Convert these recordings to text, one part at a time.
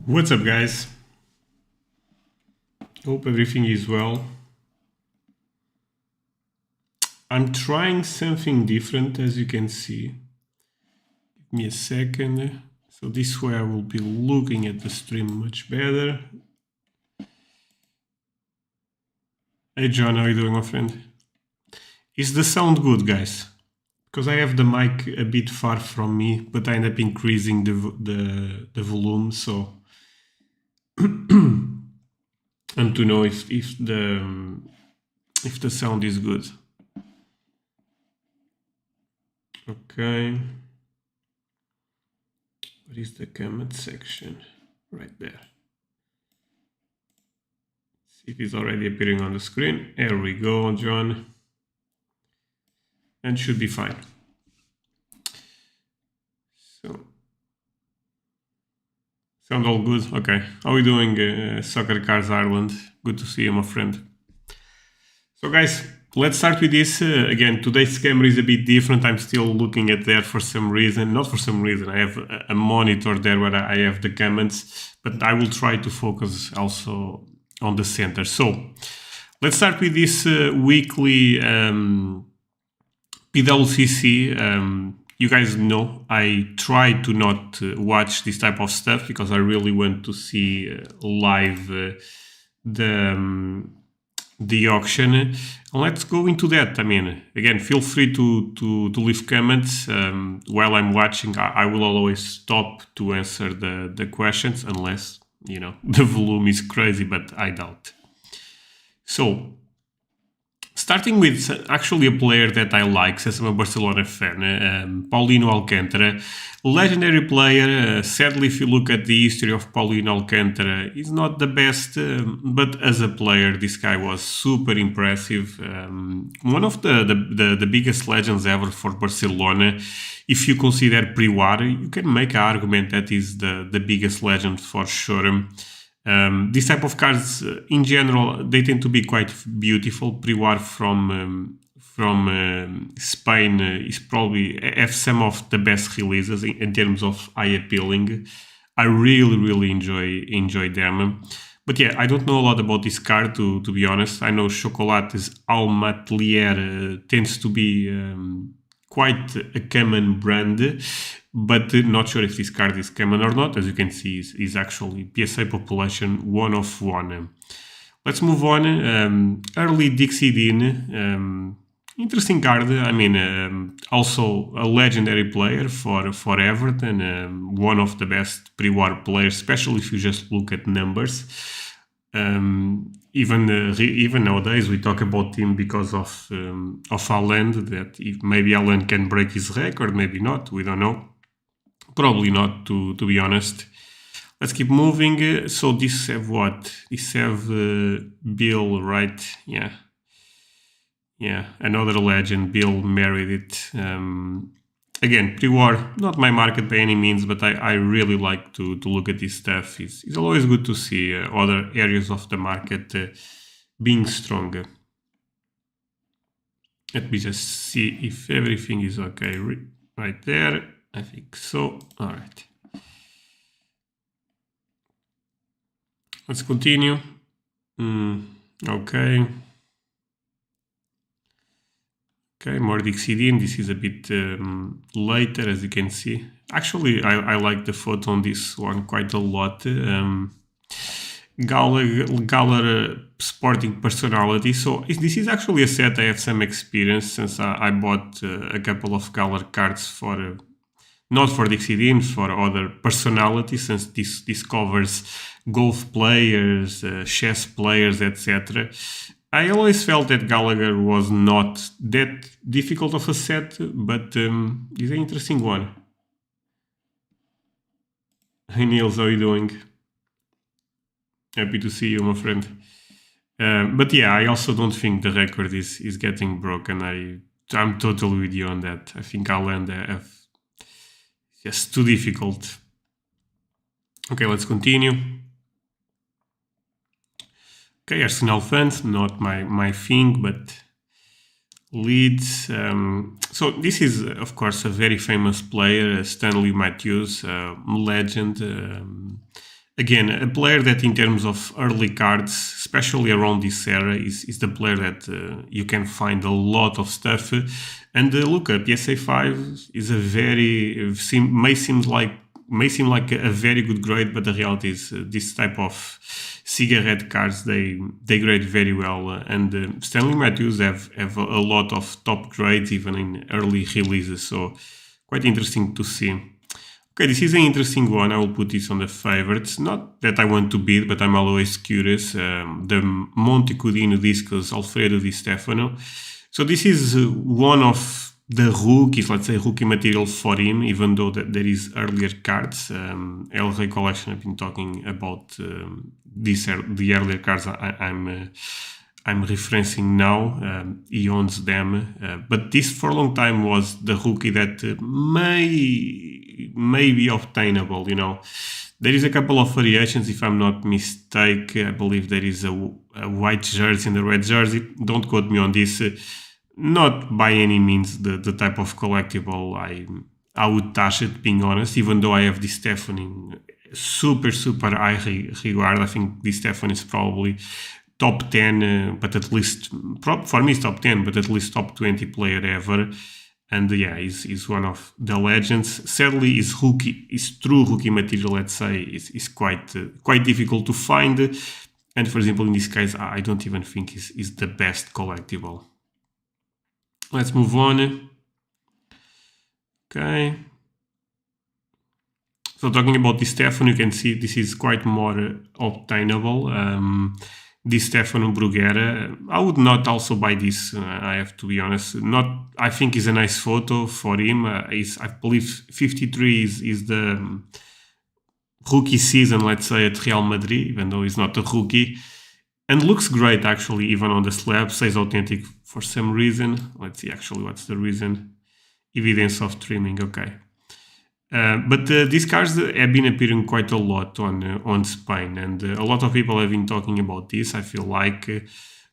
What's up, guys? Hope everything is well. I'm trying something different, as you can see. Give me a second. So this way I will be looking at the stream much better. Hey John, how are you doing, my friend? Is the sound good, guys? Because I have the mic a bit far from me, but I end up increasing the volume, so and to know if the sound is good. Okay. Where is the comment section? Right there. See if it's already appearing on the screen. There we go, John. And should be fine. So, sound all good? Okay. How are you doing, Soccer Cars Ireland? Good to see you, my friend. So, guys, let's start with this. Again, today's camera is a bit different. I'm still looking at there for some reason. Not for some reason. I have a monitor there where I have the comments, but I will try to focus also on the center. So, let's start with this weekly PWCC. You guys know I try to not watch this type of stuff because I really want to see live the auction. Let's go into that. I mean, again, feel free to leave comments while I'm watching. I will always stop to answer the questions unless, you know, the volume is crazy, but I doubt. So, starting with actually a player that I like, since I'm a Barcelona fan, Paulinho Alcántara. Legendary player. Sadly, if you look at the history of Paulinho Alcántara, he's not the best, but as a player, this guy was super impressive. One of the biggest legends ever for Barcelona. If you consider pre-war, you can make an argument that he's the biggest legend for sure. These type of cards, in general, they tend to be quite beautiful. Pre-war from Spain is probably have some of the best releases in terms of eye appealing. I really enjoy them. But yeah, I don't know a lot about this card to be honest. I know Chocolate's Almatlier tends to be quite a common brand, but not sure if this card is common or not. As you can see, is actually PSA population 1 of 1. Let's move on. Early Dixie Dean. Interesting card. I mean, also a legendary player for Everton. One of the best pre-war players, especially if you just look at numbers. Even nowadays we talk about him because of Haaland, that if maybe Haaland can break his record, maybe not, we don't know. Probably not, to be honest. Let's keep moving. So this have what? This have Bill, right? Yeah, another legend. Bill married it. Again, pre-war, not my market by any means, but I really like to look at this stuff. It's always good to see other areas of the market being stronger. Let me just see if everything is okay right there. I think so. All right. Let's continue. Okay. Okay, more Dixidin. This is a bit later, as you can see. Actually, I like the photo on this one quite a lot. Galler sporting personality. So this is actually a set I have some experience since I bought a couple of Galler cards for not for Dixidin, for other personalities, since this covers golf players, chess players, etc. I always felt that Gallagher was not that difficult of a set, but it's an interesting one. Hey Niels, how are you doing? Happy to see you, my friend. But yeah, I also don't think the record is getting broken. I'm totally with you on that. I think Haaland have just too difficult. Okay, let's continue. Okay, Arsenal fans, not my thing, but Leeds. So this is, of course, a very famous player, Stanley Matthews, legend. again, a player that in terms of early cards, especially around this era, is the player that you can find a lot of stuff. And look, PSA 5 is a very may seem like a very good grade, but the reality is this type of cigarette cards they grade very well. And Stanley Matthews have a lot of top grades even in early releases, so quite interesting to see. Okay, this is an interesting one. I will put this on the favorites. Not that I want to beat, but I'm always curious. The Montecudino Discos Alfredo Di Stefano. So this is one of the rookies, let's say rookie material for him, even though there is earlier cards. El Rey Collection, I've been talking about the earlier cards I'm referencing now. He owns them. But this for a long time was the rookie that may be obtainable, There is a couple of variations, if I'm not mistaken. I believe there is a white jersey and a red jersey. Don't quote me on this. Not by any means the type of collectible I would touch it, being honest, even though I have Di Stefano in super high regard. I think Di Stefano is probably top 10, but at least, for me it's top 10, but at least top 20 player ever. And he's one of the legends. Sadly, his true rookie material, let's say, is quite difficult to find. And for example, in this case, I don't even think is the best collectible. Let's move on. Okay. So talking about Di Stefano, you can see this is quite more obtainable. Di Stefano Bruguera. I would not also buy this. I have to be honest. I think it's a nice photo for him. I believe 53 is the rookie season, let's say, at Real Madrid, even though he's not a rookie, and looks great actually, even on the slab. Says authentic for some reason. Let's see actually what's the reason. Evidence of trimming. Okay. But these cars have been appearing quite a lot on Spain, and a lot of people have been talking about this. I feel like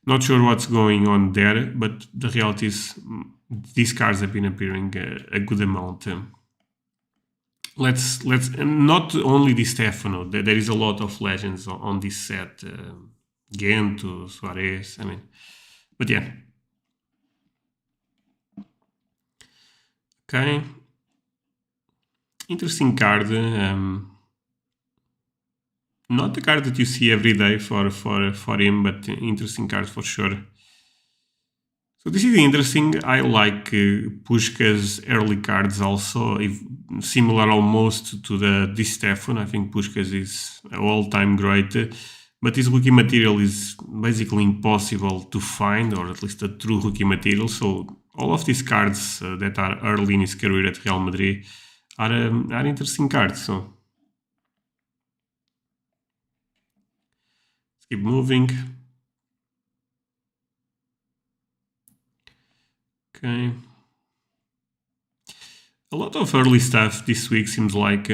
not sure what's going on there, but the reality is these cars have been appearing a good amount. Let's not only Di Stefano. There is a lot of legends on this set. Gento, Suarez. But yeah. Okay. Interesting card. Not the card that you see every day for him, but interesting card for sure. So this is interesting. I like Puskás early cards also, similar almost to the Di Stefano. I think Puskás is all-time great, but his rookie material is basically impossible to find, or at least a true rookie material. So all of these cards that are early in his career at Real Madrid are interesting cards. So let's keep moving. Okay. A lot of early stuff this week seems like.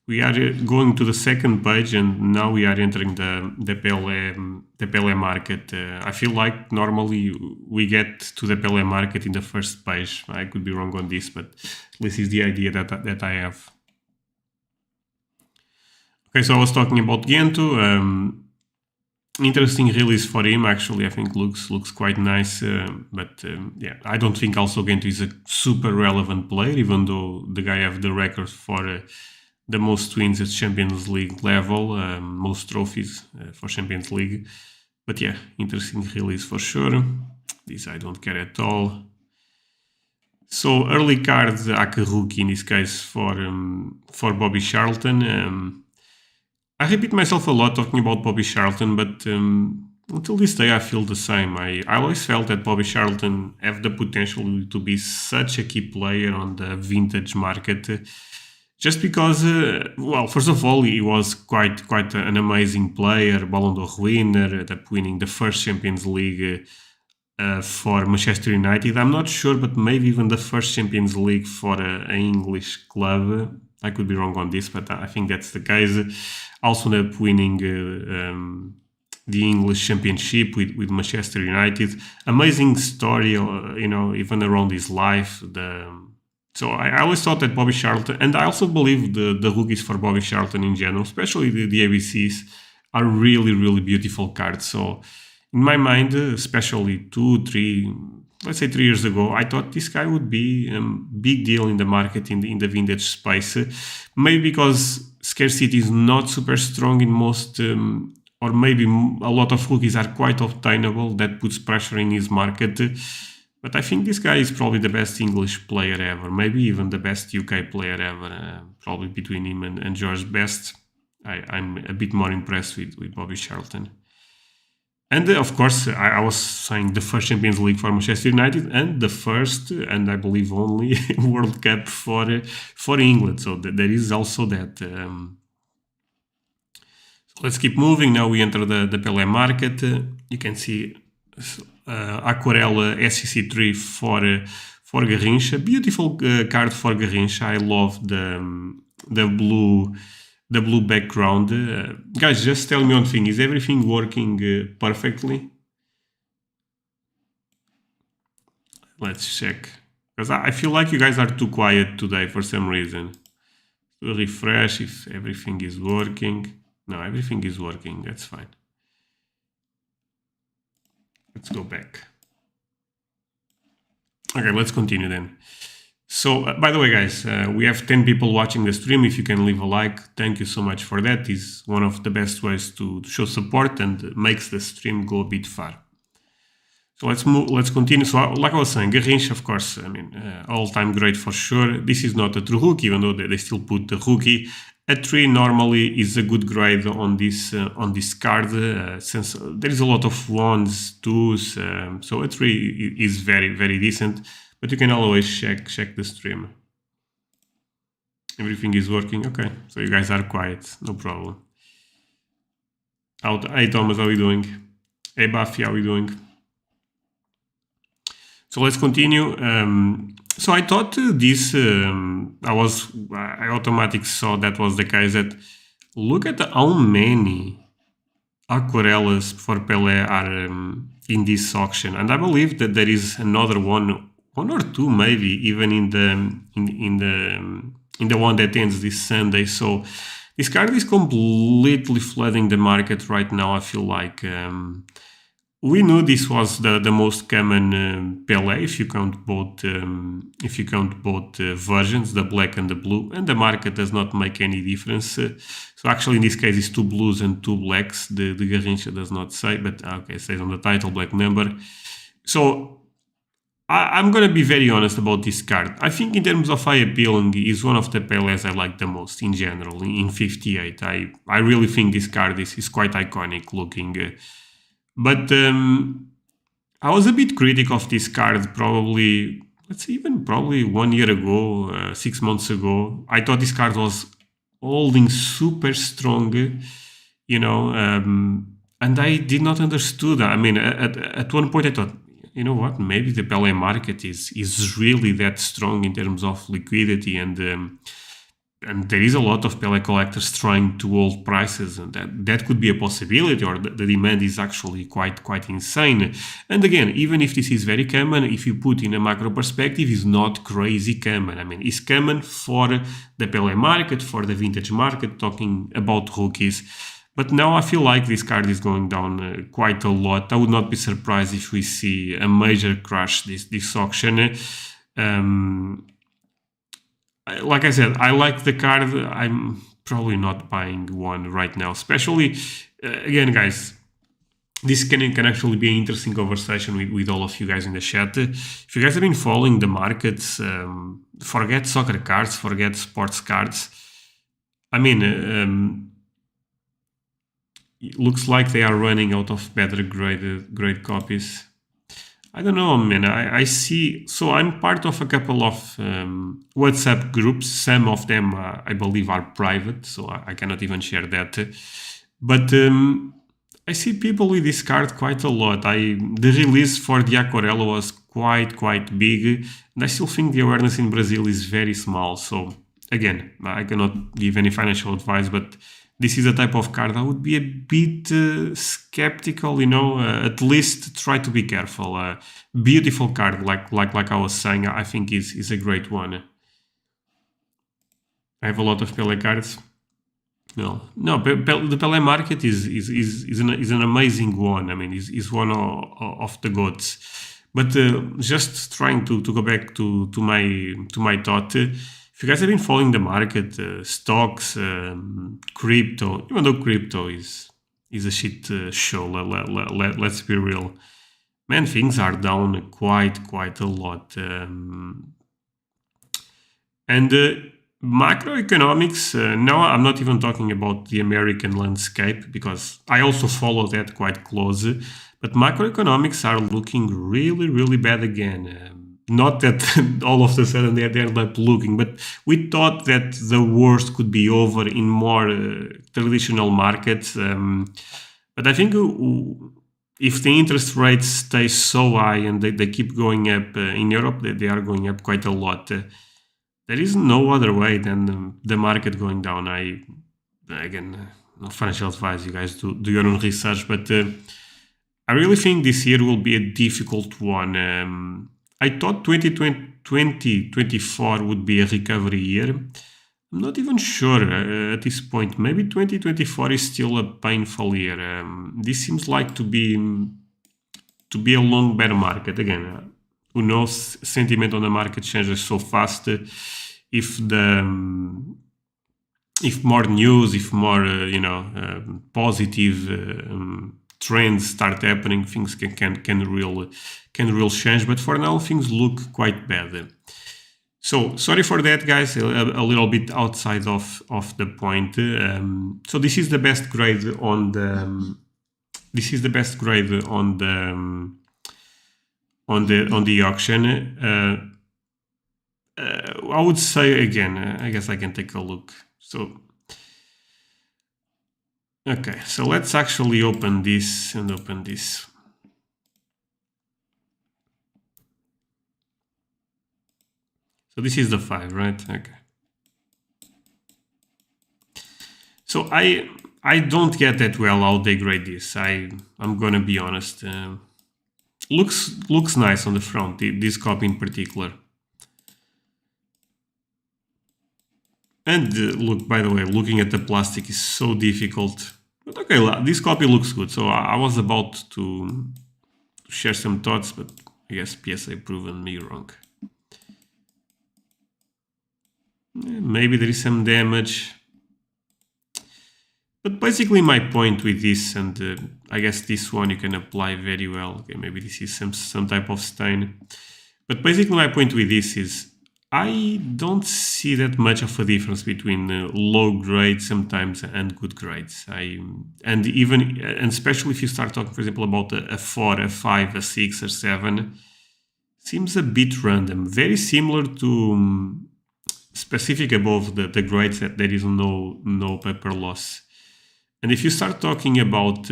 We are going to the second page, and now we are entering the Pele market. I feel like normally we get to the Pele market in the first page. I could be wrong on this, but this is the idea that I have. Okay, so I was talking about Gento. Interesting release for him, actually. I think looks quite nice, but I don't think also Gento is a super relevant player, even though the guy have the record for the most wins at Champions League level, most trophies for Champions League. But yeah, interesting release for sure. This I don't care at all. So early cards, Aka rookie in this case for Bobby Charlton. I repeat myself a lot talking about Bobby Charlton, but until this day I feel the same. I always felt that Bobby Charlton have the potential to be such a key player on the vintage market. Just because, first of all, he was quite an amazing player, Ballon d'Or winner, ended up winning the first Champions League for Manchester United. I'm not sure, but maybe even the first Champions League for an English club. I could be wrong on this, but I think that's the case. Also ended up winning the English Championship with Manchester United. Amazing story, even around his life. So I always thought that Bobby Charlton, and I also believe the rookies for Bobby Charlton in general, especially the ABCs, are really, really beautiful cards. So in my mind, especially 2, 3, let's say 3 years ago, I thought this guy would be a big deal in the market in the vintage space. Maybe because scarcity is not super strong in most, or maybe a lot of rookies are quite obtainable. That puts pressure in his market. But I think this guy is probably the best English player ever, maybe even the best UK player ever. Probably between him and George Best. I'm a bit more impressed with Bobby Charlton. And of course, I was saying the first Champions League for Manchester United and the first, and I believe only, World Cup for England. So there is also that. So let's keep moving. Now we enter the Pele market. You can see Aquarela SCC3 for Garrincha. Beautiful card for Garrincha. I love the blue background. Guys, just tell me one thing. Is everything working perfectly? Let's check. Because I feel like you guys are too quiet today for some reason. To refresh if everything is working. No, everything is working. That's fine. Let's go back. Okay, let's continue then. So, by the way, guys, we have 10 people watching the stream. If you can leave a like, thank you so much for that. It's one of the best ways to show support and makes the stream go a bit far. So let's continue. So, like I was saying, Garrincha, of course, I mean, all-time great for sure. This is not a true rookie, even though they still put the rookie. A 3 normally is a good grade on this card, since there is a lot of 1s, 2s, so a 3 is very, very decent. But you can always check the stream. Everything is working. Okay, so you guys are quiet. No problem. Hey, Thomas, how are you doing? Hey, Buffy, how are you doing? So let's continue. So I thought this, I automatically saw that was the case. That look at how many Aquarelas for Pele are in this auction, and I believe that there is another one or two, maybe even in the one that ends this Sunday. So this card is completely flooding the market right now. I feel like we knew this was the most common Pele if you count both versions, the black and the blue, and the market does not make any difference. So actually in this case it's 2 blues and 2 blacks. The Garrincha does not say, but okay, it says on the title black number. So I'm gonna be very honest about this card. I think in terms of eye appealing, is one of the Peles I like the most in general. In 58, I really think this card is quite iconic looking. But I was a bit critical of this card probably, let's say even probably 1 year ago, 6 months ago. I thought this card was holding super strong, you know, and I did not understood. I mean, at one point I thought, you know what, maybe the Pele market is really that strong in terms of liquidity, and there is a lot of Pele collectors trying to hold prices, and that could be a possibility, or the demand is actually quite insane. And again, even if this is very common, if you put in a macro perspective, it's not crazy common. I mean, it's common for the Pele market, for the vintage market, talking about rookies. But now I feel like this card is going down quite a lot. I would not be surprised if we see a major crash this auction. Like I said, I like the card. I'm probably not buying one right now. Especially, again, guys, this can actually be an interesting conversation with all of you guys in the chat. If you guys have been following the markets, forget soccer cards, forget sports cards. I mean, it looks like they are running out of better grade copies. I don't know, man. I see. So I'm part of a couple of WhatsApp groups. Some of them, I believe, are private, so I cannot even share that. But I see people with this card quite a lot. The release for the Aquarela was quite big, and I still think the awareness in Brazil is very small. So again, I cannot give any financial advice, but this is a type of card I would be a bit skeptical, you know, at least try to be careful. Beautiful card, like I was saying, I think is a great one. I have a lot of Pele cards. No, the Pele market is an amazing one. I mean, is one of the goats. But just trying to go back to my thought. If you guys have been following the market, stocks, crypto, even though crypto is a shit show, let's be real. Man, things are down quite a lot. And macroeconomics, now I'm not even talking about the American landscape because I also follow that quite close. But macroeconomics are looking really bad again. Not that all of a sudden they end up looking, but we thought that the worst could be over in more traditional markets. But I think if the interest rates stay so high and they keep going up in Europe, they are going up quite a lot. There is no other way than the market going down. Again, no financial advice, you guys do your own research, but I really think this year will be a difficult one. I thought 2024 would be a recovery year. I'm not even sure at this point. Maybe 2024 is still a painful year. This seems like to be a long bear market. Again, who knows? Sentiment on the market changes so fast. If more news, if more positive trends start happening, things can real change. But for now, things look quite bad. So sorry for that, guys. A little bit outside of the point. So this is the best grade on the. This is the best grade on the auction. I would say again. I guess I can take a look. So. Okay, so let's actually open this and open this. So this is the 5, right? Okay. So I don't get that well how they grade this. I'm gonna be honest. Looks nice on the front. This copy in particular. And look, by the way, looking at the plastic is so difficult. But okay, this copy looks good. So I was about to share some thoughts, but I guess PSA proven me wrong. Maybe there is some damage. But basically my point with this, and I guess this one you can apply very well. Okay, maybe this is some type of stain. But basically my point with this is I don't see that much of a difference between low grade sometimes and good grades. And especially if you start talking, for example, about a 4, a 5, a 6, or 7, seems a bit random. Very similar to specific above the grades that there is no paper loss. And if you start talking about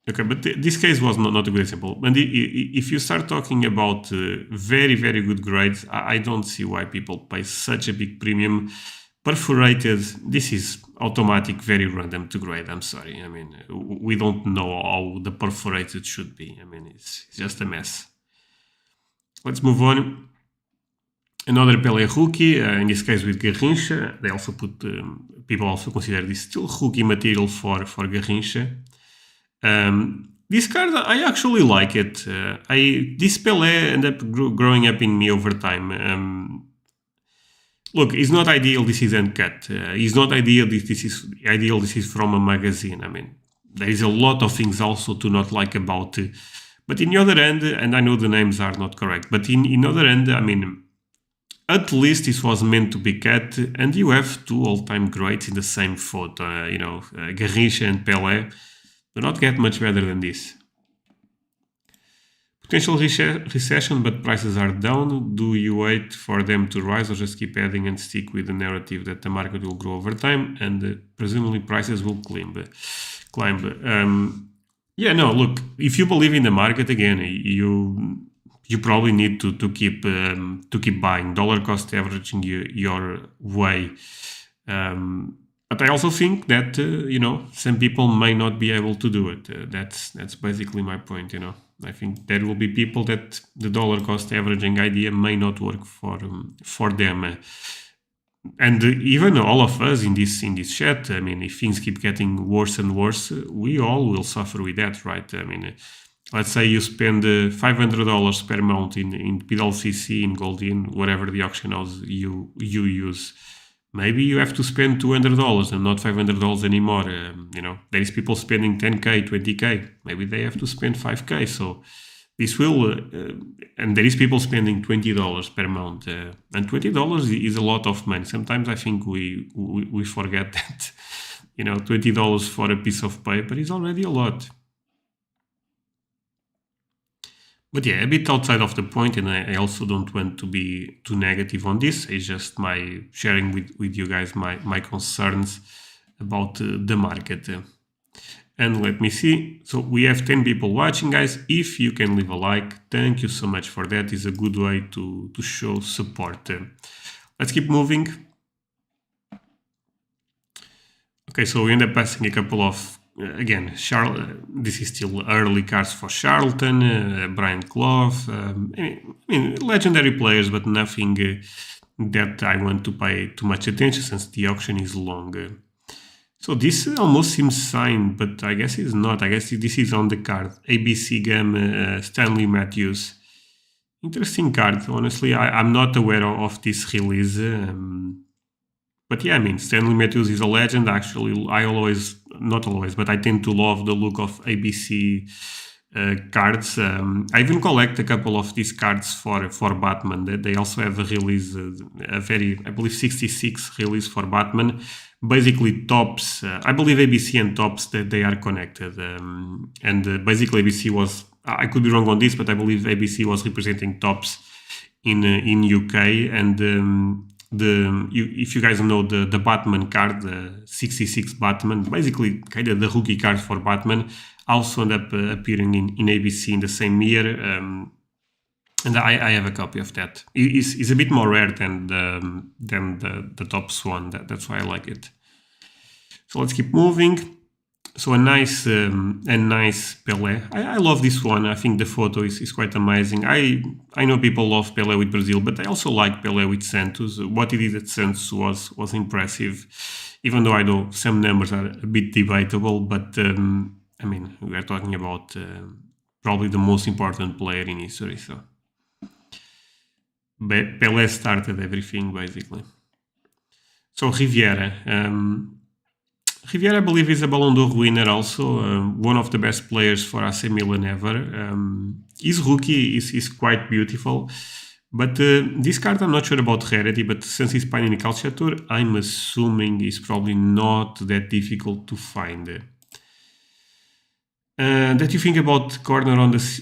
but this case was not a good example. And if you start talking about very good grades, I don't see why people pay such a big premium. Perforated, this is automatic, very random to grade. I'm sorry. I mean, we don't know how the perforated should be. I mean, it's just a mess. Let's move on. Another Pele rookie, in this case with Garrincha. They also people also consider this still rookie material for Garrincha. This card, I actually like it. This Pele ended up growing up in me over time. Look, it's not ideal. This is uncut. It's not ideal. This is ideal. This is from a magazine. I mean, there is a lot of things also to not like about. But in the other end, and I know the names are not correct, but in the other end, I mean, at least this was meant to be cut, and you have two all-time greats in the same photo. Garrincha and Pele. Do not get much better than this. Potential recession, but prices are down. Do you wait for them to rise or just keep adding and stick with the narrative that the market will grow over time and presumably prices will climb? Look, if you believe in the market, again, you probably need to keep buying, dollar cost averaging your way. But I also think that some people may not be able to do it. That's basically my point. I think there will be people that the dollar cost averaging idea may not work for them. And even all of us in this chat, I mean, if things keep getting worse and worse, we all will suffer with that, right? I mean, let's say you spend $500 per month in PWCC, in Goldin, whatever the auction house you use. Maybe you have to spend $200 and not $500 anymore. There is people spending 10K, 20K. Maybe they have to spend 5K. So this will, and there is people spending $20 per month, and $20 is a lot of money. Sometimes I think we forget that, $20 for a piece of paper is already a lot. But yeah, a bit outside of the point, and I also don't want to be too negative on this. It's just my sharing with you guys my concerns about the market. And let me see. So we have 10 people watching, guys. If you can leave a like, thank you so much for that. It's a good way to show support. Let's keep moving. Okay, so we end up passing a couple of, again, this is still early cards for Charlton, Brian Clough. I mean, legendary players, but nothing that I want to pay too much attention since the auction is long. So this almost seems signed, but I guess it's not. I guess this is on the card. ABC Gum, Stanley Matthews. Interesting card. Honestly, I'm not aware of this release. But yeah, I mean, Stanley Matthews is a legend. Actually, not always, but I tend to love the look of ABC cards. I even collect a couple of these cards for Batman. They also have a release, I believe 66 release for Batman. Basically Tops, I believe ABC and Tops, that they are connected. And basically ABC was, I could be wrong on this, but I believe ABC was representing Tops in UK. And if you guys know the Batman card, the 66 Batman, basically kind of the rookie card for Batman, also end up appearing in ABC in the same year. And I have a copy of that. It's a bit more rare than the Tops one. That's why I like it. So let's keep moving. So a nice Pele. I love this one. I think the photo is quite amazing. I know people love Pele with Brazil, but I also like Pele with Santos. What he did at Santos was impressive, even though I know some numbers are a bit debatable. But I mean, we are talking about probably the most important player in history. So Pele started everything, basically. So Riviera. Riviera, I believe, is a Ballon d'Or winner also, one of the best players for AC Milan ever. His rookie is quite beautiful, but this card I'm not sure about rarity, but since it's Panini Calciatore, I'm assuming it's probably not that difficult to find. That you think about corner on the...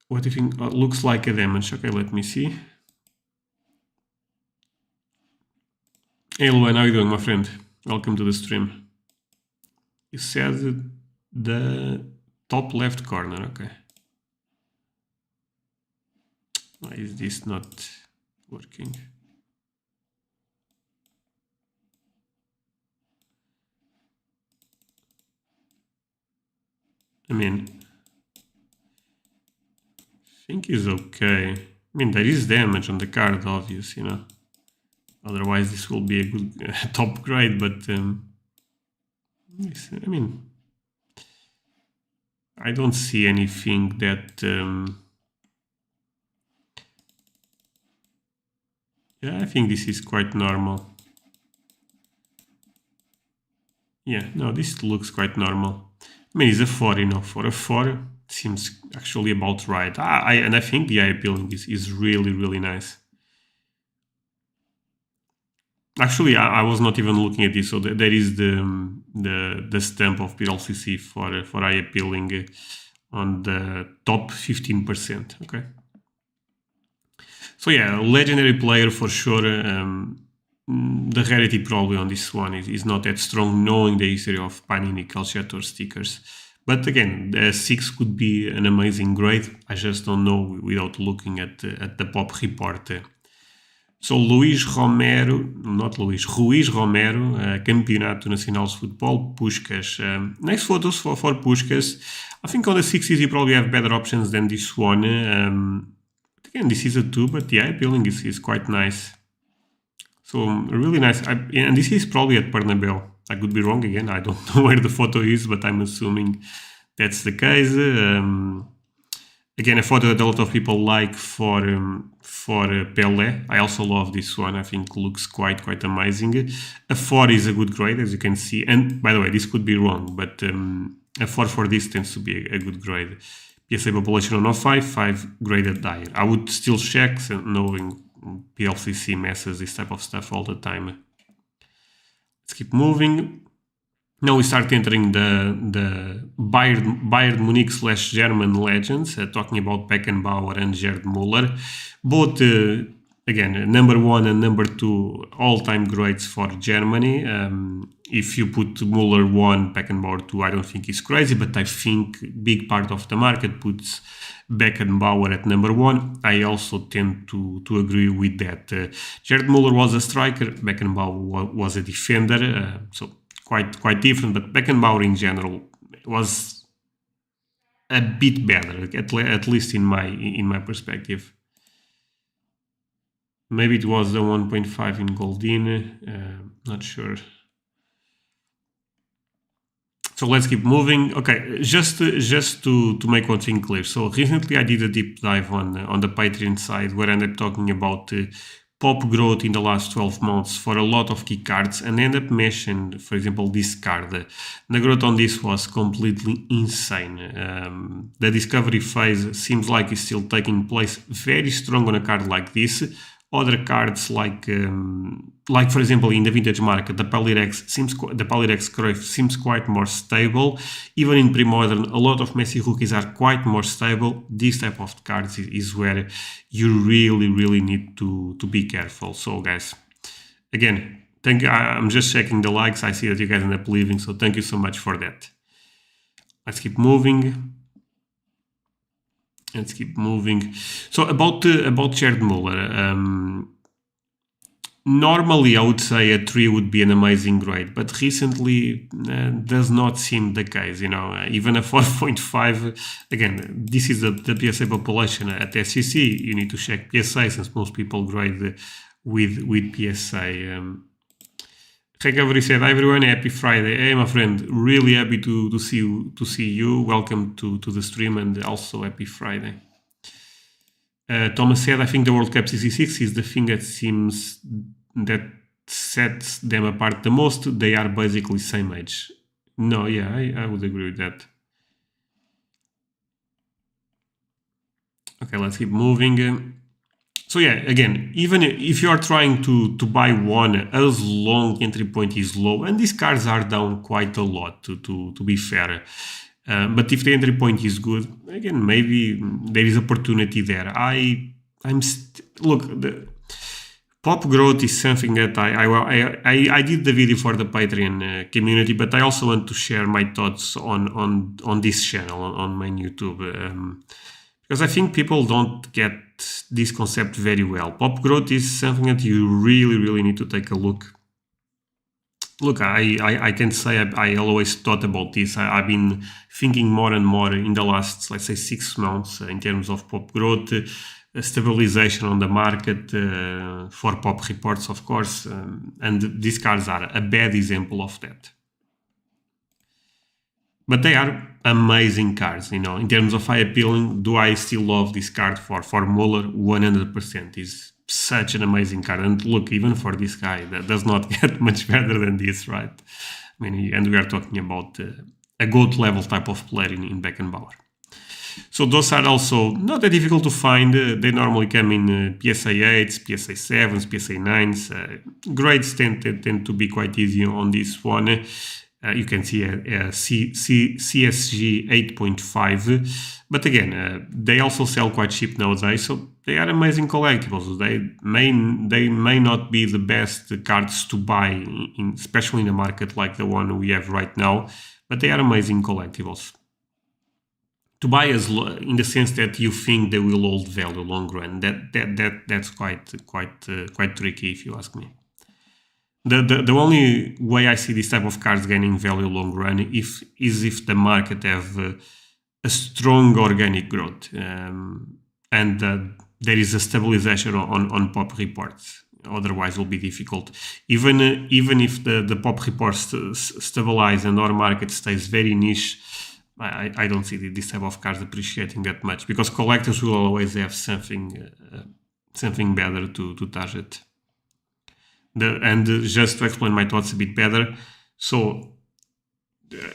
What do you think? Looks like a damage. Okay, let me see. Hey Luan, how are you doing, my friend? Welcome to the stream. You said the top left corner, okay. Why is this not working? I mean, I think it's okay. I mean, there is damage on the card, obvious, Otherwise, this will be a good top grade, but I mean, I don't see anything that... yeah, I think this is quite normal. Yeah, no, this looks quite normal. I mean, it's a 4, for a 4, seems actually about right. And I think the eye appealing is really, really nice. Actually, I was not even looking at this, so there is the stamp of PWCC for eye appealing on the top 15%. Okay. So yeah, legendary player for sure. The rarity probably on this one is not that strong, knowing the history of Panini Calciatore stickers. But again, the 6 could be an amazing grade. I just don't know without looking at the pop report. So Ruiz Romero, Campeonato Nacional de Futebol, Puskás. Nice photos for Puskás. I think on the 60s you probably have better options than this one. Again, this is a 2, but yeah, appealing is quite nice. So really nice. And this is probably at Bernabeu. I could be wrong again. I don't know where the photo is, but I'm assuming that's the case. Again, a photo that a lot of people like for Pele. I also love this one. I think looks quite amazing. A 4 is a good grade, as you can see. And by the way, this could be wrong, but a 4 for this tends to be a good grade. PSA population on 5 graded higher. I would still check, knowing PLCC messes this type of stuff all the time. Let's keep moving. Now we start entering the Bayern Munich / German legends, talking about Beckenbauer and Gerd Müller. Both, again, number 1 and number 2 all-time greats for Germany. If you put Müller 1, Beckenbauer 2, I don't think it's crazy, but I think big part of the market puts Beckenbauer at number 1. I also tend to agree with that. Gerd Müller was a striker, Beckenbauer was a defender, so quite different, but Beckenbauer in general was a bit better, at least in my perspective. Maybe it was the 1.5 in Goldin, not sure. So let's keep moving. Okay, just to make one thing clear. So recently I did a deep dive on the Patreon side where I ended up talking about pop growth in the last 12 months for a lot of key cards, and end up mentioning, for example, this card. The growth on this was completely insane. The discovery phase seems like it's still taking place very strong on a card like this. Other cards like for example in the vintage market, the Pele Cruyff seems quite more stable. Even in pre-modern, a lot of Messi rookies are quite more stable. This type of cards is where you really need to be careful. So guys, again, thank you. I'm just checking the likes. I see that you guys end up leaving, so thank you so much for that. Let's keep moving. So about Gerd Müller, normally I would say a 3 would be an amazing grade, but recently does not seem the case. Even a 4.5. Again, this is the PSA population at SEC. You need to check PSA since most people grade with PSA. Recovery said, "Hi everyone, happy Friday." Hey my friend, really happy to see you. Welcome to the stream, and also happy Friday. Thomas said, "I think the World Cup 66 is the thing that sets them apart the most. They are basically same age." No, yeah, I would agree with that. Okay, let's keep moving. So yeah, again, even if you are trying to buy one as long entry point is low, and these cards are down quite a lot to be fair, but if the entry point is good, again, maybe there is opportunity there. Look, the pop growth is something that I did the video for the Patreon community, but I also want to share my thoughts on this channel, on my YouTube, because I think people don't get this concept very well. Pop growth is something that you really need to take a look. Look, I can say I always thought about this. I've been thinking more and more in the last, let's say, 6 months in terms of pop growth, stabilization on the market for pop reports, of course, and these cards are a bad example of that. But they are amazing cards, in terms of eye appealing. Do I still love this card for Müller? 100%. Is such an amazing card. And look, even for this guy, that does not get much better than this, right? I mean, and we are talking about a GOAT level type of player in Beckenbauer. So those are also not that difficult to find. They normally come in PSA 8s, PSA 7s, PSA 9s. Grades tend to be quite easy on this one. You can see a CSG 8.5, but again, they also sell quite cheap nowadays, so they are amazing collectibles. They may not be the best cards to buy, especially in a market like the one we have right now, but they are amazing collectibles to buy in the sense that you think they will hold value long run. That's quite tricky, if you ask me. The only way I see this type of cards gaining value long run is if the market have a strong organic growth, and there is a stabilization on pop reports. Otherwise, it will be difficult. Even if the pop reports stabilize and our market stays very niche, I don't see this type of cars appreciating that much, because collectors will always have something better to target. And just to explain my thoughts a bit better, so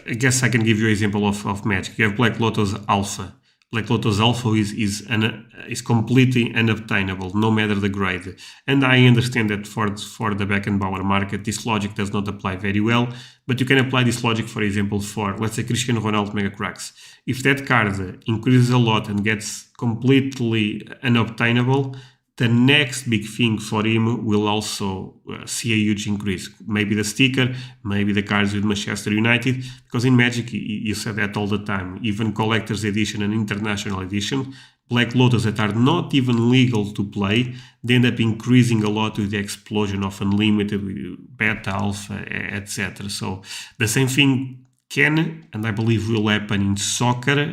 I guess I can give you an example of Magic. You have Black Lotus Alpha. Black Lotus Alpha is completely unobtainable, no matter the grade. And I understand that for the Beckenbauer market, this logic does not apply very well, but you can apply this logic, for example, for, let's say, Cristiano Ronaldo Mega Cracks. If that card increases a lot and gets completely unobtainable, the next big thing for him will also see a huge increase. Maybe the sticker, maybe the cards with Manchester United, because in Magic, you said that all the time, even Collector's Edition and International Edition, Black Lotus that are not even legal to play, they end up increasing a lot with the explosion of Unlimited, with Beta, Alpha, etc. So the same thing can, and I believe will happen in soccer,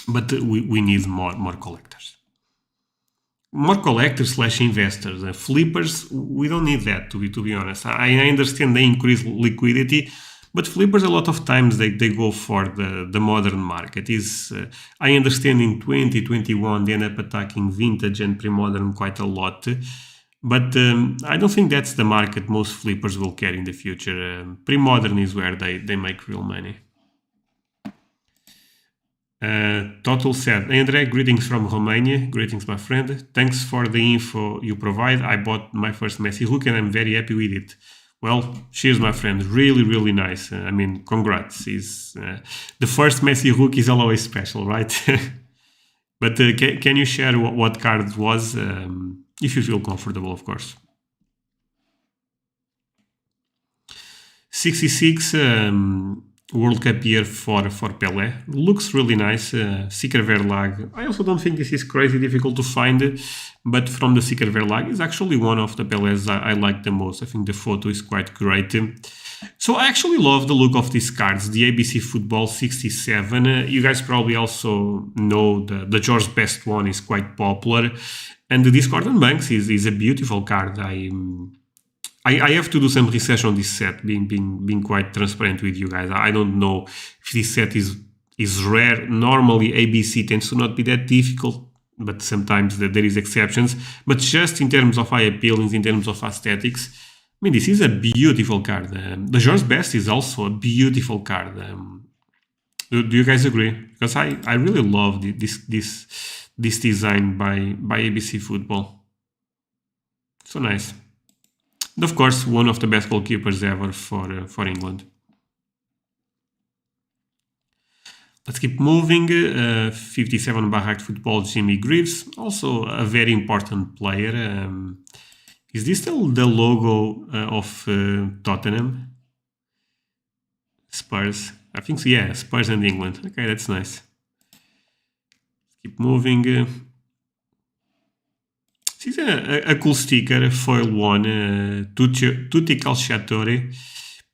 but we need more collectors. More collectors / investors. Flippers, we don't need that, to be honest. I understand they increase liquidity, but flippers a lot of times they go for the modern market. I understand in 2021 they end up attacking vintage and pre-modern quite a lot, but I don't think that's the market most flippers will carry in the future. Pre-modern is where they make real money. Total said, "Hey Andre, greetings from Romania. Greetings, my friend. Thanks for the info you provide. I bought my first Messi hook and I'm very happy with it." Well, cheers, my friend. Really, really nice. I mean, congrats. The first Messi hook is always special, right? But can you share what card it was, if you feel comfortable, of course? 66. World Cup year for Pele. Looks really nice. Seeker Verlag. I also don't think this is crazy difficult to find, but from the Seeker Verlag is actually one of the Peles I like the most. I think the photo is quite great. So I actually love the look of these cards. The ABC Football 67. You guys probably also know the George Best one is quite popular. And the Discordant Banks is a beautiful card. I have to do some research on this set, being quite transparent with you guys. I don't know if this set is rare. Normally, ABC tends to not be that difficult, but sometimes there is exceptions. But just in terms of eye appeal, in terms of aesthetics, I mean, this is a beautiful card. The George Best is also a beautiful card. Do you guys agree? Because I really love this design by ABC Football. So nice. And of course, one of the best goalkeepers ever for England. Let's keep moving. 57 Barrack Football, Jimmy Greaves, also a very important player. Is this still the logo of Tottenham? Spurs. I think so, yeah, Spurs and England. Okay, that's nice. Let's keep moving. This is a cool sticker, foil 1, Tutti Calciatori,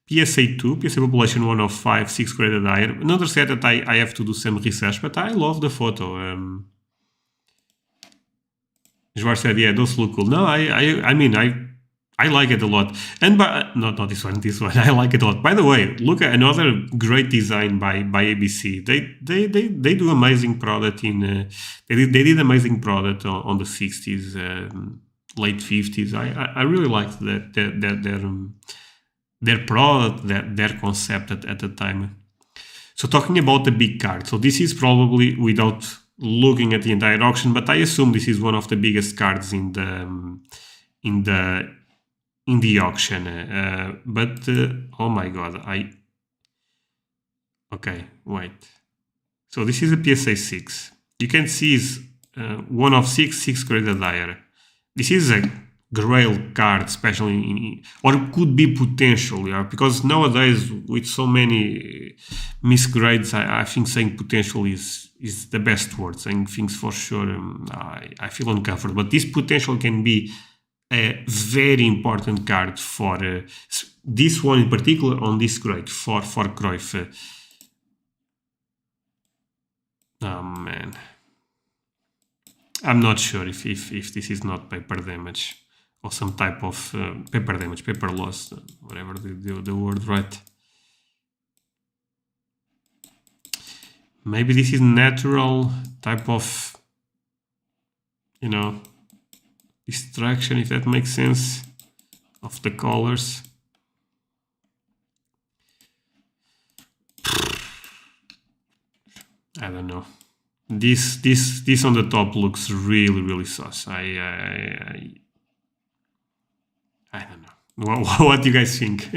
PSA 2, PSA Population 1 of 5, 6 graded iron. Another set that I have to do some research, but I love the photo. Joar said, yeah, those look cool. No, I mean, I like it a lot. And not this one. I like it a lot. By the way, look at another great design by ABC. They do amazing product they did amazing product on the 60s, late 50s. I really liked their product, their concept at the time. So talking about the big card. So this is probably, without looking at the entire auction, but I assume this is one of the biggest cards in the auction. But oh my god, okay, wait. So this is a PSA 6. You can see is 1 of 6 graded iron. This is a grail card, especially or could be potential, because nowadays with so many misgrades, I think saying potential is the best word. Saying things for sure, I feel uncomfortable. But this potential can be a very important card for this one in particular on this grade for Cruyff. Oh man, I'm not sure if this is not paper damage or some type of paper damage, paper loss, whatever the word, right? Maybe this is natural type of, distraction, if that makes sense, of the colors. I don't know. This on the top looks really sus. I don't know. What do you guys think?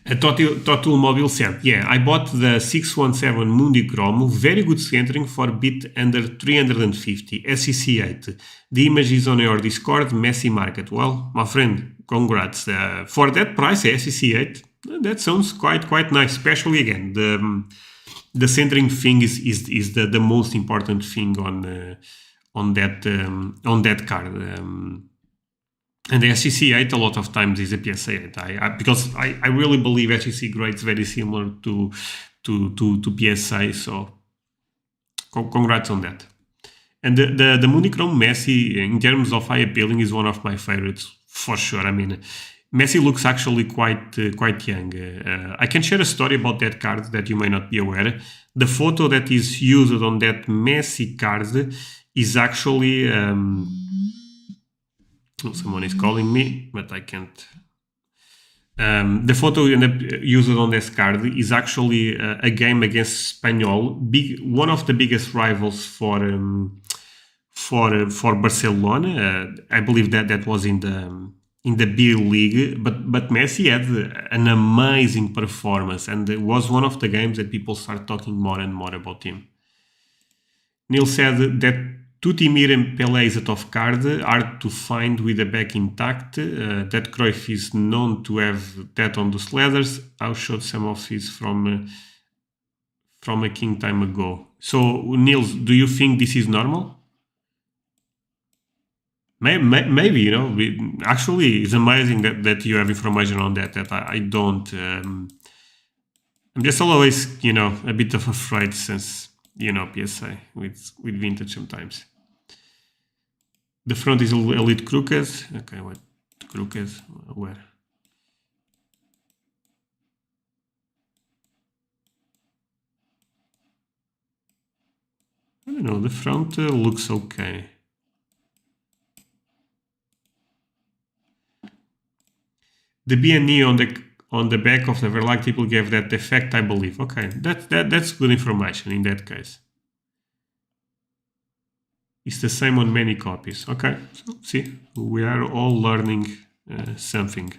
Totul Mobile said, yeah, I bought the 617 Mundi Chrome, very good centering for a bit under 350, SEC8. The image is on your Discord, Messi market. Well, my friend, congrats. For that price, SEC8, that sounds quite nice, especially again, the centering thing is the most important thing on that card. And the SEC8 a lot of times is a PSA8. Because I really believe SEC grades very similar to PSA. So congrats on that. And the Munichrome Messi, in terms of eye appealing, is one of my favorites for sure. I mean, Messi looks actually quite young. I can share a story about that card that you may not be aware. The photo that is used on that Messi card is actually. Someone is calling me, but I can't. The photo used on this card is actually a game against Espanyol, one of the biggest rivals for Barcelona. I believe that was in the B League, but Messi had an amazing performance, and it was one of the games that people start talking more and more about him. Neil said that Tutimir and Pele is a tough card, hard to find with the back intact. That Cruyff is known to have that on those leathers. I showed some of his from a king time ago. So, Niels, do you think this is normal? Maybe, actually, it's amazing that you have information on that I don't. I'm just always, a bit of afraid since, PSA with vintage sometimes. The front is a little crooked. Okay, what? Crooked? Where? I don't know, the front looks okay. The B&E on the back of the Verlag people gave that effect, I believe. Okay, that's good information in that case. It's the same on many copies. Okay, so see, we are all learning something.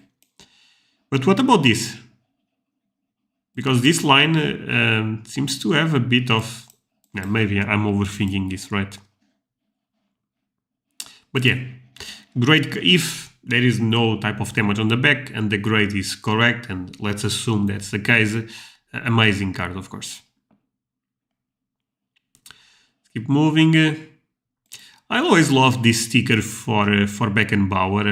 But what about this? Because this line seems to have a bit of... maybe I'm overthinking this, right? But yeah, great if there is no type of damage on the back and the grade is correct, and let's assume that's the case, amazing card, of course. Let's keep moving. I always love this sticker for Beckenbauer.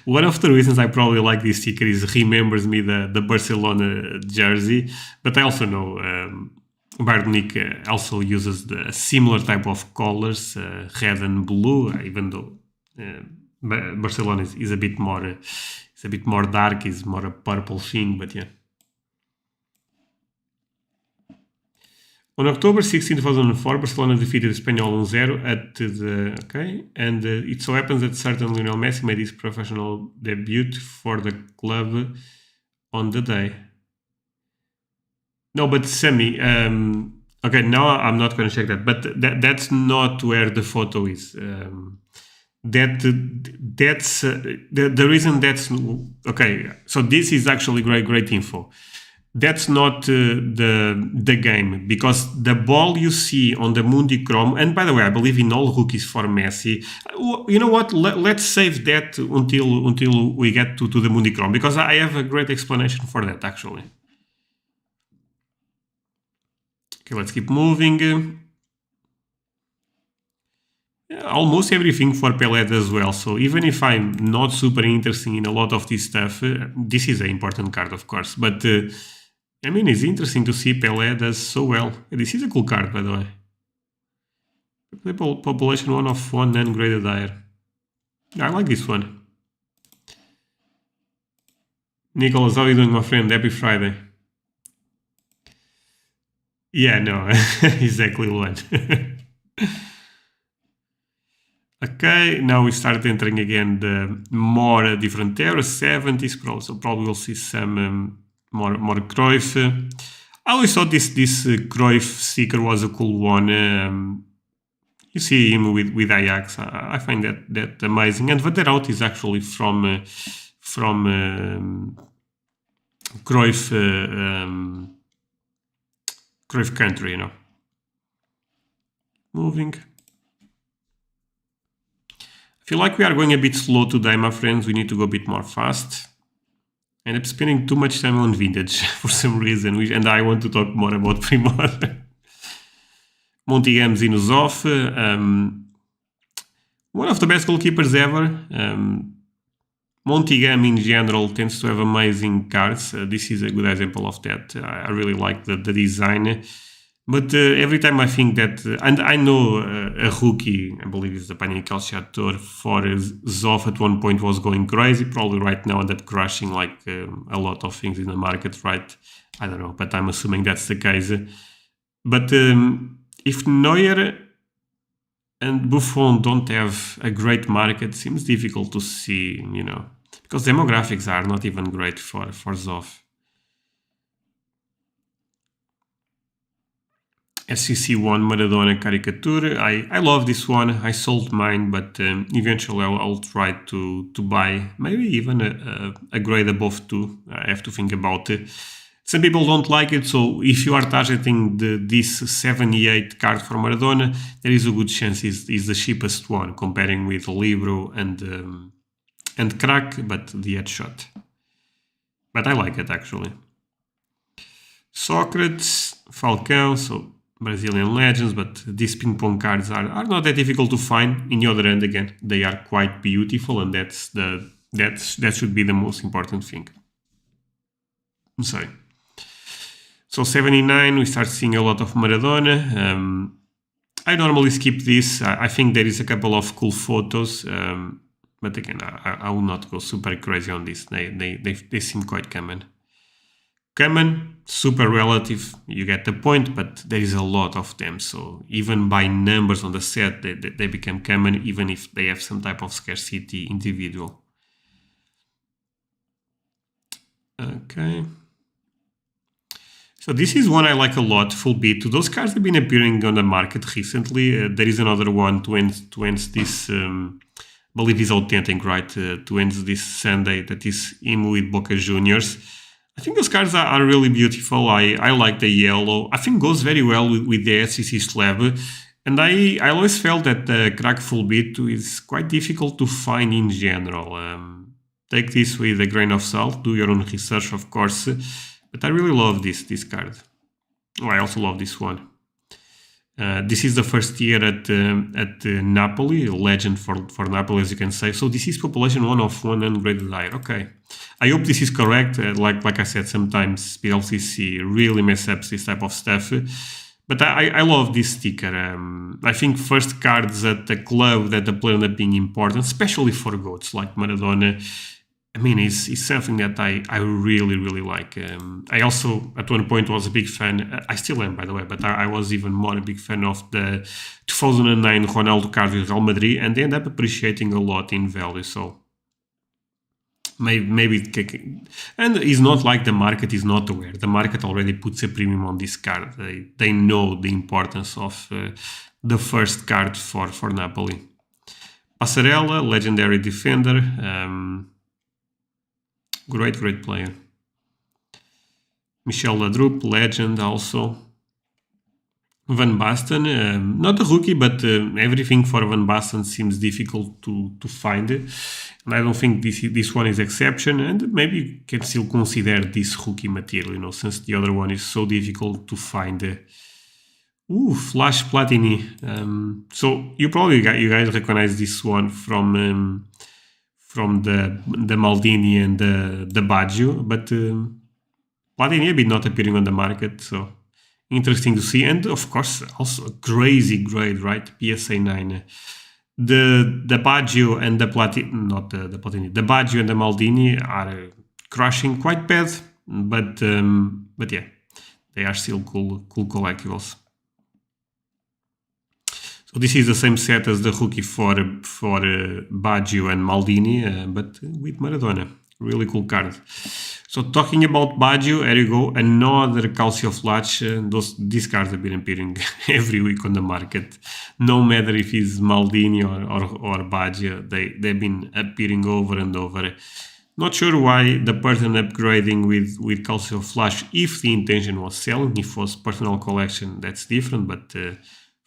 One of the reasons I probably like this sticker is it remembers me the Barcelona jersey, but I also know Bayern Munich also uses the similar type of colors, red and blue, even though Barcelona is a bit more dark, is more a purple thing, but yeah. On October 16, 2004, Barcelona defeated Espanyol 1-0 at the... Okay, and it so happens that certain Lionel Messi made his professional debut for the club on the day. No, but Sammy... okay, now I'm not going to check that, but that's not where the photo is. That's the reason that's... Okay, so this is actually great info. That's not the game, because the ball you see on the Mundi Chrome, and by the way, I believe in all rookies for Messi. You know what? Let's save that until we get to the Mundi Chrome, because I have a great explanation for that, actually. Okay, let's keep moving. Almost everything for Pele as well. So even if I'm not super interested in a lot of this stuff, this is an important card, of course, but I mean, it's interesting to see Pele does so well. This is a cool card, by the way. Population 1 of 1 non-graded higher. I like this one. Nicholas, how are you doing, my friend? Happy Friday. Yeah, no, exactly one. Okay, now we start entering again the more different eras, 70s, so probably we'll see some more Cruyff. I always thought this Cruyff sticker was a cool one. You see him with Ajax. I find that amazing. And Vanderhout is actually from Cruyff Cruyff country, you know. Moving. I feel like we are going a bit slow today, my friends. We need to go a bit more fast. And I'm spending too much time on vintage for some reason, and I want to talk more about pre-modern. Montigam Zinusov, one of the best goalkeepers ever. Montigam in general tends to have amazing cards. This is a good example of that. I really like the design. But every time I think that, and I know a rookie, I believe it's the Panini Calciatore, for Zoff at one point was going crazy. Probably right now end up crashing like a lot of things in the market, right? I don't know, but I'm assuming that's the case. But if Neuer and Buffon don't have a great market, it seems difficult to see, you know, because demographics are not even great for Zoff. SCC1 Maradona caricature. I love this one. I sold mine, but eventually I'll try to buy maybe even a grade above 2. I have to think about it. Some people don't like it, so if you are targeting this 78 card for Maradona, there is a good chance it's the cheapest one, comparing with Libro and Crack, but the headshot. But I like it actually. Socrates, Falcão, so Brazilian legends, but these ping pong cards are not that difficult to find. In the other end, again, they are quite beautiful, and that should be the most important thing. I'm sorry. So 79, we start seeing a lot of Maradona. I normally skip this. I think there is a couple of cool photos, but again, I will not go super crazy on this. They seem quite common. Common, super relative, you get the point, but there is a lot of them, so even by numbers on the set, they become common, even if they have some type of scarcity individual. Okay. So this is one I like a lot, Full Beat. Those cards have been appearing on the market recently. There is another one to end this, I believe is authentic, right? To end this Sunday, that is him with Boca Juniors. I think those cards are really beautiful. I like the yellow. I think goes very well with the SCC slab. And I always felt that the Crack Full Beat is quite difficult to find in general. Take this with a grain of salt. Do your own research, of course. But I really love this card. Oh, I also love this one. This is the first year at Napoli, a legend for Napoli, as you can say. So this is population 1 of 1 ungraded higher. Okay. I hope this is correct. Like I said, sometimes PWCC really mess up this type of stuff. But I love this sticker. I think first cards at the club that the player end up being important, especially for GOATs like Maradona. I mean, it's something that I really, really like. I also, at one point, was a big fan. I still am, by the way, but I was even more a big fan of the 2009 Ronaldo card with Real Madrid, and they end up appreciating a lot in value. So maybe and it's not like the market is not aware. The market already puts a premium on this card. They know the importance of the first card for Napoli. Passarella, legendary defender. Great player. Michel Laudrup, legend also. Van Basten, not a rookie, but everything for Van Basten seems difficult to find. And I don't think this one is exception, and maybe you can still consider this rookie material, you know, since the other one is so difficult to find. Flash Platini. So you guys recognize this one from the Maldini and the Baggio, but Platini a bit not appearing on the market, so interesting to see. And of course, also a crazy grade, right? PSA 9. The Baggio and the Platini, not the Platini, the Baggio and the Maldini are crushing quite bad, but yeah, they are still cool collectibles. So this is the same set as the rookie for Baggio and Maldini, but with Maradona. Really cool card. So talking about Baggio, here you go, another Calcio Flash. These cards have been appearing every week on the market. No matter if it's Maldini or Baggio, they've been appearing over and over. Not sure why the person upgrading with Calcio Flash, if the intention was selling, if it was personal collection, that's different, but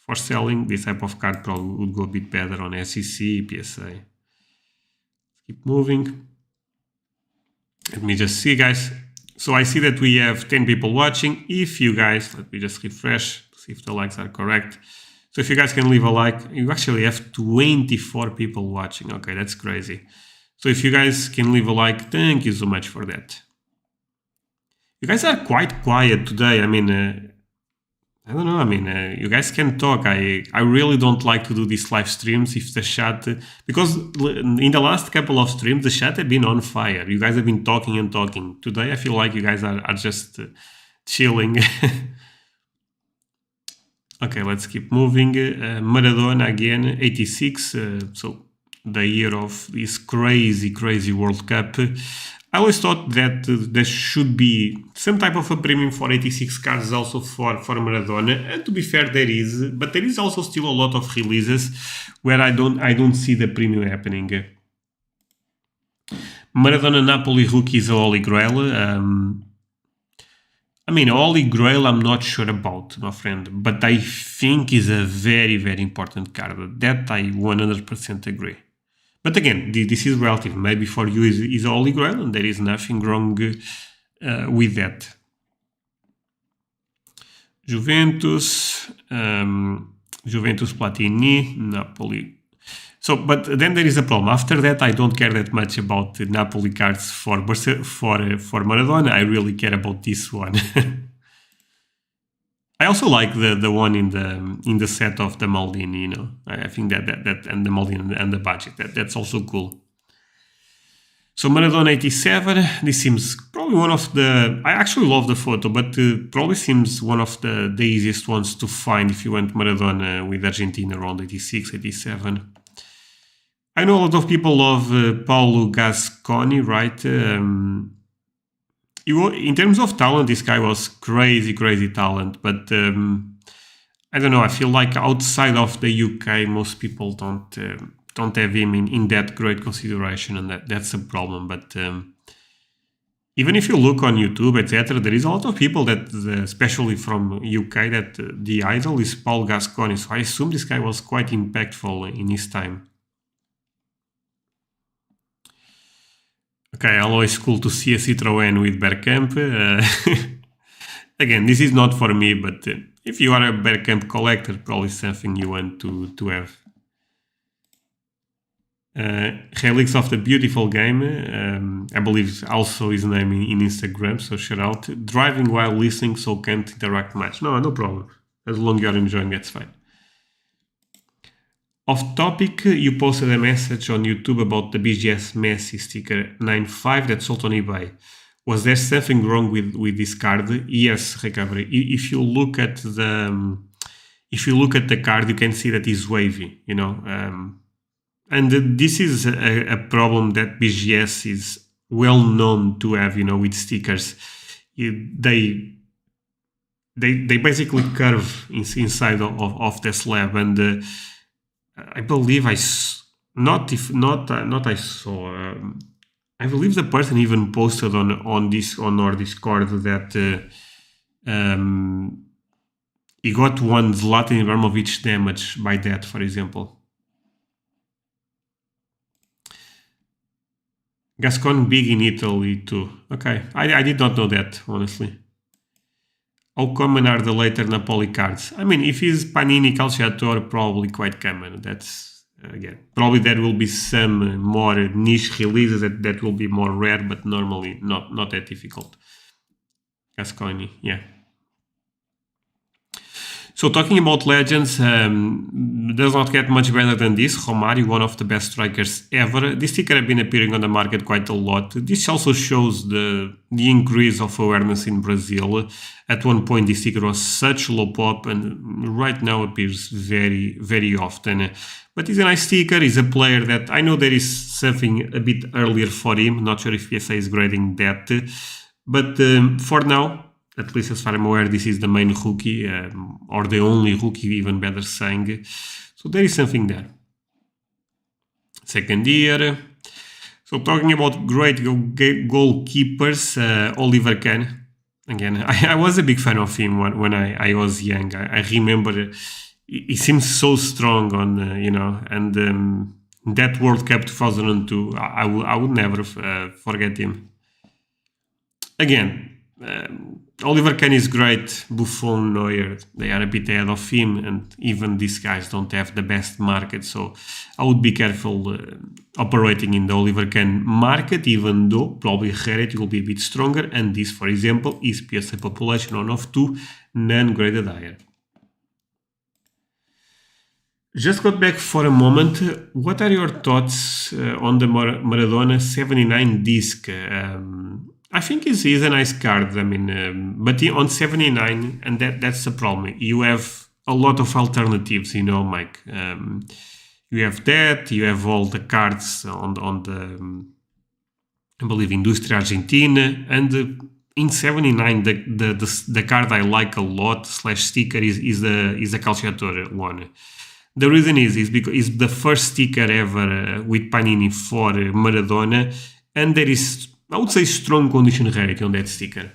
for selling, this type of card probably would go a bit better on SEC, PSA. Keep moving. Let me just see, guys. So I see that we have 10 people watching. If you guys, let me just refresh to see if the likes are correct. So if you guys can leave a like, you actually have 24 people watching. Okay, that's crazy. So if you guys can leave a like, thank you so much for that. You guys are quite quiet today. I mean, I don't know. I mean, you guys can talk. I really don't like to do these live streams if the chat, because in the last couple of streams, the chat have been on fire. You guys have been talking and talking. Today, I feel like you guys are just chilling. Okay, let's keep moving. Maradona again, 86. So the year of this crazy World Cup. I always thought that there should be some type of a premium for 86 cards also for Maradona. And to be fair, there is, but there is also still a lot of releases where I don't see the premium happening. Maradona Napoli rookie is a Holy Grail. I mean, Holy Grail I'm not sure about, my friend, but I think is a very important card. That I 100% agree. But again, this is relative. Maybe for you is a Holy Grail, and there is nothing wrong with that. Juventus Platini, Napoli. So, but then there is a problem. After that, I don't care that much about the Napoli cards for Maradona. I really care about this one. I also like the one in the set of the Maldini, you know. I think that and the Maldini and the budget, that's also cool. So Maradona 87, this seems probably one of the, I actually love the photo, but probably seems one of the easiest ones to find if you want Maradona with Argentina around 86, 87. I know a lot of people love Paulo Gasconi, right? In terms of talent, this guy was crazy talent, but I don't know. I feel like outside of the UK, most people don't have him in that great consideration, and that's a problem. But even if you look on YouTube, etc., there is a lot of people that, especially from UK, that the idol is Paul Gasconi. So I assume this guy was quite impactful in his time. Okay, always cool to see a Citroën with Bergkamp. Again, this is not for me, but if you are a Bergkamp collector, probably something you want to have. Relics of the Beautiful Game, I believe also his name in Instagram, so shout out. Driving while listening, so can't interact much. No problem. As long as you're enjoying, that's fine. Off topic, you posted a message on YouTube about the BGS Messi sticker 95 that sold on eBay. Was there something wrong with this card? Yes, Recovery. If you look at the card, you can see that it's wavy, you know. And this is a problem that BGS is well known to have, you know, with stickers. They basically curve inside of the slab, and I believe I saw. I believe the person even posted on our Discord that he got one Zlatan Ibrahimovic damage by that, for example. Gascon big in Italy too. Okay, I did not know that, honestly. How common are the later Napoli cards? I mean, if it's Panini Calciatore, probably quite common. That's, again, probably there will be some more niche releases that will be more rare, but normally not that difficult. Gascoigne, yeah. So talking about legends, does not get much better than this. Romário, one of the best strikers ever. This sticker has been appearing on the market quite a lot. This also shows the increase of awareness in Brazil. At one point, this sticker was such low pop, and right now appears very, very often. But he's a nice sticker. He's a player that I know there is something a bit earlier for him. Not sure if PSA is grading that. But for now, at least as far as I'm aware, this is the main rookie, or the only rookie, even better saying. So there is something there. Second year. So talking about great goalkeepers, Oliver Kahn. Again, I was a big fan of him when I was young. I remember he seems so strong on, and that World Cup 2002, I would never forget him. Again, Oliver Kahn is great. Buffon, Neuer, they are a bit ahead of him, and even these guys don't have the best market. So I would be careful operating in the Oliver Kahn market, even though probably rarity will be a bit stronger. And this, for example, is PSA population 1 of 2, non-graded higher. Just got back for a moment. What are your thoughts on the Maradona 79 disc? I think he's a nice card. I mean, but on 79, and that's the problem. You have a lot of alternatives, Mike. You have that. You have all the cards on the I believe Industria Argentina, and in 79, the card I like a lot / sticker is the Calciatore one. The reason is because it's the first sticker ever with Panini for Maradona, and there is, I would say, strong condition rarity on that sticker.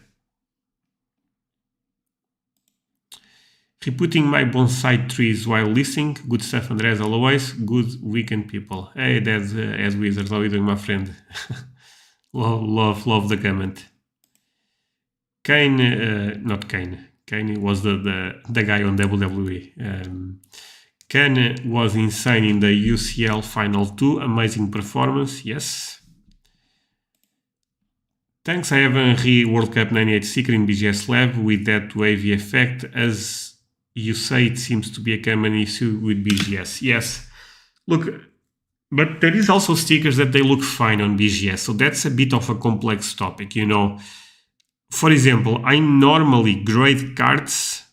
Rebooting my bonsai trees while listening. Good stuff, Andres, as always. Good weekend, people. Hey, that's as Wizards. How are you doing, my friend? love the comment. Not Kane. Kane was the guy on WWE. Kane was insane in the UCL Final 2. Amazing performance, yes. Thanks, I have a World Cup 98 sticker in BGS Lab with that wavy effect. As you say, it seems to be a common issue with BGS. Yes. Look, but there is also stickers that they look fine on BGS, so that's a bit of a complex topic, For example, I normally grade cards.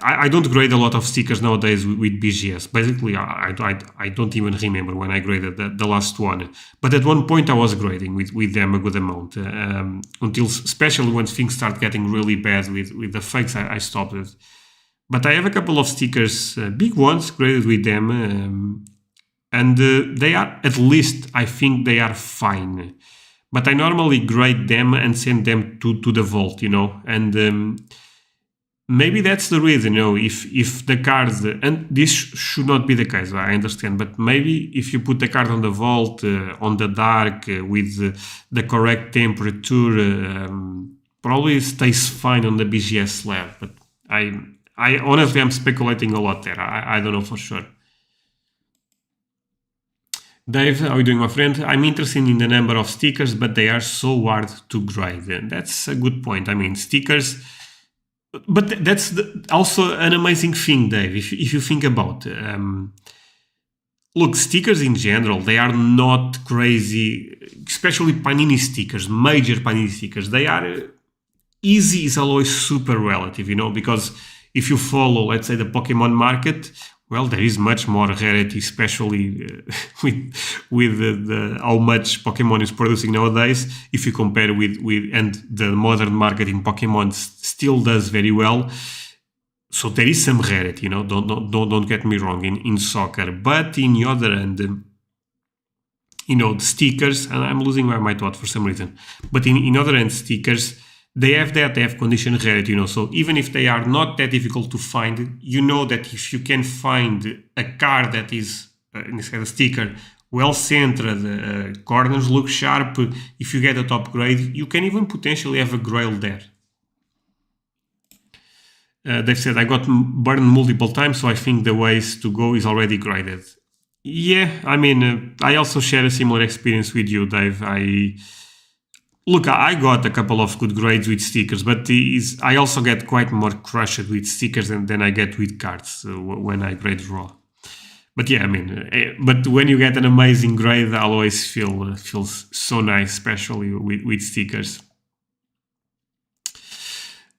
I don't grade a lot of stickers nowadays with BGS. Basically, I don't even remember when I graded the last one. But at one point I was grading with them a good amount. Until, especially when things start getting really bad with the fakes, I stopped it. But I have a couple of stickers, big ones, graded with them. And they are, at least, I think they are fine. But I normally grade them and send them to the vault, And maybe that's the reason, if the cards, and this should not be the case, I understand, but maybe if you put the card on the vault, on the dark, with the correct temperature, probably stays fine on the BGS lab. But I honestly, I'm speculating a lot there. I don't know for sure. Dave, how are you doing, my friend? I'm interested in the number of stickers, but they are so hard to grade. And that's a good point. I mean, stickers... But that's also an amazing thing, Dave, if you think about it. Look, stickers in general, they are not crazy, especially Panini stickers, major Panini stickers. They are easy is always super relative, because if you follow, let's say, the Pokemon market, well, there is much more rarity, especially with the how much Pokemon is producing nowadays. If you compare with and the modern market in Pokemon still does very well. So there is some rarity, Don't get me wrong in soccer, but in the other end, the stickers, and I'm losing my thought for some reason. But in other end, stickers. They have condition rarity, so even if they are not that difficult to find, that if you can find a card that is, in this case a sticker, well-centered, corners look sharp, if you get a top grade, you can even potentially have a grail there. They've said, I got burned multiple times, so I think the ways to go is already graded. Yeah, I mean, I also share a similar experience with you, Dave. Look, I got a couple of good grades with stickers, but I also get quite more crushed with stickers than I get with cards when I grade raw. But yeah, I mean, but when you get an amazing grade, I'll always feels so nice, especially with stickers.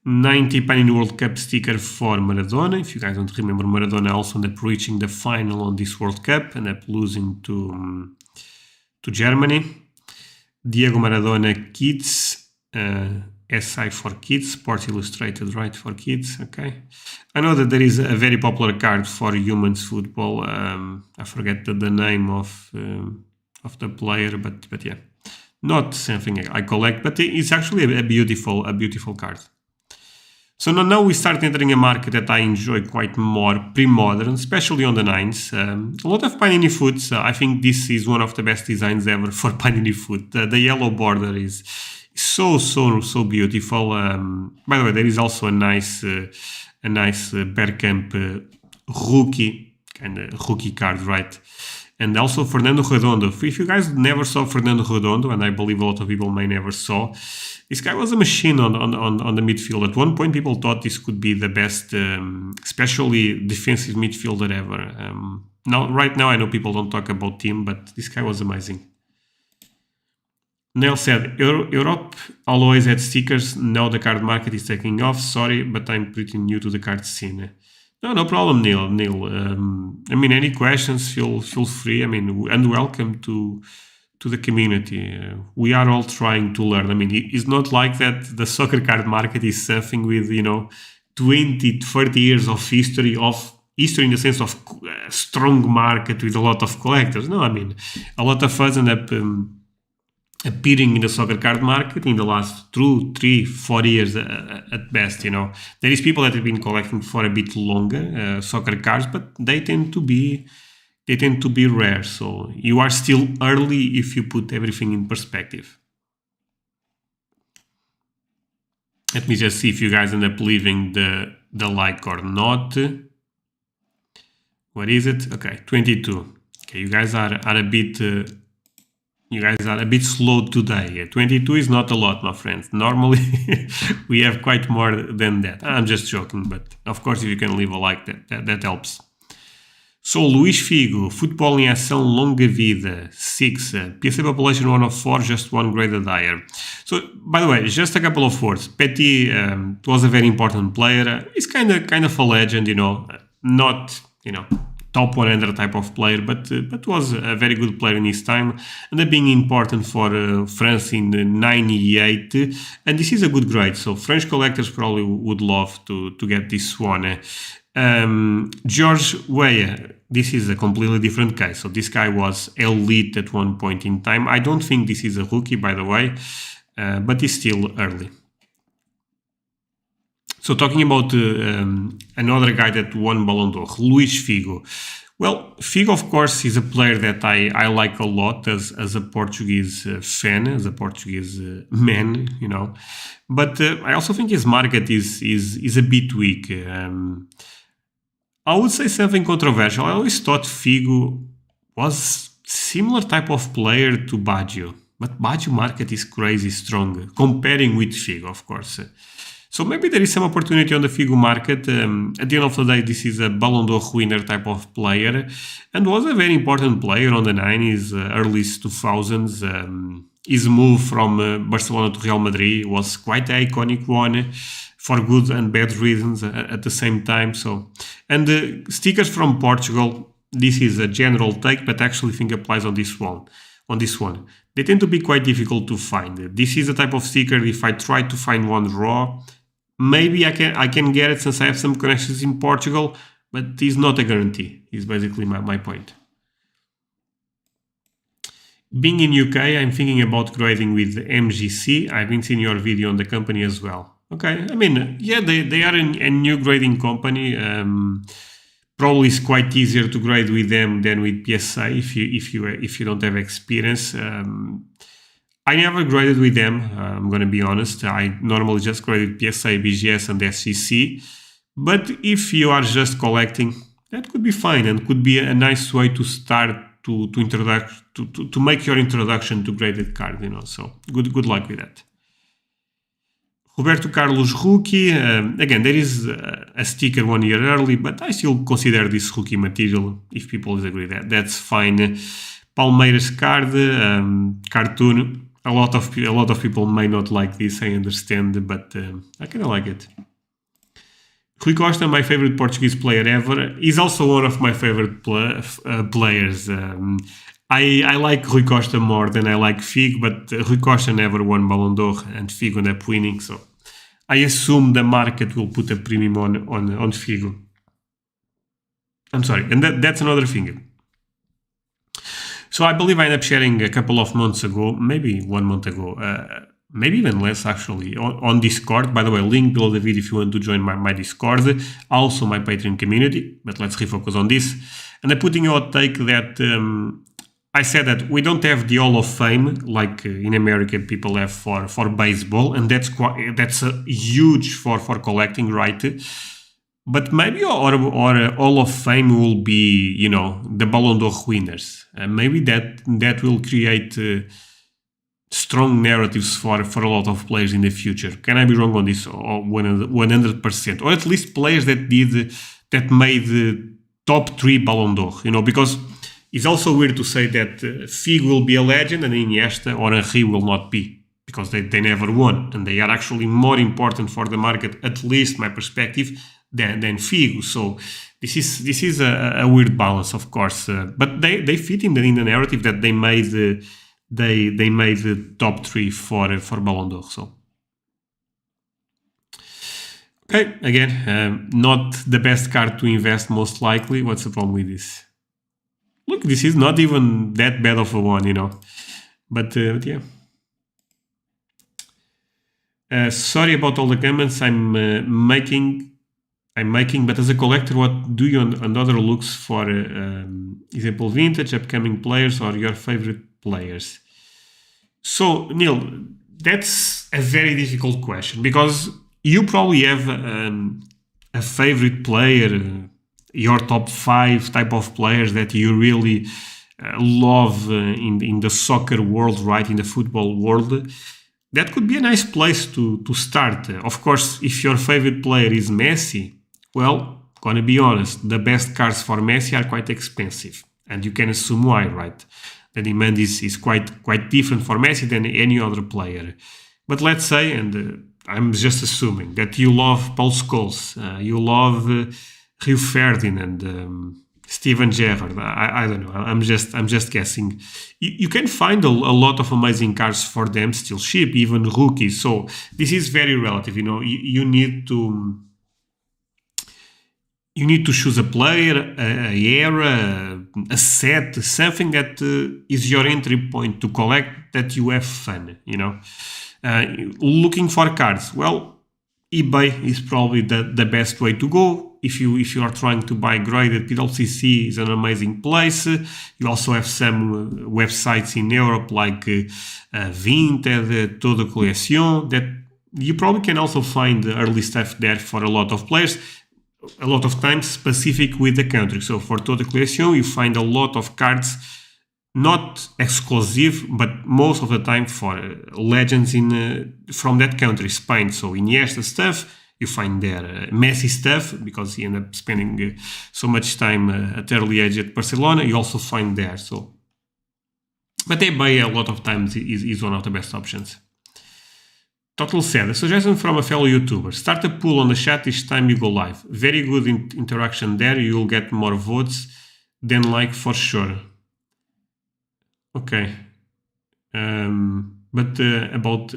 90 Panini World Cup sticker for Maradona. If you guys don't remember, Maradona also ended up reaching the final on this World Cup, ended up losing to Germany. Diego Maradona Kids, SI for Kids, Sports Illustrated, right, for kids, okay. I know that there is a very popular card for humans football. I forget the name of the player, but yeah, not something I collect, but it's actually a beautiful card. So now we start entering a market that I enjoy quite more, pre-modern, especially on the 9s. A lot of Panini Foots. I think this is one of the best designs ever for Panini Foot. The yellow border is so beautiful. By the way, there is also a nice Bergkamp rookie card, right? And also Fernando Redondo. If you guys never saw Fernando Redondo, and I believe a lot of people may never saw, this guy was a machine on the midfield. At one point, people thought this could be the best, especially defensive midfielder ever. Right now, I know people don't talk about him, but this guy was amazing. Neil said, Europe always had stickers. Now the card market is taking off. Sorry, but I'm pretty new to the card scene. No problem, Neil. I mean, any questions, feel free. I mean, and welcome to the community. We are all trying to learn. I mean, it's not like that the soccer card market is something with, 20, 30 years of history in the sense of a strong market with a lot of collectors. No, I mean, a lot of us end up appearing in the soccer card market in the last 2, 3, 4 years at best. There is people that have been collecting for a bit longer soccer cards, but they tend to be rare. So you are still early if you put everything in perspective. Let me just see if you guys end up leaving the like or not. What is it? Okay, 22. Okay, you guys are a bit. You guys are a bit slow today. 22 is not a lot, my friends. Normally, we have quite more than that. I'm just joking, but of course, if you can leave a like, that helps. So, Luís Figo, Futebol em Ação Longa Vida, 6, PSA population 1 of 4, just one graded higher. So, by the way, just a couple of words. Petit was a very important player. He's kind of a legend, not, top 100 type of player, but was a very good player in his time, and being important for France in 98. And this is a good grade, so French collectors probably would love to get this one. George Weah, this is a completely different case. So this guy was elite at one point in time. I don't think this is a rookie, by the way, but he's still early. So talking about another guy that won Ballon d'Or, Luís Figo. Well, Figo, of course, is a player that I like a lot as a Portuguese fan, as a Portuguese man, But I also think his market is a bit weak. I would say something controversial. I always thought Figo was similar type of player to Baggio, but Baggio market is crazy strong, comparing with Figo, of course. So maybe there is some opportunity on the Figo market. At the end of the day, this is a Ballon d'Or winner type of player and was a very important player on the 90s, early 2000s. His move from Barcelona to Real Madrid was quite an iconic one for good and bad reasons at the same time. So, and the stickers from Portugal, this is a general take, but actually think applies on this one. They tend to be quite difficult to find. This is a type of sticker, if I try to find one raw, maybe I can get it since I have some connections in Portugal, but it's not a guarantee, is basically my point. Being in UK, I'm thinking about grading with MGC. I've been seeing your video on the company as well. Okay, I mean, yeah, they are a new grading company. Probably it's quite easier to grade with them than with PSA if you don't have experience. I never graded with them. I'm going to be honest. I normally just grade with PSA, BGS, and SCC. But if you are just collecting, that could be fine and could be a nice way to start to make your introduction to graded card, so good luck with that. Roberto Carlos rookie, again, there is a sticker 1 year early, but I still consider this rookie material. If people disagree, that's fine. Palmeiras card, cartoon. A lot of people may not like this, I understand, but I kind of like it. Rui Costa, my favorite Portuguese player ever, is also one of my favorite players. I like Rui Costa more than I like Figo, but Rui Costa never won Ballon d'Or and Figo ended up winning, so I assume the market will put a premium on Figo. I'm sorry, and that's another thing. So I believe I ended up sharing a couple of months ago, maybe 1 month ago, maybe even less actually, on Discord. By the way, link below the video if you want to join my Discord, also my Patreon community, but let's refocus on this. And I'm putting out a take that I said that we don't have the Hall of Fame like in America people have for baseball, and that's a huge for collecting, right? But maybe our Hall of Fame will be, the Ballon d'Or winners. Maybe that will create strong narratives for a lot of players in the future. Can I be wrong on this? Or 100%, or at least players that made the top 3 Ballon d'Or. Because it's also weird to say that Figo will be a legend and Iniesta or Henry will not be, because they never won, and they are actually more important for the market, at least my perspective, than Figo. So this is a weird balance, of course, but they fit in the narrative that they made the top 3 for Ballon d'Or. So okay, again, not the best card to invest most likely. What's the problem with this? Look, this is not even that bad of a one, but yeah. Sorry about all the comments I'm making, but as a collector, what do you and other looks for? Example, vintage, upcoming players, or your favorite players? So, Neil, that's a very difficult question, because you probably have a favorite player, your top 5 type of players that you really love in the soccer world, right, in the football world. That could be a nice place to start. Of course, if your favorite player is Messi, well, gonna be honest, the best cards for Messi are quite expensive, and you can assume why, right? The demand is quite different for Messi than any other player. But let's say, and I'm just assuming, that you love Paul Scholes, you love Rio Ferdinand, Steven Gerrard. I don't know. I'm just guessing. You can find a lot of amazing cards for them still cheap, even rookies. So this is very relative. You need to choose a player, a era, a set, something that is your entry point to collect, that you have fun. Looking for cards. Well, eBay is probably the best way to go. If you are trying to buy graded, PWCC is an amazing place. You also have some websites in Europe like Vinted, Toda Coleção, that you probably can also find early stuff there for a lot of players, a lot of times specific with the country. So for Toda Coleção, you find a lot of cards, not exclusive, but most of the time for legends from that country, Spain. So Iniesta stuff, you find there Messi stuff, because he ended up spending so much time at early age at Barcelona. You also find there. So, but eBay a lot of times is one of the best options. Total said, a suggestion from a fellow YouTuber. Start a poll on the chat each time you go live. Very good interaction there. You'll get more votes than like for sure. Okay. But about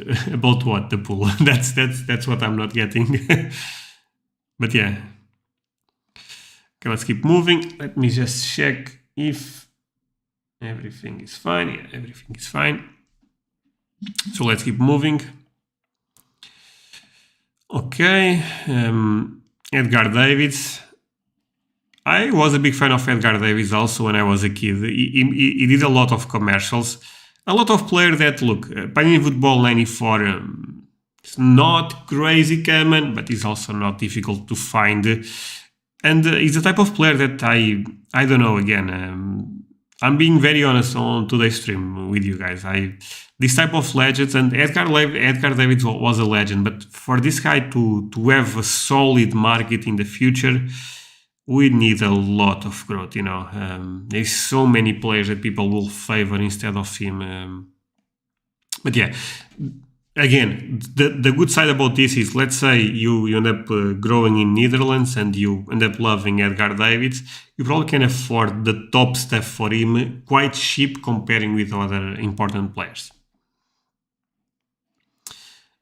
what, the pool? that's what I'm not getting. But yeah. Okay, let's keep moving. Let me just check if everything is fine. Yeah, everything is fine. So let's keep moving. Okay. Edgar Davids. I was a big fan of Edgar Davids also when I was a kid. He did a lot of commercials. A lot of players that, look, Panini Football 94, it's not crazy common, but it's also not difficult to find. And he's the type of player that I don't know, again, I'm being very honest on today's stream with you guys. This type of legends, and Edgar Davids was a legend, but for this guy to have a solid market in the future, we need a lot of growth. There's so many players that people will favor instead of him. But yeah, again, the good side about this is, let's say you end up growing in Netherlands and you end up loving Edgar Davids, you probably can afford the top stuff for him quite cheap comparing with other important players.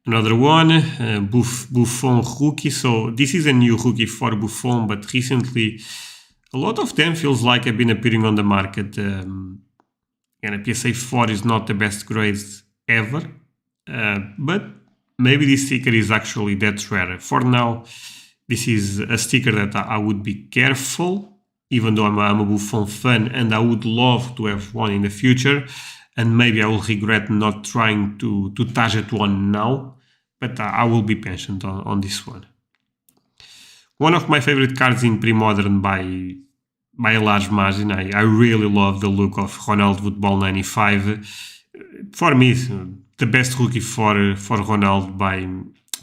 Another one, Buffon rookie. So this is a new rookie for Buffon, but recently a lot of them feels like have been appearing on the market. And a PSA 4 is not the best grade ever, but maybe this sticker is actually that rare. For now, this is a sticker that I would be careful, even though I'm a Buffon fan and I would love to have one in the future. And maybe I will regret not trying to target one now, but I will be patient on this one. One of my favorite cards in pre-modern by a large margin. I really love the look of Ronaldo Football 95. For me, the best rookie for Ronaldo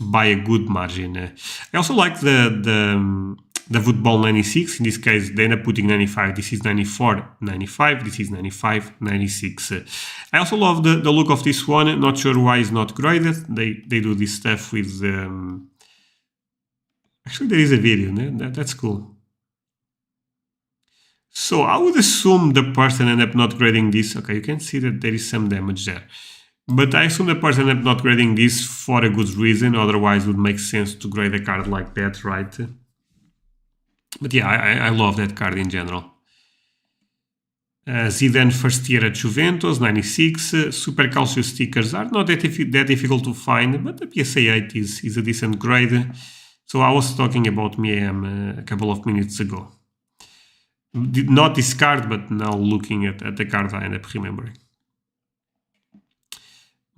by a good margin. I also like the Football 96. In this case, they end up putting 95. This is 94, 95. This is 95, 96. I also love the look of this one. Not sure why it's not graded. They do this stuff with... Actually, there is a video. That's cool. So I would assume the person ended up not grading this. Okay, you can see that there is some damage there. But I assume the person ended up not grading this for a good reason. Otherwise, it would make sense to grade a card like that, right? But yeah, I love that card in general. Zidane first year at Juventus, 96. Super Calcio stickers are not that difficult to find, but the PSA 8 is a decent grade. So I was talking about MEAM a couple of minutes ago. Did not this card, but now looking at the card I end up remembering.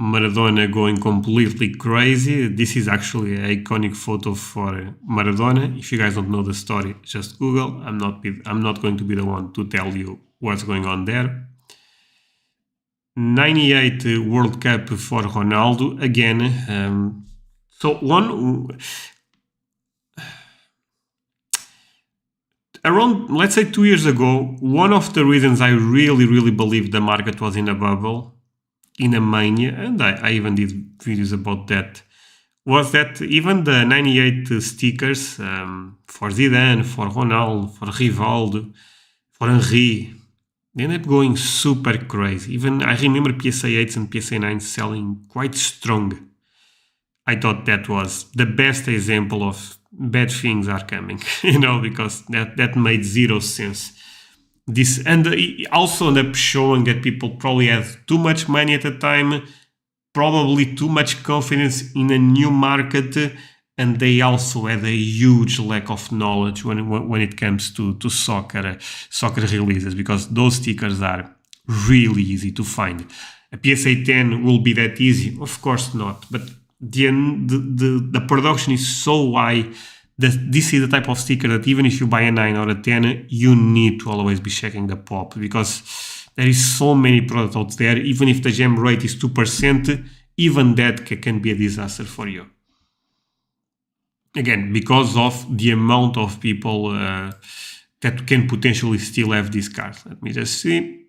Maradona going completely crazy. This is actually an iconic photo for Maradona. If you guys don't know the story, just Google. I'm not going to be the one to tell you what's going on there. 98 World Cup for Ronaldo again. So one... Around, let's say 2 years ago, one of the reasons I really believed the market was in a bubble, in a mania, and I even did videos about that, was that even the 98 stickers for Zidane, for Ronaldo, for Rivaldo, for Henry, they ended up going super crazy. Even I remember PSA 8s and PSA 9s selling quite strong. I thought that was the best example of bad things are coming, because that made zero sense. This and also ended up showing that people probably had too much money at the time, probably too much confidence in a new market, and they also had a huge lack of knowledge when it comes to soccer releases, because those stickers are really easy to find. A PSA 10 will be that easy? Of course not, but the production is so high that this is the type of sticker that even if you buy a 9 or a 10, you need to always be checking the pop, because there is so many products out there. Even if the gem rate is 2%, even that can be a disaster for you. Again, because of the amount of people that can potentially still have this card. Let me just see.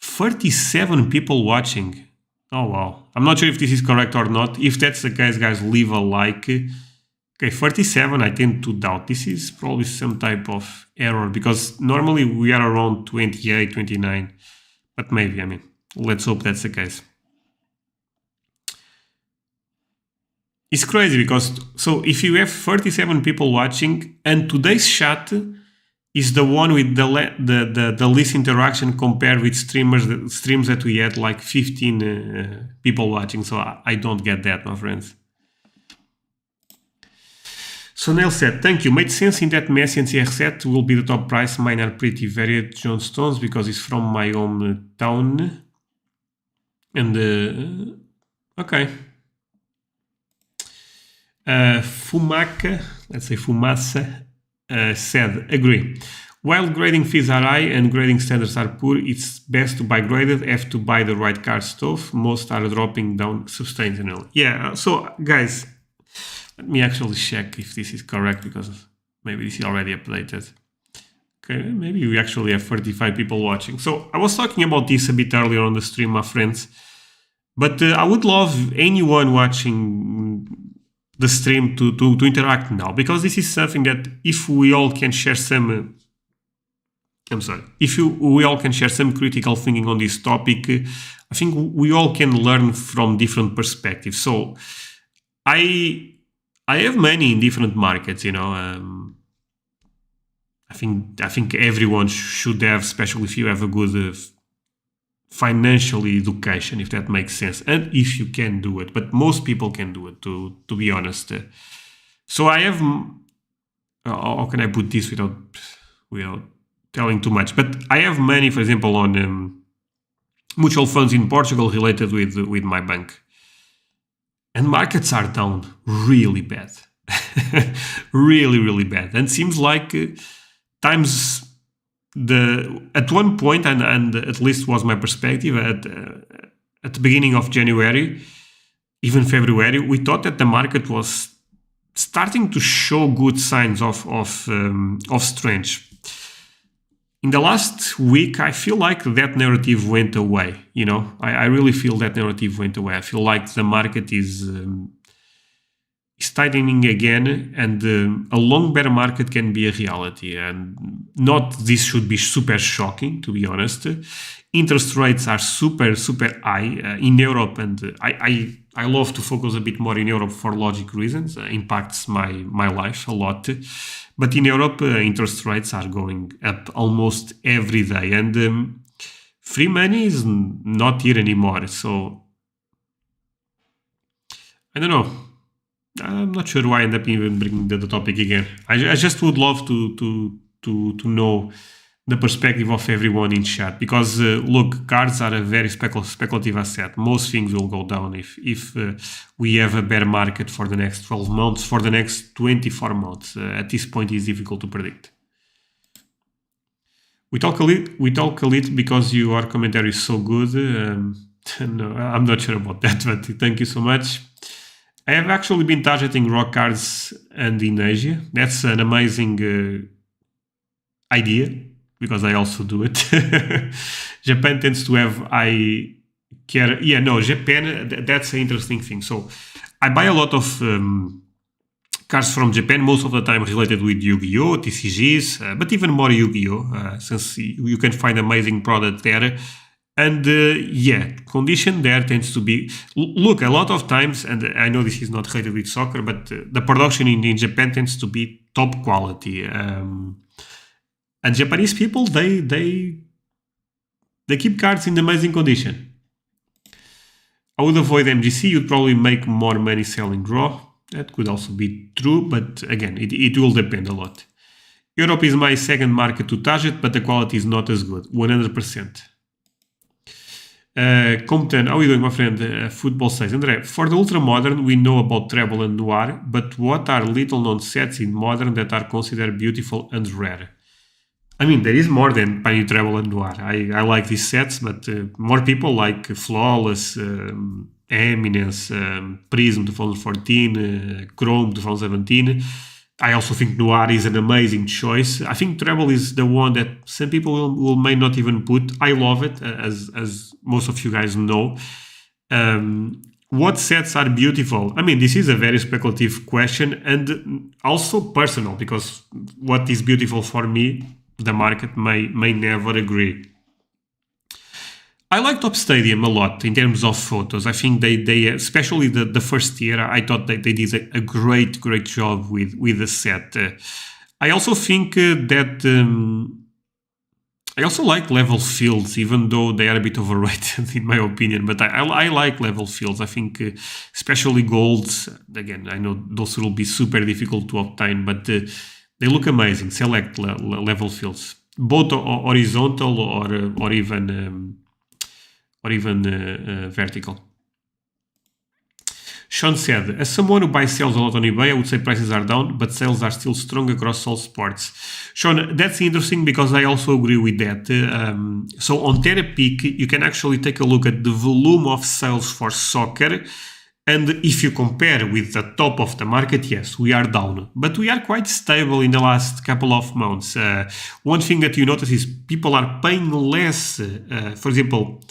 37 people watching. Oh, wow. I'm not sure if this is correct or not. If that's the case, guys, leave a like. Okay, 37, I tend to doubt. This is probably some type of error, because normally we are around 28, 29. But maybe, let's hope that's the case. It's crazy because, so if you have 37 people watching and today's chat is the one with the least interaction compared with streams that we had like 15 people watching. So I don't get that, my friends. So Neil said, thank you. Made sense in that Messi and CR7 will be the top price. Mine are pretty varied John Stones because it's from my hometown. And okay. Fumaca, let's say Fumaça, said, agree. While grading fees are high and grading standards are poor, it's best to buy graded, have to buy the right card stuff. Most are dropping down substantially. Yeah, so guys, let me actually check if this is correct, because maybe this is already updated. Okay, maybe we actually have 35 people watching. So I was talking about this a bit earlier on the stream, my friends. But I would love anyone watching the stream to interact now, because this is something that if we all can share some... we all can share some critical thinking on this topic, I think we all can learn from different perspectives. So I have money in different markets, I think everyone should have, especially if you have a good financial education, if that makes sense, and if you can do it. But most people can do it, to be honest. So I have... how can I put this without telling too much? But I have money, for example, on mutual funds in Portugal related with my bank. And markets are down really bad. Really, really bad. And seems like... times at one point, and at least was my perspective, at the beginning of January, even February, we thought that the market was starting to show good signs of strength. In the last week, I feel like that narrative went away. I really feel that narrative went away. I feel like the market is tightening again, and a long bear market can be a reality. And not this should be super shocking, to be honest. Interest rates are super, super high in Europe, and I love to focus a bit more in Europe for logic reasons. Impacts my life a lot. But in Europe, interest rates are going up almost every day, and free money is not here anymore. So I don't know. I'm not sure why I end up even bringing the topic again. I just would love to know the perspective of everyone in chat, because look, cards are a very speculative asset. Most things will go down if we have a bear market for the next 12 months, for the next 24 months. At this point, it's difficult to predict. We talk a little because your commentary is so good. No, I'm not sure about that, but thank you so much. I have actually been targeting rock cards and in Asia. That's an amazing idea, because I also do it. Japan tends to have Japan, that's an interesting thing. So I buy a lot of cards from Japan, most of the time related with Yu-Gi-Oh!, TCGs, but even more Yu-Gi-Oh!, since you can find amazing product there. And condition there tends to be... Look, a lot of times, and I know this is not related with soccer, but the production in Japan tends to be top quality. And Japanese people, they keep cards in amazing condition. I would avoid MGC. You'd probably make more money selling raw. That could also be true, but again, it will depend a lot. Europe is my second market to target, but the quality is not as good, 100%. Compton, how are you doing, my friend? Football says, André, for the ultra-modern, we know about treble and noir, but what are little-known sets in modern that are considered beautiful and rare? I mean, there is more than Pioneer Treble and Noir. I like these sets, but more people like Flawless, Eminence, Prism 2014, Chrome 2017. I also think Noir is an amazing choice. I think Treble is the one that some people will may not even put. I love it, as most of you guys know. What sets are beautiful? I mean, this is a very speculative question and also personal, because what is beautiful for me, the market may never agree. I like Top Stadium a lot in terms of photos. I think they especially the first year, I thought that they did a great job with the set. I also think that I also like level fields, even though they are a bit overrated in my opinion. But I like level fields. I think especially golds. Again, I know those will be super difficult to obtain, but they look amazing. Select level fields, both horizontal or even vertical. Sean said, as someone who buys sells a lot on eBay, I would say prices are down, but sales are still strong across all sports. Sean, that's interesting because I also agree with that. So on Terapeak, you can actually take a look at the volume of sales for soccer. And if you compare with the top of the market, yes, we are down. But we are quite stable in the last couple of months. One thing that you notice is people are paying less. For example,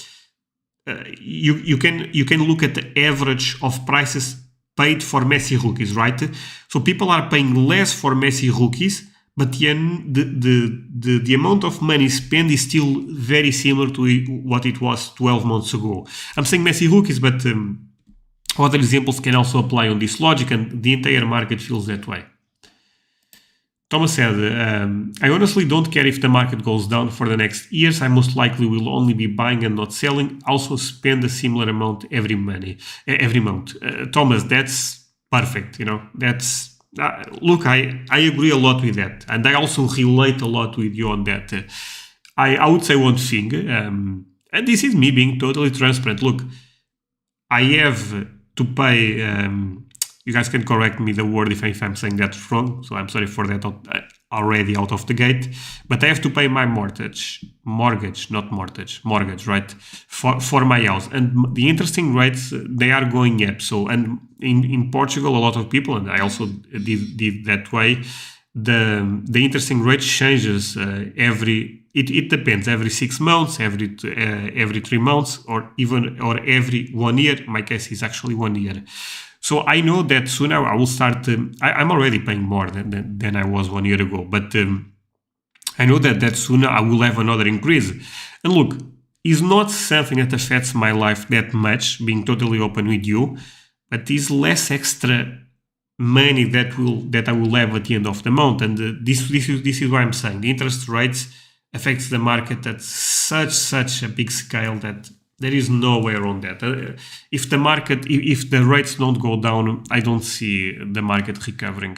you can look at the average of prices paid for Messi rookies, right? So people are paying less for Messi rookies, but the amount of money spent is still very similar to what it was 12 months ago. I'm saying Messi rookies, but other examples can also apply on this logic, and the entire market feels that way. Thomas said, I honestly don't care if the market goes down for the next years. I most likely will only be buying and not selling. Also spend a similar amount every month. Thomas, that's perfect. That's look, I agree a lot with that. And I also relate a lot with you on that. I would say one thing, and this is me being totally transparent. Look, I have to pay... you guys can correct me the word if I'm saying that wrong, so I'm sorry for that already out of the gate. But I have to pay my mortgage, right, for my house. And the interesting rates, they are going up. So, and in Portugal, a lot of people, and I also did that way, the interesting rate changes it depends, every 6 months, every 3 months, or every 1 year. In my case is actually 1 year. So I know that soon I will start. I'm already paying more than I was 1 year ago, but I know that soon I will have another increase. And look, it's not something that affects my life that much, being totally open with you, but it's less extra money that I will have at the end of the month. And this is what I'm saying. The interest rates affects the market at such a big scale that there is no way around that. If the rates don't go down, I don't see the market recovering.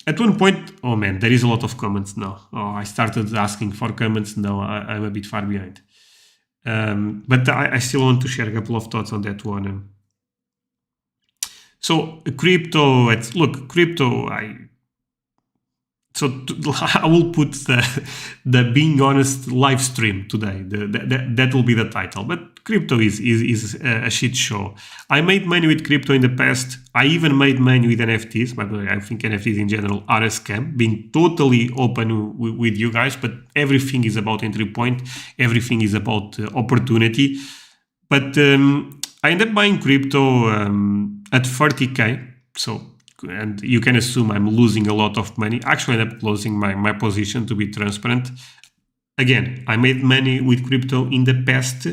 At one point, oh man, there is a lot of comments now. Oh, I started asking for comments. Now I'm a bit far behind. But I still want to share a couple of thoughts on that one. So crypto, I will put the being honest live stream today. That will be the title. But crypto is a shit show. I made money with crypto in the past. I even made money with NFTs. By the way, I think NFTs in general are a scam. Being totally open with you guys, but everything is about entry point. Everything is about opportunity. But I ended up buying crypto at 30K. And you can assume I'm losing a lot of money. Actually, I ended up closing my position, to be transparent. Again, I made money with crypto in the past.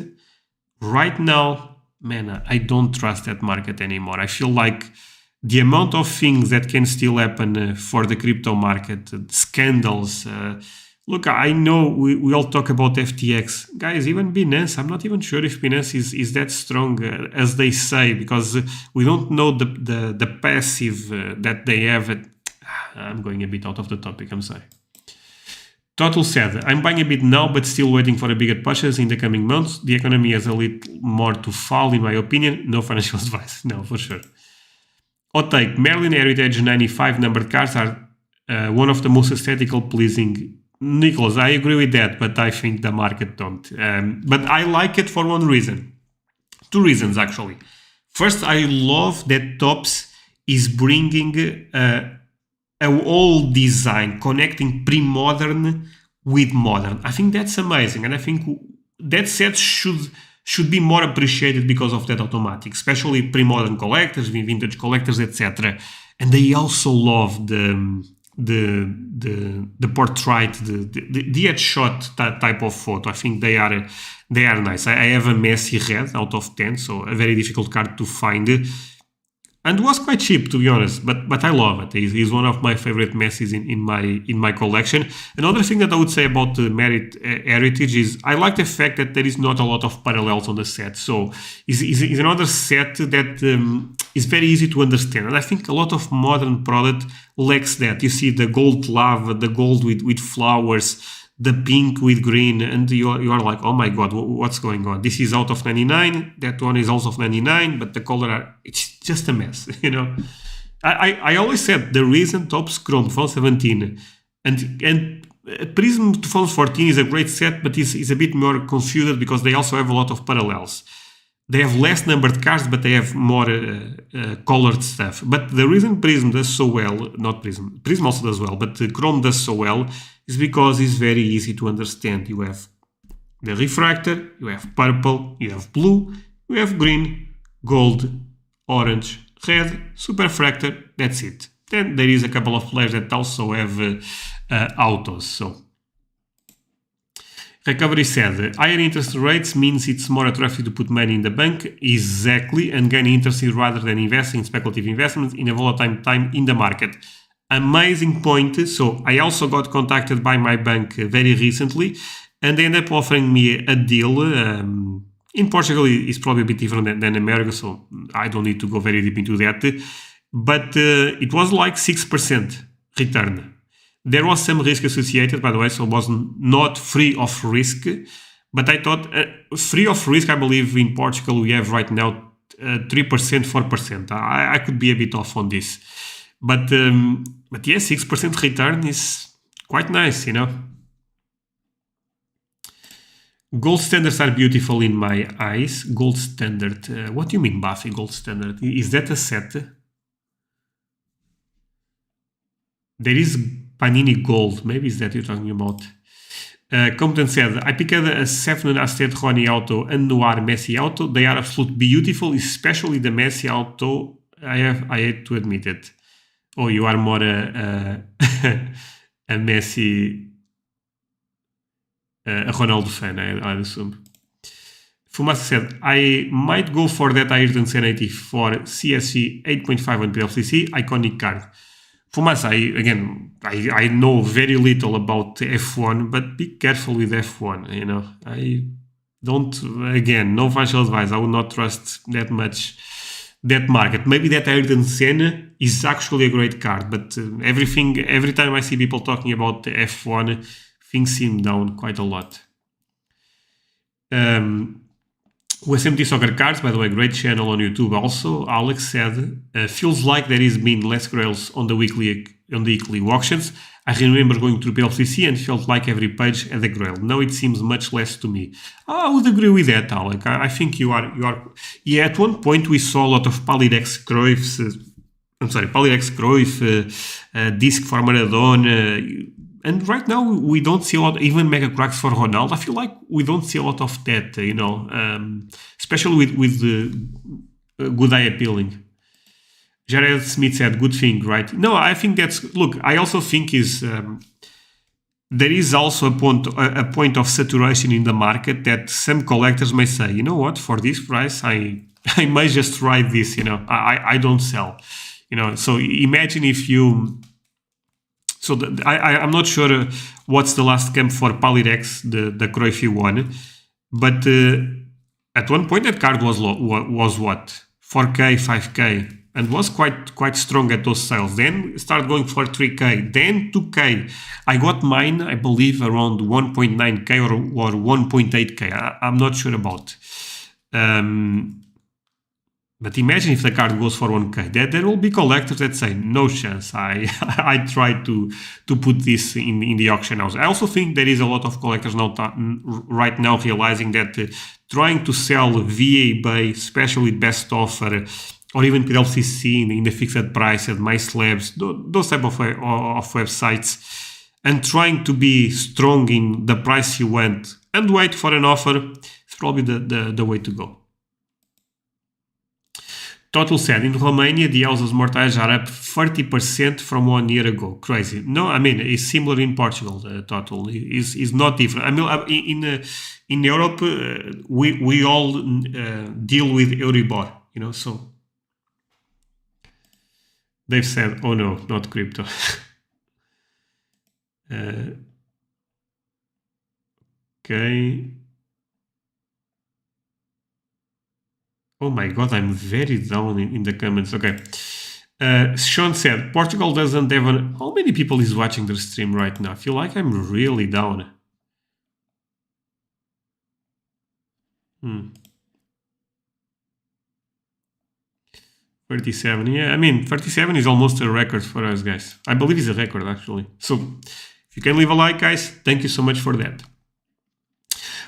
Right now, man, I don't trust that market anymore. I feel like the amount of things that can still happen for the crypto market, scandals. Look, I know we all talk about FTX. Guys, even Binance, I'm not even sure if Binance is that strong as they say, because we don't know the passive that they have. I'm going a bit out of the topic, I'm sorry. Total said, I'm buying a bit now, but still waiting for a bigger purchase in the coming months. The economy has a little more to fall, in my opinion. No financial advice. No, for sure. Hot take, Merlin Heritage 95 numbered cars are one of the most aesthetical pleasing. Nicholas, I agree with that, but I think the market don't. But I like it for one reason. 2 reasons, actually. First, I love that Topps is bringing an old design, connecting pre-modern with modern. I think that's amazing, and I think that set should be more appreciated because of that automatic, especially pre-modern collectors, vintage collectors, etc. And they also love the portrait, the headshot type of photo. I think they are nice. I have a Messi red out of 10, so a very difficult card to find. And was quite cheap, to be honest, but I love it. He's one of my favorite Messis in my collection. Another thing that I would say about the Heritage is I like the fact that there is not a lot of parallels on the set. So it's another set that is very easy to understand. And I think a lot of modern product lacks that. You see the gold lava, the gold with flowers, the pink with green, and you are like, oh my god, what's going on? This is out of 99, that one is also of 99, but the color, it's just a mess, you know. I always said the reason tops Chrome 2017 and Prism 2014 is a great set, but is a bit more confused because they also have a lot of parallels. They have less numbered cards, but they have more colored stuff. But the reason Prism does so well, not Prism, Prism also does well, but Chrome does so well is because it's very easy to understand. You have the refractor, you have purple, you have blue, you have green, gold, orange, red, superfractor, that's it. Then there is a couple of players that also have autos. So Recovery said, higher interest rates means it's more attractive to put money in the bank, exactly, and gain interest rather than investing in speculative investments in a volatile time in the market. Amazing point. So I also got contacted by my bank very recently, and they ended up offering me a deal. In Portugal, it's probably a bit different than America, so I don't need to go very deep into that. But it was like 6% return. There was some risk associated, by the way, so it was not free of risk. But I thought, free of risk, I believe in Portugal we have right now 3%, 4%. I could be a bit off on this. But yeah, 6% return is quite nice, you know. Gold standards are beautiful in my eyes. Gold standard. What do you mean, Buffy, gold standard? Is that a set? There is Panini Gold, maybe is that you're talking about. Compton said, I picked a 7 Astet Ronnie Auto and Noir Messi Auto. They are absolutely beautiful, especially the Messi Auto. I hate to admit it. Oh, you are more a Messi, a Ronaldo fan, I assume. Fumasa said, I might go for that Ayrton Senna 84 CSG 8.5 on PWCC, iconic card. Fumasa, I know very little about F1, but be careful with F1, you know. I don't, again, no financial advice. I would not trust that much that market. Maybe that Ayrton Senna is actually a great card, but every time I see people talking about the F1, things seem down quite a lot. USMT Soccer Cards, by the way, great channel on YouTube also. Alex said, feels like there has been less grails on the weekly auctions. I remember going through PLCC and felt like every page had a grail. Now it seems much less to me. I would agree with that, Alex. I think you are. Yeah, at one point we saw a lot of Palidex Cruyffs. Palidex Cruyff, disc for Maradona. And right now we don't see a lot, even mega cracks for Ronaldo. I feel like we don't see a lot of that, you know, especially with the good eye appealing. Jared Smith said, good thing, right? No, I think that's, look, I also think there is also a point of saturation in the market that some collectors may say, you know what, for this price, I might just try this, you know, I don't sell, you know. So imagine if you... So I'm not sure what's the last camp for Palidex, the Cruyff one, but at one point that card was what? 4K, 5K, and was quite strong at those sales. Then started going for 3K, then 2K. I got mine, I believe, around 1.9K or 1.8K. I'm not sure about. But imagine if the card goes for 1K. There will be collectors that say, no chance, I tried to put this in the auction house. I also think there is a lot of collectors right now realizing that trying to sell via eBay, especially best offer, or even PWCC in the fixed price at MySlabs, those type of websites, and trying to be strong in the price you want and wait for an offer is probably the way to go. Total said, in Romania, the houses mortgage are up 30% from 1 year ago. Crazy. No, I mean, it's similar in Portugal, Total. It's not different. I mean, in Europe, we all deal with Euribor, you know, so they've said, oh no, not crypto. Okay. Oh my god, I'm very down in the comments. Okay. Sean said, Portugal doesn't have How many people is watching the stream right now? I feel like I'm really down. 37. Yeah, I mean, 37 is almost a record for us, guys. I believe it's a record, actually. So, if you can leave a like, guys, thank you so much for that.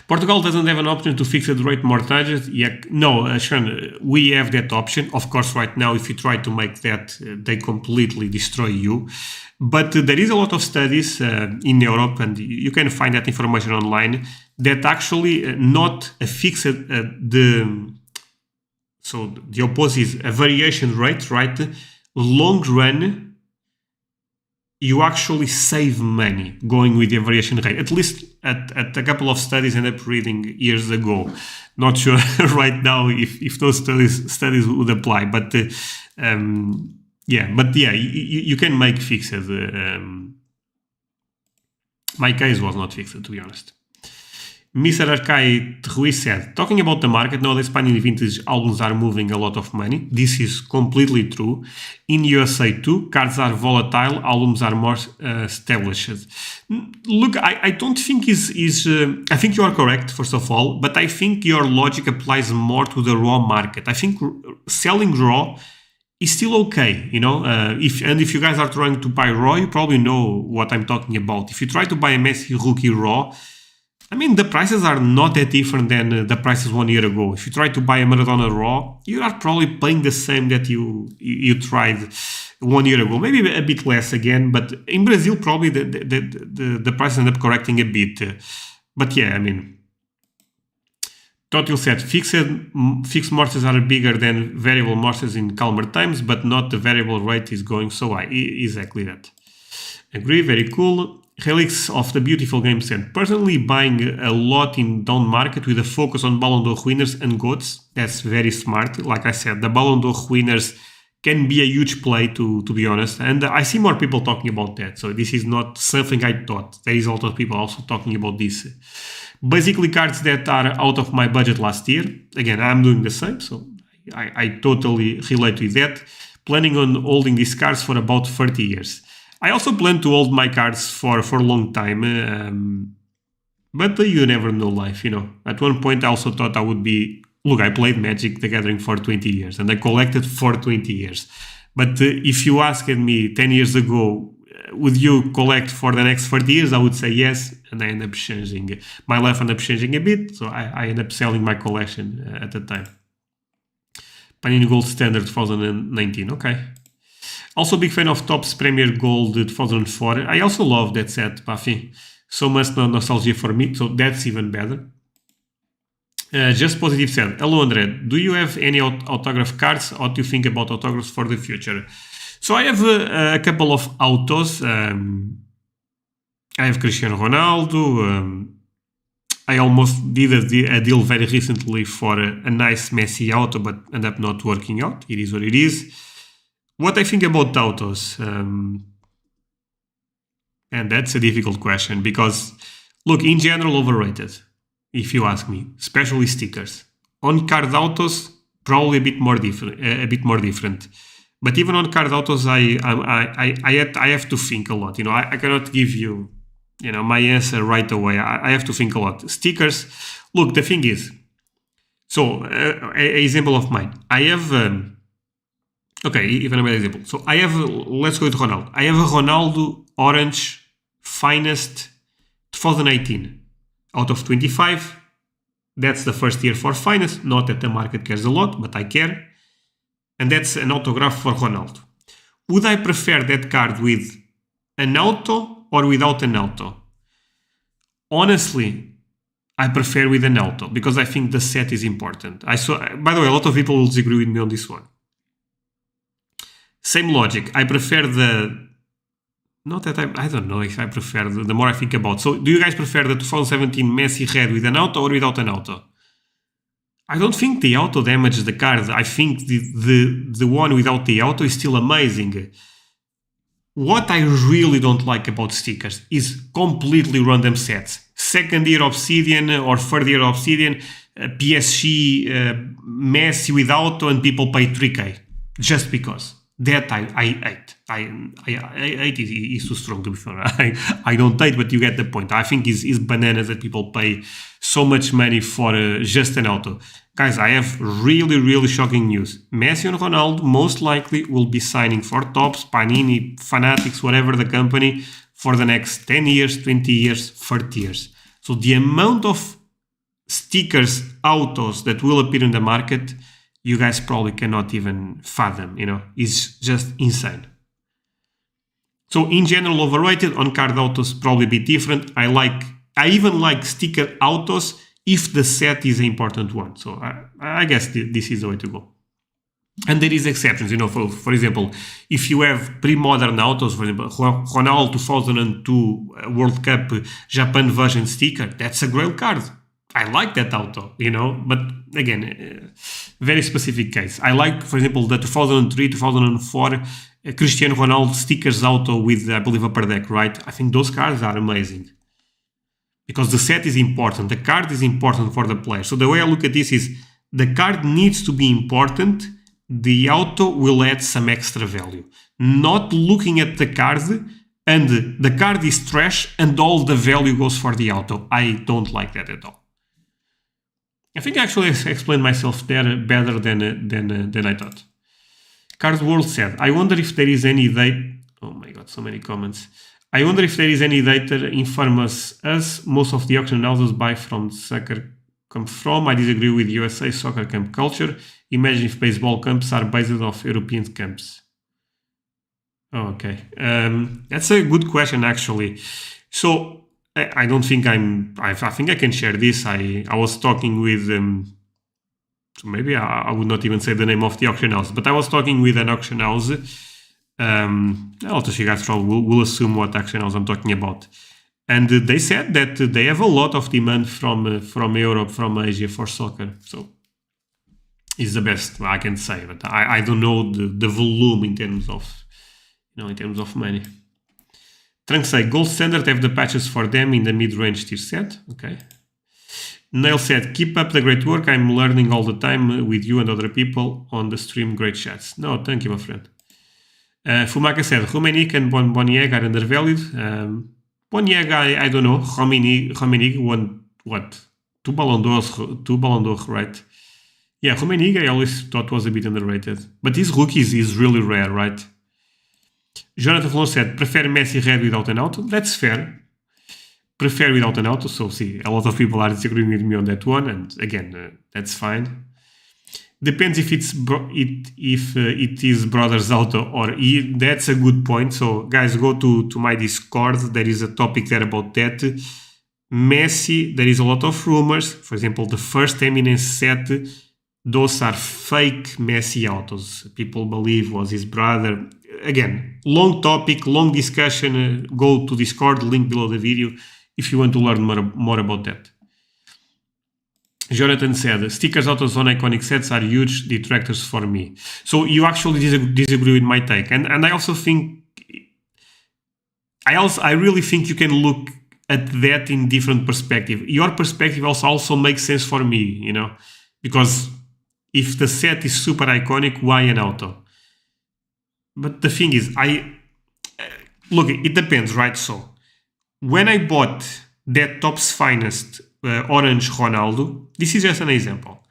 Portugal doesn't have an option to fix the rate mortgages. Yeah, no, Sean, we have that option. Of course, right now, if you try to make that, they completely destroy you. But there is a lot of studies in Europe, and you can find that information online, that actually not a fixed, so the opposite is a variation rate, right? Long run, you actually save money going with the variation rate. At least at a couple of studies I ended up reading years ago. Not sure right now if those studies would apply, but you can make fixes. My case was not fixed, to be honest. Mr. Arcai Ruiz said, talking about the market, nowadays Panini Vintage albums are moving a lot of money. This is completely true. In USA too, cards are volatile, albums are more established. Look, I don't think I think you are correct, first of all, but I think your logic applies more to the raw market. I think selling raw is still okay, you know. If you guys are trying to buy raw, you probably know what I'm talking about. If you try to buy a Messi rookie raw, I mean, the prices are not that different than the prices 1 year ago. If you try to buy a Maradona raw, you are probably paying the same that you tried 1 year ago, maybe a bit less again. But in Brazil, probably the prices end up correcting a bit. But yeah, I mean, Totil said fixed mortgages are bigger than variable mortgages in calmer times, but not the variable rate is going so high. Exactly that. Agree, very cool. Helix of the Beautiful Game said, personally buying a lot in down market with a focus on Ballon d'Or winners and GOATs. That's very smart. Like I said, the Ballon d'Or winners can be a huge play, to be honest. And I see more people talking about that. So this is not something I thought. There is a lot of people also talking about this. Basically, cards that are out of my budget last year. Again, I'm doing the same. So I totally relate with that. Planning on holding these cards for about 30 years. I also plan to hold my cards for a long time, but you never know life, you know. At one point, I also thought I would be... Look, I played Magic the Gathering for 20 years, and I collected for 20 years. But if you asked me 10 years ago, would you collect for the next 30 years? I would say yes, and I end up changing. My life ended up changing a bit, so I end up selling my collection at the time. Panini Gold Standard 2019, okay. Also big fan of Topps Premier Gold 2004. I also love that set, Buffy. So much nostalgia for me, so that's even better. Just Positive said, hello Andre, do you have any autograph cards? What do you think about autographs for the future? So I have a couple of autos. I have Cristiano Ronaldo. I almost did a deal very recently for a nice Messi auto, but ended up not working out. It is what it is. What I think about autos, and that's a difficult question because, look, in general, overrated, if you ask me, especially stickers. On card autos, probably a bit more different. But even on card autos, I have to think a lot. You know, I cannot give you, you know, my answer right away. I have to think a lot. Stickers, look, the thing is, so an example of mine, I have. Okay, even a better example. So I have, let's go with Ronaldo. I have a Ronaldo Orange Finest 2018 out of 25. That's the first year for Finest. Not that the market cares a lot, but I care. And that's an autograph for Ronaldo. Would I prefer that card with an auto or without an auto? Honestly, I prefer with an auto because I think the set is important. By the way, a lot of people will disagree with me on this one. Same logic. I prefer not that I don't know if I prefer the more I think about. So do you guys prefer the 2017 Messi red with an auto or without an auto? I don't think the auto damages the card. I think the one without the auto is still amazing. What I really don't like about stickers is completely random sets. Second year Obsidian or third year Obsidian, PSG, Messi with auto, and people pay 3K just because. That I hate. I hate is too strong to be fair. I don't hate, but you get the point. I think it's bananas that people pay so much money for just an auto. Guys, I have really, really shocking news. Messi and Ronaldo most likely will be signing for Tops, Panini, Fanatics, whatever the company, for the next 10 years, 20 years, 30 years. So the amount of stickers, autos that will appear in the market, you guys probably cannot even fathom, it's just insane. So in general, overrated. On card autos, probably a bit different. I even like sticker autos if the set is an important one. So I guess this is the way to go. And there is exceptions, for example, if you have pre-modern autos, for example, Ronaldo 2002 World Cup Japan version sticker, that's a great card. I like that auto, but again, very specific case. I like, for example, the 2003, 2004 Cristiano Ronaldo stickers auto with, I believe, upper deck, right? I think those cards are amazing. Because the set is important. The card is important for the player. So the way I look at this is the card needs to be important. The auto will add some extra value. Not looking at the card and the card is trash and all the value goes for the auto. I don't like that at all. I think I actually explained myself there better than I thought. Card World said, I wonder if there is any data. Oh my god, so many comments. I wonder if there is any data inform us as most of the auction houses buy from soccer come from. I disagree with USA soccer camp culture. Imagine if baseball camps are based off European camps. Oh, okay. That's a good question, actually. So I don't think I think I can share this. I was talking with so maybe I would not even say the name of the auction house, but I was talking with an auction house. I'll just you guys probably will assume what auction house I'm talking about. And they said that they have a lot of demand from Europe, from Asia for soccer. So it's the best I can say, but I don't know the volume in terms of money. Trunk say gold standard have the patches for them in the mid-range tier set. Okay. Nail said, keep up the great work. I'm learning all the time with you and other people on the stream. Great chats. No, thank you, my friend. Fumaka said, Rummenigge and Boniek are undervalued. Boniek, I don't know. Rummenigge won, what? Two Ballon d'Or, right? Yeah, Rummenigge I always thought was a bit underrated. But his rookies is really rare, right? Jonathan Flon said, prefer Messi red without an auto. That's fair. Prefer without an auto. So see, a lot of people are disagreeing with me on that one. And again, that's fine. Depends if it is brother's auto or that's a good point. So guys, go to my Discord. There is a topic there about that. Messi, there is a lot of rumors. For example, the first Eminence set, those are fake Messi autos. People believe was his brother. Again, long topic, long discussion. Go to Discord, link below the video if you want to learn more about that. Jonathan said, stickers autos on iconic sets are huge detractors for me. So you actually disagree with my take. And I also think, I really think you can look at that in different perspective. Your perspective also makes sense for me, because if the set is super iconic, why an auto? But the thing is, look, it depends, right? So when I bought that Topps Finest orange Ronaldo, this is just an example.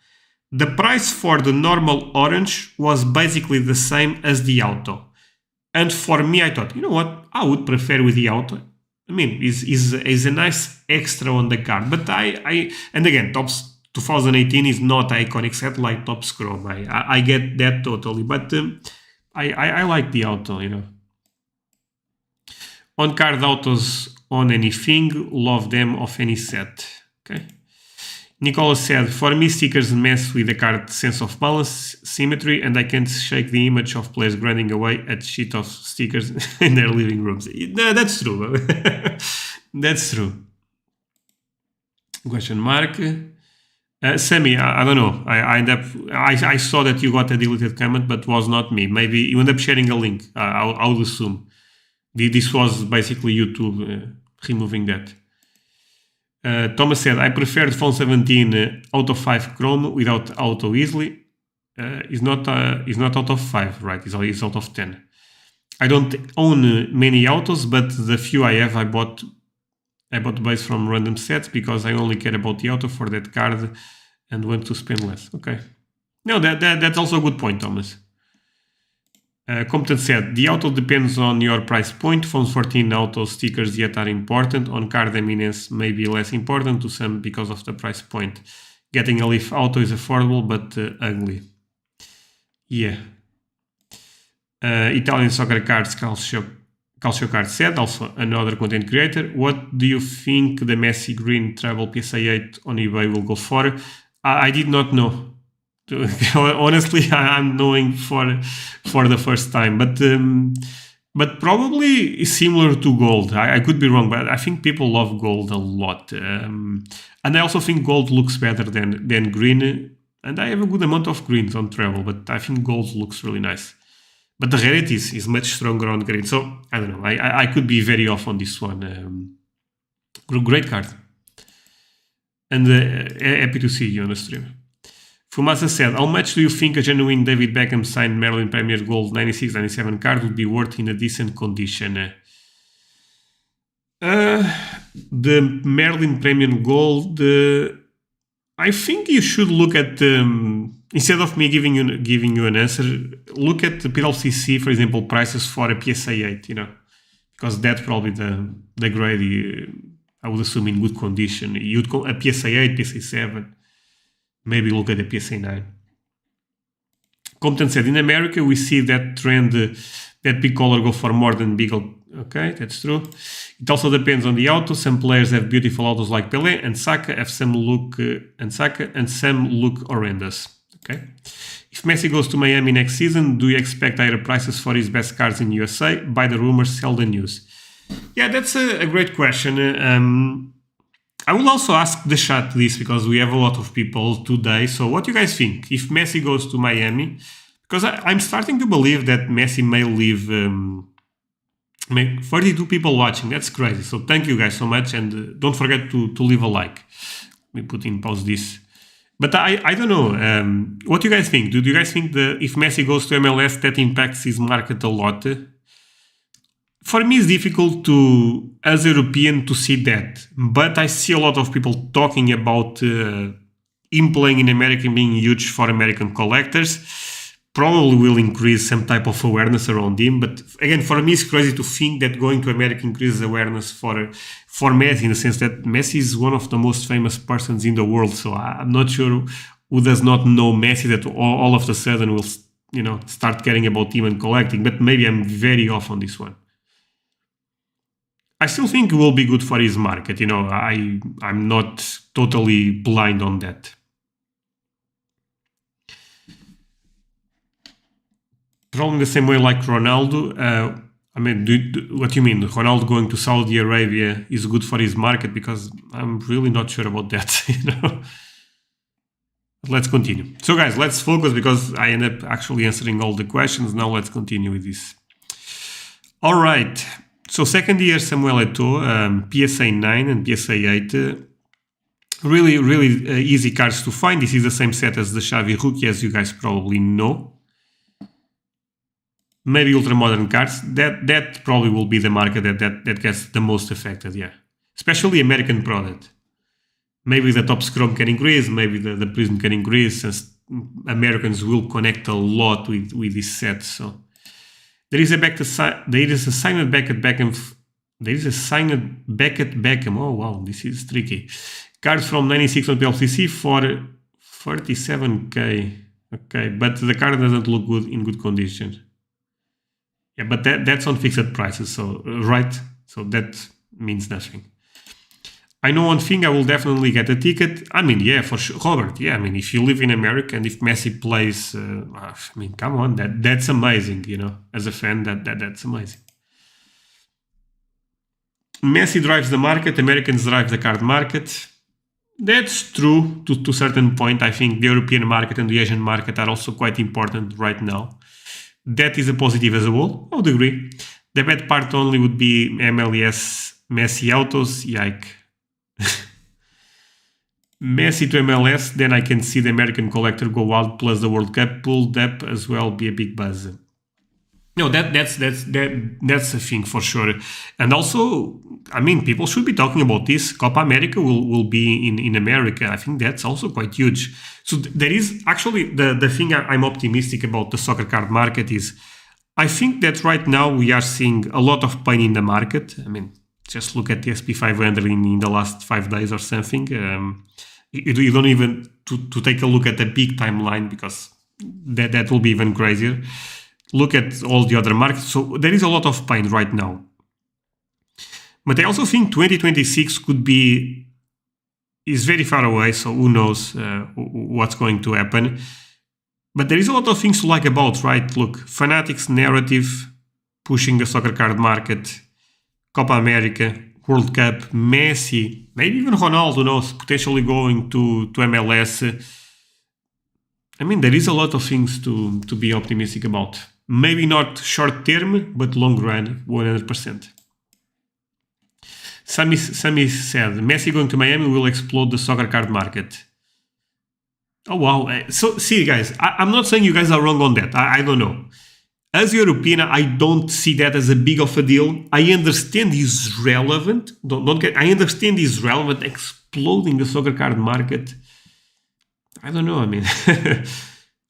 The price for the normal orange was basically the same as the auto. And for me, I thought, you know what? I would prefer with the auto. I mean, is a nice extra on the card. But and again, Topps 2018 is not an iconic set like Topps Chrome. I get that totally. But I like the auto, On card autos on anything, love them of any set. Okay. Nicola said, for me, stickers mess with the card sense of balance, symmetry, and I can't shake the image of players grinding away at sheet of stickers in their living rooms. That's true. That's true. Question mark. Sammy, I don't know. I saw that you got a deleted comment, but was not me. Maybe you end up sharing a link. I would assume. This was basically YouTube removing that. Thomas said, I prefer phone 17 out of 5 Chrome without auto easily. Is not out of 5, right? It's out of 10. I don't own many autos, but the few I have, I bought based from random sets because I only care about the auto for that card and want to spend less. Okay. No, that's also a good point, Thomas. Competent said, the auto depends on your price point. Phones 14 auto stickers yet are important. On card eminence may be less important to some because of the price point. Getting a Leaf auto is affordable but ugly. Yeah. Italian soccer cards Calcio Card said, also another content creator. What do you think the Messi green travel PSA 8 on eBay will go for? I did not know. Honestly, I'm knowing for the first time, but probably similar to gold. I could be wrong, but I think people love gold a lot, and I also think gold looks better than green. And I have a good amount of greens on travel, but I think gold looks really nice. But the rarity is much stronger on green, so I don't know. I could be very off on this one. Great card, and happy to see you on the stream. Fumasa said, how much do you think a genuine David Beckham signed Maryland Premier Gold 96-97 card would be worth in a decent condition? The Maryland Premier Gold, I think you should look at, instead of me giving you an answer, look at the PWCC, for example, prices for a PSA 8, because that's probably the grade, I would assume, in good condition. You'd call a PSA 8, PSA 7. Maybe look at the PSA 9. Compton said, in America, we see that trend that big color go for more than big. Okay, that's true. It also depends on the auto. Some players have beautiful autos like Pele and Saka have some look and some look horrendous. Okay. If Messi goes to Miami next season, do you expect higher prices for his best cards in USA? Buy the rumors, sell the news. Yeah, that's a great question. I will also ask the chat this because we have a lot of people today. So what do you guys think? If Messi goes to Miami, because I'm starting to believe that Messi may leave 32 people watching. That's crazy. So thank you guys so much. And don't forget to leave a like. Let me put in pause this. But I don't know. What do you guys think? Do you guys think that if Messi goes to MLS, that impacts his market a lot? For me, it's difficult as a European, to see that. But I see a lot of people talking about him playing in America being huge for American collectors. Probably will increase some type of awareness around him. But again, for me, it's crazy to think that going to America increases awareness for Messi, in the sense that Messi is one of the most famous persons in the world. So I'm not sure who does not know Messi that all of a sudden will start caring about him and collecting. But maybe I'm very off on this one. I still think it will be good for his market. I'm not totally blind on that. Probably the same way like Ronaldo. What do you mean? Ronaldo going to Saudi Arabia is good for his market? Because I'm really not sure about that. Let's continue. So guys, let's focus because I end up actually answering all the questions. Now let's continue with this. All right. So second year Samuel Eto'o, PSA 9 and PSA 8, really, really easy cards to find. This is the same set as the Xavi Rookie, as you guys probably know. Maybe ultra-modern cards. That probably will be the market that gets the most affected, yeah. Especially American product. Maybe the Top Scrum can increase, maybe the Prism can increase, since Americans will connect a lot with this set, so... There is a signed Beckett Beckham. Oh wow, this is tricky. Cards from 96 on PLCC for 37k. Okay, but the card doesn't look good in good condition. Yeah, but that's on fixed prices, so right? So that means nothing. I know one thing, I will definitely get a ticket. Yeah, for sure. Robert, yeah, if you live in America and if Messi plays, come on, that's amazing, as a fan, that's amazing. Messi drives the market, Americans drive the card market. That's true to a certain point. I think the European market and the Asian market are also quite important right now. That is a positive as a whole, I would agree. The bad part only would be MLS Messi autos, yike. Messi to MLS, then I can see the American collector go out, plus the World Cup pulled up as well, be a big buzz. No, that's a thing for sure. And also, I mean, people should be talking about this. Copa America will be in America. I think that's also quite huge. So there is actually the thing I'm optimistic about the soccer card market is I think that right now we are seeing a lot of pain in the market. I mean, just look at the SP 500 in the last 5 days or something. You don't even to take a look at the big timeline because that will be even crazier. Look at all the other markets. So there is a lot of pain right now. But I also think 2026 is very far away, so who knows what's going to happen. But there is a lot of things to like about, right? Look, Fanatics narrative, pushing the soccer card market, Copa America, World Cup, Messi, maybe even Ronaldo knows, potentially going to MLS. I mean, there is a lot of things to be optimistic about. Maybe not short term, but long run, 100%. Sammy said, Messi going to Miami will explode the soccer card market. Oh, wow. So, see, guys, I'm not saying you guys are wrong on that. I don't know. As a European, I don't see that as a big of a deal. I understand he's relevant. I understand he's relevant. Exploding the soccer card market. I don't know. I mean...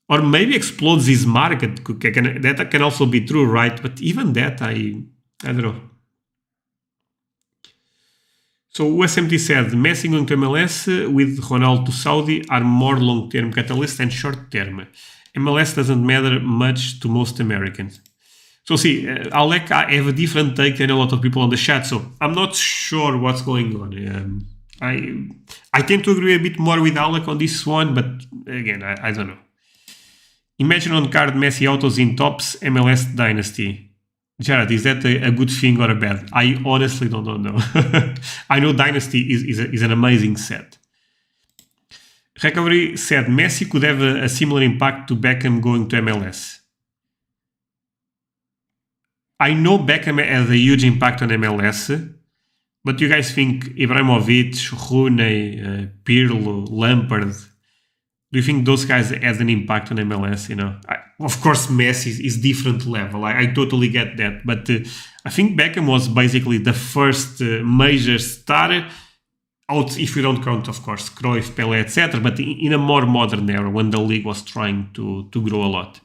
Or maybe explodes his market. That can also be true, right? But even that, I don't know. So USMT said, Messi going to MLS with Ronaldo to Saudi are more long-term catalysts than short-term. MLS doesn't matter much to most Americans. So see, Alec, I have a different take than a lot of people on the chat, so I'm not sure what's going on. I tend to agree a bit more with Alec on this one, but again, I don't know. Imagine on card Messi autos in tops MLS Dynasty. Jared, is that a good thing or a bad? I honestly don't know. I know Dynasty is an amazing set. Recovery said Messi could have a similar impact to Beckham going to MLS. I know Beckham has a huge impact on MLS, but you guys think Ibrahimovic, Rooney, Pirlo, Lampard... Do you think those guys had an impact on MLS? Of course, Messi is different level. I totally get that. But I think Beckham was basically the first major star, out if you don't count, of course, Cruyff, Pele, etc. But in a more modern era when the league was trying to grow a lot.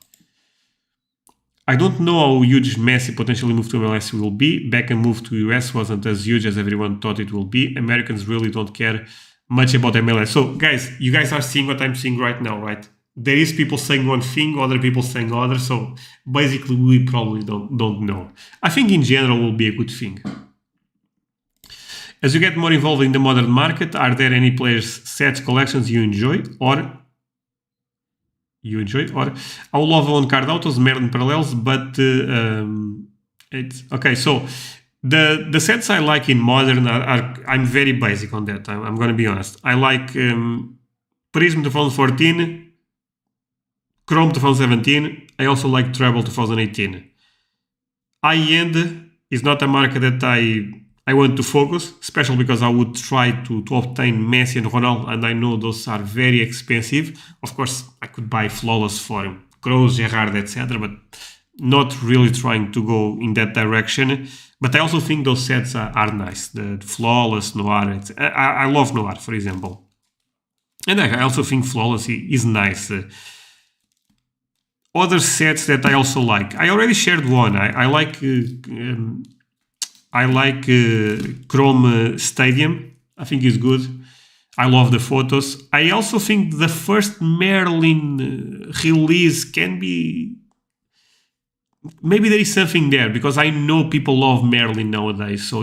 I don't know how huge Messi potentially move to MLS will be. Beckham move to US wasn't as huge as everyone thought it will be. Americans really don't care much about MLS. So guys, you guys are seeing what I'm seeing right now, right? There is people saying one thing, other people saying other. So basically, we probably don't know. I think in general will be a good thing. As you get more involved in the modern market, are there any players, sets, collections you enjoy? Or I love on-card autos, Merlin parallels, but it's okay. So the sets I like in modern I'm very basic on that. I'm going to be honest. I like Prism 2014, Chrome 2017. I also like Treble 2018. High-end is not a market that I want to focus, especially because I would try to obtain Messi and Ronaldo, and I know those are very expensive. Of course, I could buy Flawless for him, Kroos, Gerrard, etc., but not really trying to go in that direction. But I also think those sets are nice. The Flawless, Noir, I love Noir, for example. And I also think Flawless is nice. Other sets that I also like. I already shared one. I like Chrome Stadium. I think it's good. I love the photos. I also think the first Merlin release can be... Maybe there is something there because I know people love Merlin nowadays. So,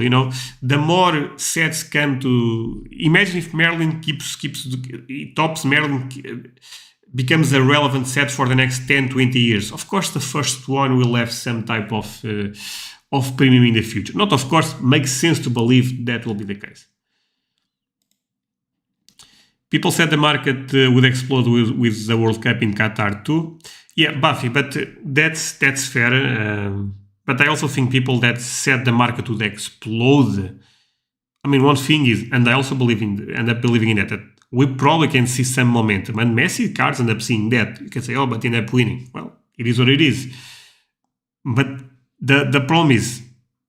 the more sets come to... Imagine if Merlin tops Merlin becomes a relevant set for the next 10, 20 years. Of course, the first one will have some type of premium in the future. Not, of course, makes sense to believe that will be the case. People said the market would explode with the World Cup in Qatar too. Yeah, Buffy, but that's fair. But I also think people that said the market would explode. I mean, one thing is, and I also end up believing in that we probably can see some momentum. And Messi cards end up seeing that. You can say, oh, but end up winning. Well, it is what it is. But the problem is,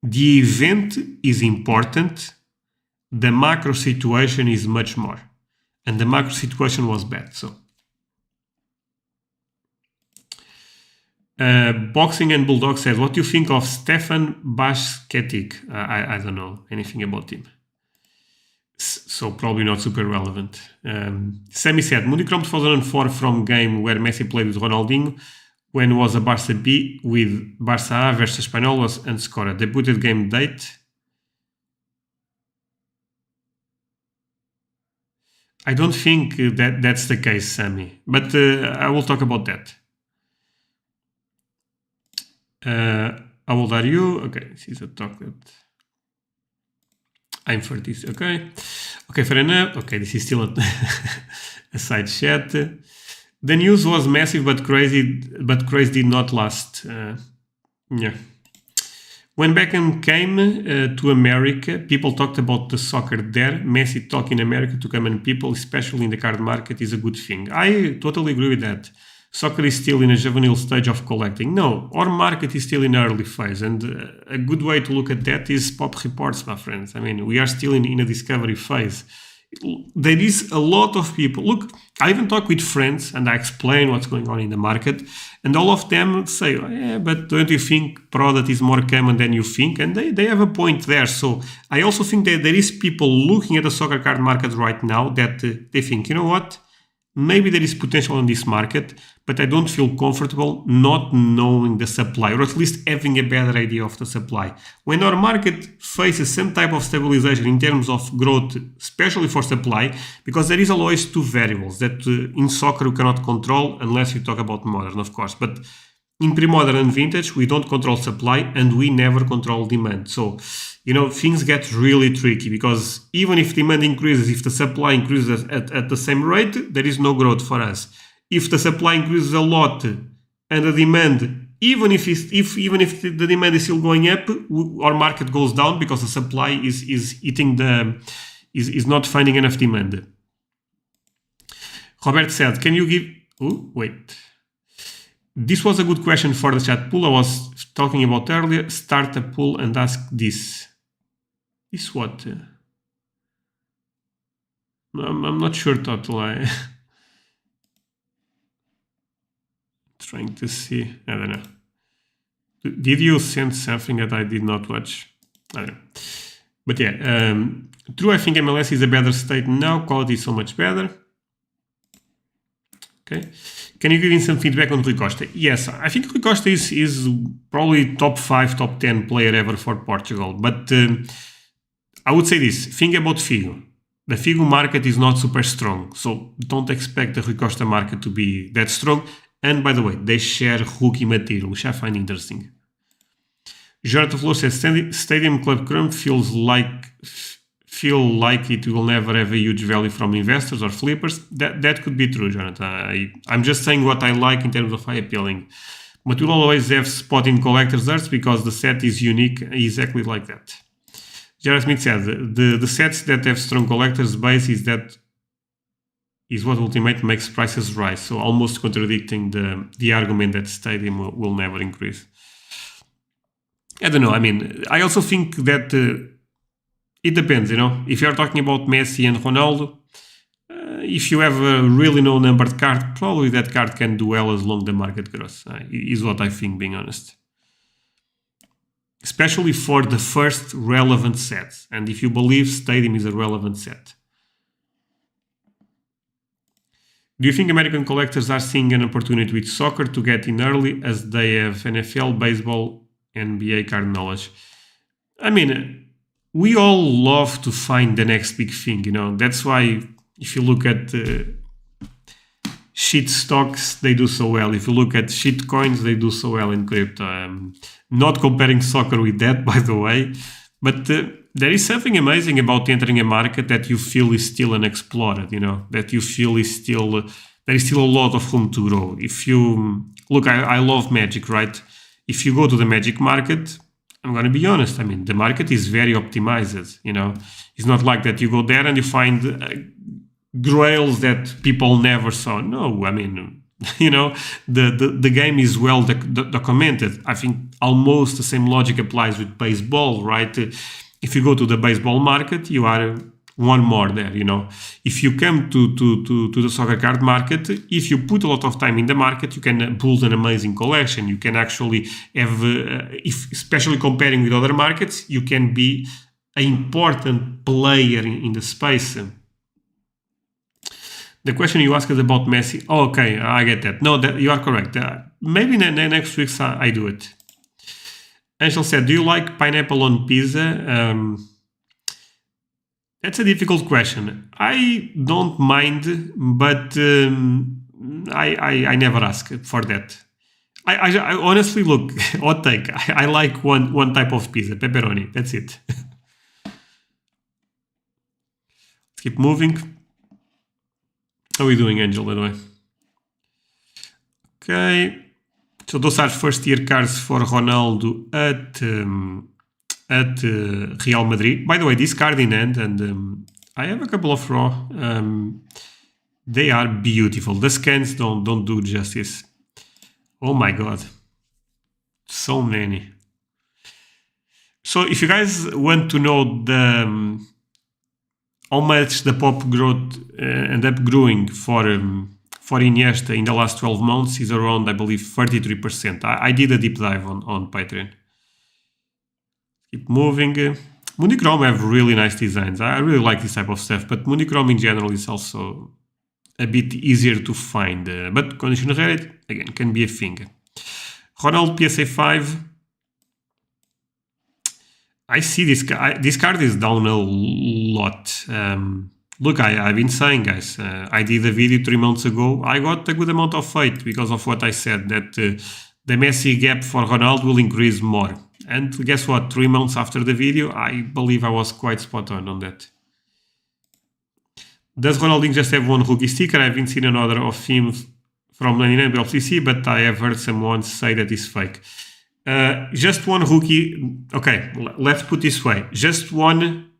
the event is important, the macro situation is much more. And the macro situation was bad, so. Boxing and Bulldog says, what do you think of Stefan Bashketic? I don't know anything about him. So probably not super relevant. Sammy said, Mundicrom 2004 from game where Messi played with Ronaldinho when was a Barca B with Barca A versus Espanolas and scored. Debuted game date. I don't think that's the case, Sammy, but I will talk about that. How old are you? Okay, this is a talk that I'm 30. Okay, fair enough. Okay, this is still a side chat. The news was massive, but crazy did not last. Yeah. When Beckham came to America, people talked about the soccer there. Messi talk in America to common people, especially in the card market, is a good thing. I totally agree with that. Soccer is still in a juvenile stage of collecting. No, our market is still in early phase, and a good way to look at that is pop reports, my friends. I mean, we are still in a discovery phase. There is a lot of people. Look, I even talk with friends and I explain what's going on in the market, and all of them say, oh, yeah, but don't you think product is more common than you think? And they have a point there. So I also think that there is people looking at the soccer card market right now that they think, you know what? Maybe there is potential in this market, but I don't feel comfortable not knowing the supply, or at least having a better idea of the supply. When our market faces some type of stabilization in terms of growth, especially for supply, because there is always two variables that in soccer you cannot control unless you talk about modern, of course. But in pre-modern and vintage, we don't control supply and we never control demand. So, you know, things get really tricky because even if demand increases, if the supply increases at the same rate, there is no growth for us. If the supply increases a lot and the demand, even if the demand is still going up, our market goes down because the supply is not finding enough demand. Robert said, can you give... Oh, wait. This was a good question for the chat pool I was talking about earlier. Start a poll and ask this. This what? I'm not sure, Total. Trying to see. I don't know. Did you send something that I did not watch? I don't know. But yeah, true, I think MLS is a better state now. Quality is so much better. Okay. Can you give me some feedback on Rui Costa? Yes, I think Rui Costa is probably top 5, top 10 player ever for Portugal. But I would say this, think about Figo. The Figo market is not super strong, so don't expect the Rui Costa market to be that strong. And by the way, they share rookie material, which I find interesting. Jonathan Flor says, Stadium Club Crumb feel like it will never have a huge value from investors or flippers. That could be true, Jonathan. I'm just saying what I like in terms of high appealing. But we'll always have spot in collector's arts because the set is unique, exactly like that. Jared Smith said, the sets that have strong collector's base is what ultimately makes prices rise. So almost contradicting the argument that Stadium will never increase. I don't know. I mean, I also think that it depends, you know. If you're talking about Messi and Ronaldo, if you have a really low numbered card, probably that card can do well as long as the market grows, is what I think, being honest. Especially for the first relevant sets. And if you believe Stadium is a relevant set. Do you think American collectors are seeing an opportunity with soccer to get in early as they have NFL, baseball, NBA card knowledge? I mean, we all love to find the next big thing, you know. That's why if you look at shit stocks, they do so well. If you look at shit coins, they do so well in crypto. Not comparing soccer with that, by the way. But there is something amazing about entering a market that you feel is still unexplored, you know. That you feel is still... there is still a lot of room to grow. If you... Look, I love Magic, right? If you go to the Magic market... I'm going to be honest, I mean, the market is very optimized, you know. It's not like that you go there and you find grails that people never saw. No, I mean, you know, the game is well documented. I think almost the same logic applies with baseball, right? If you go to the baseball market, you are one more there, you know. If you come to the soccer card market, if you put a lot of time in the market, you can build an amazing collection. You can actually have, especially comparing with other markets, you can be an important player in the space. The question you asked is about Messi. Oh, okay, I get that. No, you are correct. Maybe next week I do it. Angel said, do you like pineapple on pizza? That's a difficult question. I don't mind, but I never ask for that. I honestly, look, hot take. I like one type of pizza, pepperoni. That's it. Let's keep moving. How are we doing, Angel, by the way? Okay. So those are first-year cards for Ronaldo at Real Madrid. By the way, this card in hand, and I have a couple of raw. They are beautiful. The scans don't do justice. Oh my god, so many. So if you guys want to know how much the pop growth ended up growing for Iniesta in the last 12 months is around, I believe, 33%. I did a deep dive on Patreon. Keep moving. Monochrome have really nice designs. I really like this type of stuff, but monochrome in general is also a bit easier to find. But conditional rarity, again, can be a thing. Ronaldo PSA 5. I see this card is down a lot. Look, I've been saying, guys, I did a video 3 months ago. I got a good amount of hate because of what I said, that the Messi gap for Ronaldo will increase more. And guess what? 3 months after the video, I believe I was quite spot on that. Does Ronaldinho just have one rookie sticker? I haven't seen another of him from 99 PWCC, but I have heard someone say that is fake. Just one rookie. Okay, let's put this way. Just one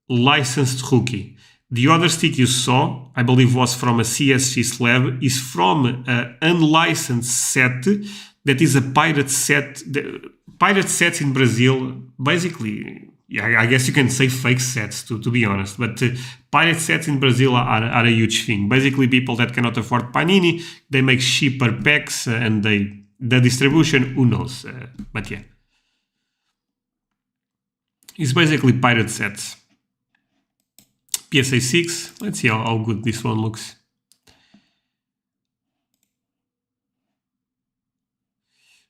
licensed rookie. The other stick you saw, I believe, was from a CSG slab, is from an unlicensed set that is a pirate set. Pirate sets in Brazil, basically, yeah, I guess you can say fake sets to be honest, but pirate sets in Brazil are a huge thing. Basically, people that cannot afford Panini, they make cheaper packs and the distribution, who knows, but yeah. It's basically pirate sets. PSA 6, let's see how good this one looks.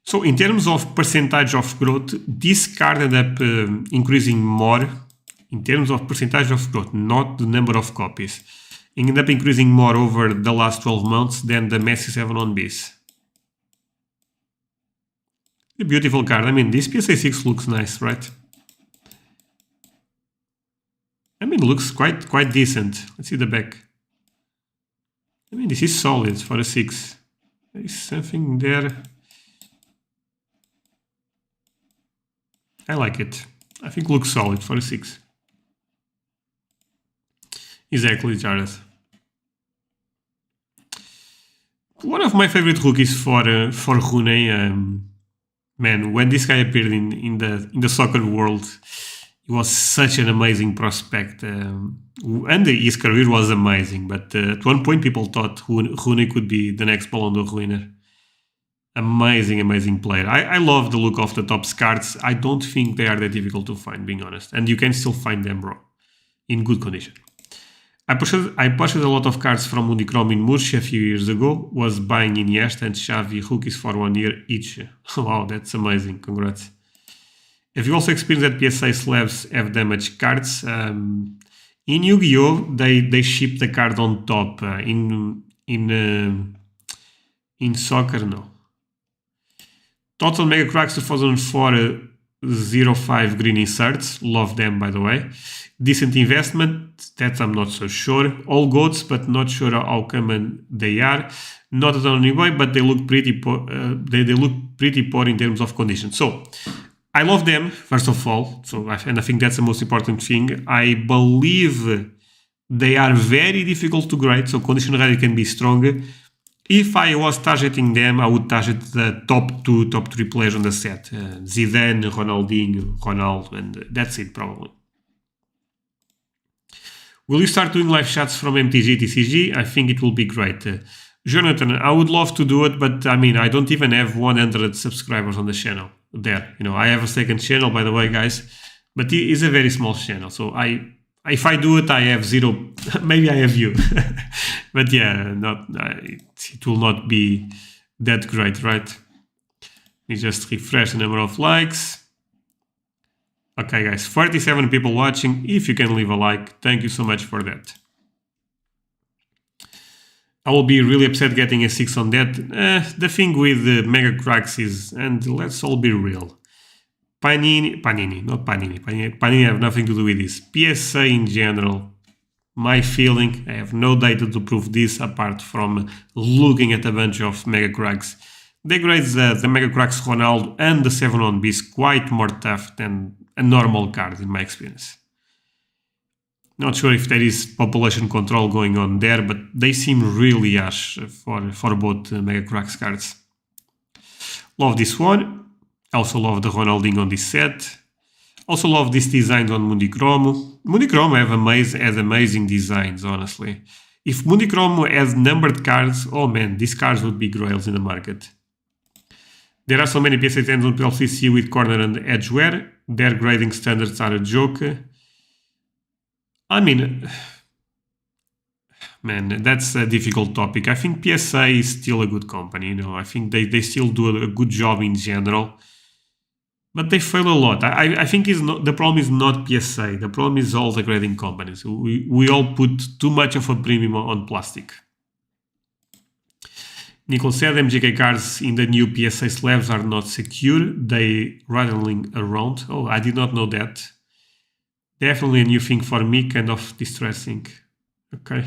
So in terms of percentage of growth, this card ended up increasing more in terms of percentage of growth, not the number of copies. It ended up increasing more over the last 12 months than the Messi 7 on base. A beautiful card. I mean, this PSA 6 looks nice, right? I mean, it looks quite decent. Let's see the back. I mean, this is solid for a 6. There is something there. I like it. I think it looks solid for a 6. Exactly, Jared. One of my favorite rookies for Rooney. Man, when this guy appeared in the soccer world, he was such an amazing prospect, and his career was amazing. But at one point, people thought Rooney could be the next Ballon d'Or winner. Amazing player. I love the look of the top cards. I don't think they are that difficult to find, being honest. And you can still find them raw, in good condition. I purchased a lot of cards from Unicrom in Murcia a few years ago. Was buying Iniesta and Xavi rookies for 1 year each. Wow, that's amazing. Congrats. Have you also experienced that PSA slabs have damaged cards? In Yu-Gi-Oh, they ship the card on top. In soccer, no. Total Mega Cracks 2004 05 green inserts. Love them, by the way. Decent investment. That I'm not so sure. All goats, but not sure how common they are. Not at all anyway, but they look pretty poor. They look pretty poor in terms of condition. So I love them, first of all. And I think that's the most important thing. I believe they are very difficult to grade. So condition rarity can be stronger. If I was targeting them, I would target the top 2, top 3 players on the set. Zidane, Ronaldinho, Ronaldo, and that's it probably. Will you start doing live chats from MTG, TCG? I think it will be great. Jonathan, I would love to do it, but I mean, I don't even have 100 subscribers on the channel there. I have a second channel, by the way, guys, but it's a very small channel. So if I do it, I have 0. Maybe I have you, but yeah, it will not be that great, right? Let me just refresh the number of likes. Okay, guys, 47 people watching. If you can leave a like, thank you so much for that. I will be really upset getting a 6 on that. The thing with the Mega Cracks is, and let's all be real, Panini have nothing to do with this. PSA in general, my feeling, I have no data to prove this apart from looking at a bunch of Mega Cracks. They grade the Mega Cracks Ronaldo and the 7 on Beast quite more tough than a normal card in my experience. Not sure if there is population control going on there, but they seem really harsh for both Mega Cracks cards. Love this one. Also love the Ronaldinho on this set. Also love these designs on Mundicromo. Mundicromo has amazing designs, honestly. If Mundicromo has numbered cards, oh man, these cards would be grails in the market. There are so many PSA 10s on PWCC with corner and edge wear. Their grading standards are a joke. I mean, man, that's a difficult topic. I think PSA is still a good company. I think they still do a good job in general, but they fail a lot. I think the problem is not PSA. The problem is all the grading companies. We all put too much of a premium on plastic. Nicole said MGK cards in the new PSA slabs are not secure. They rattling around. Oh, I did not know that. Definitely a new thing for me, kind of distressing. Okay.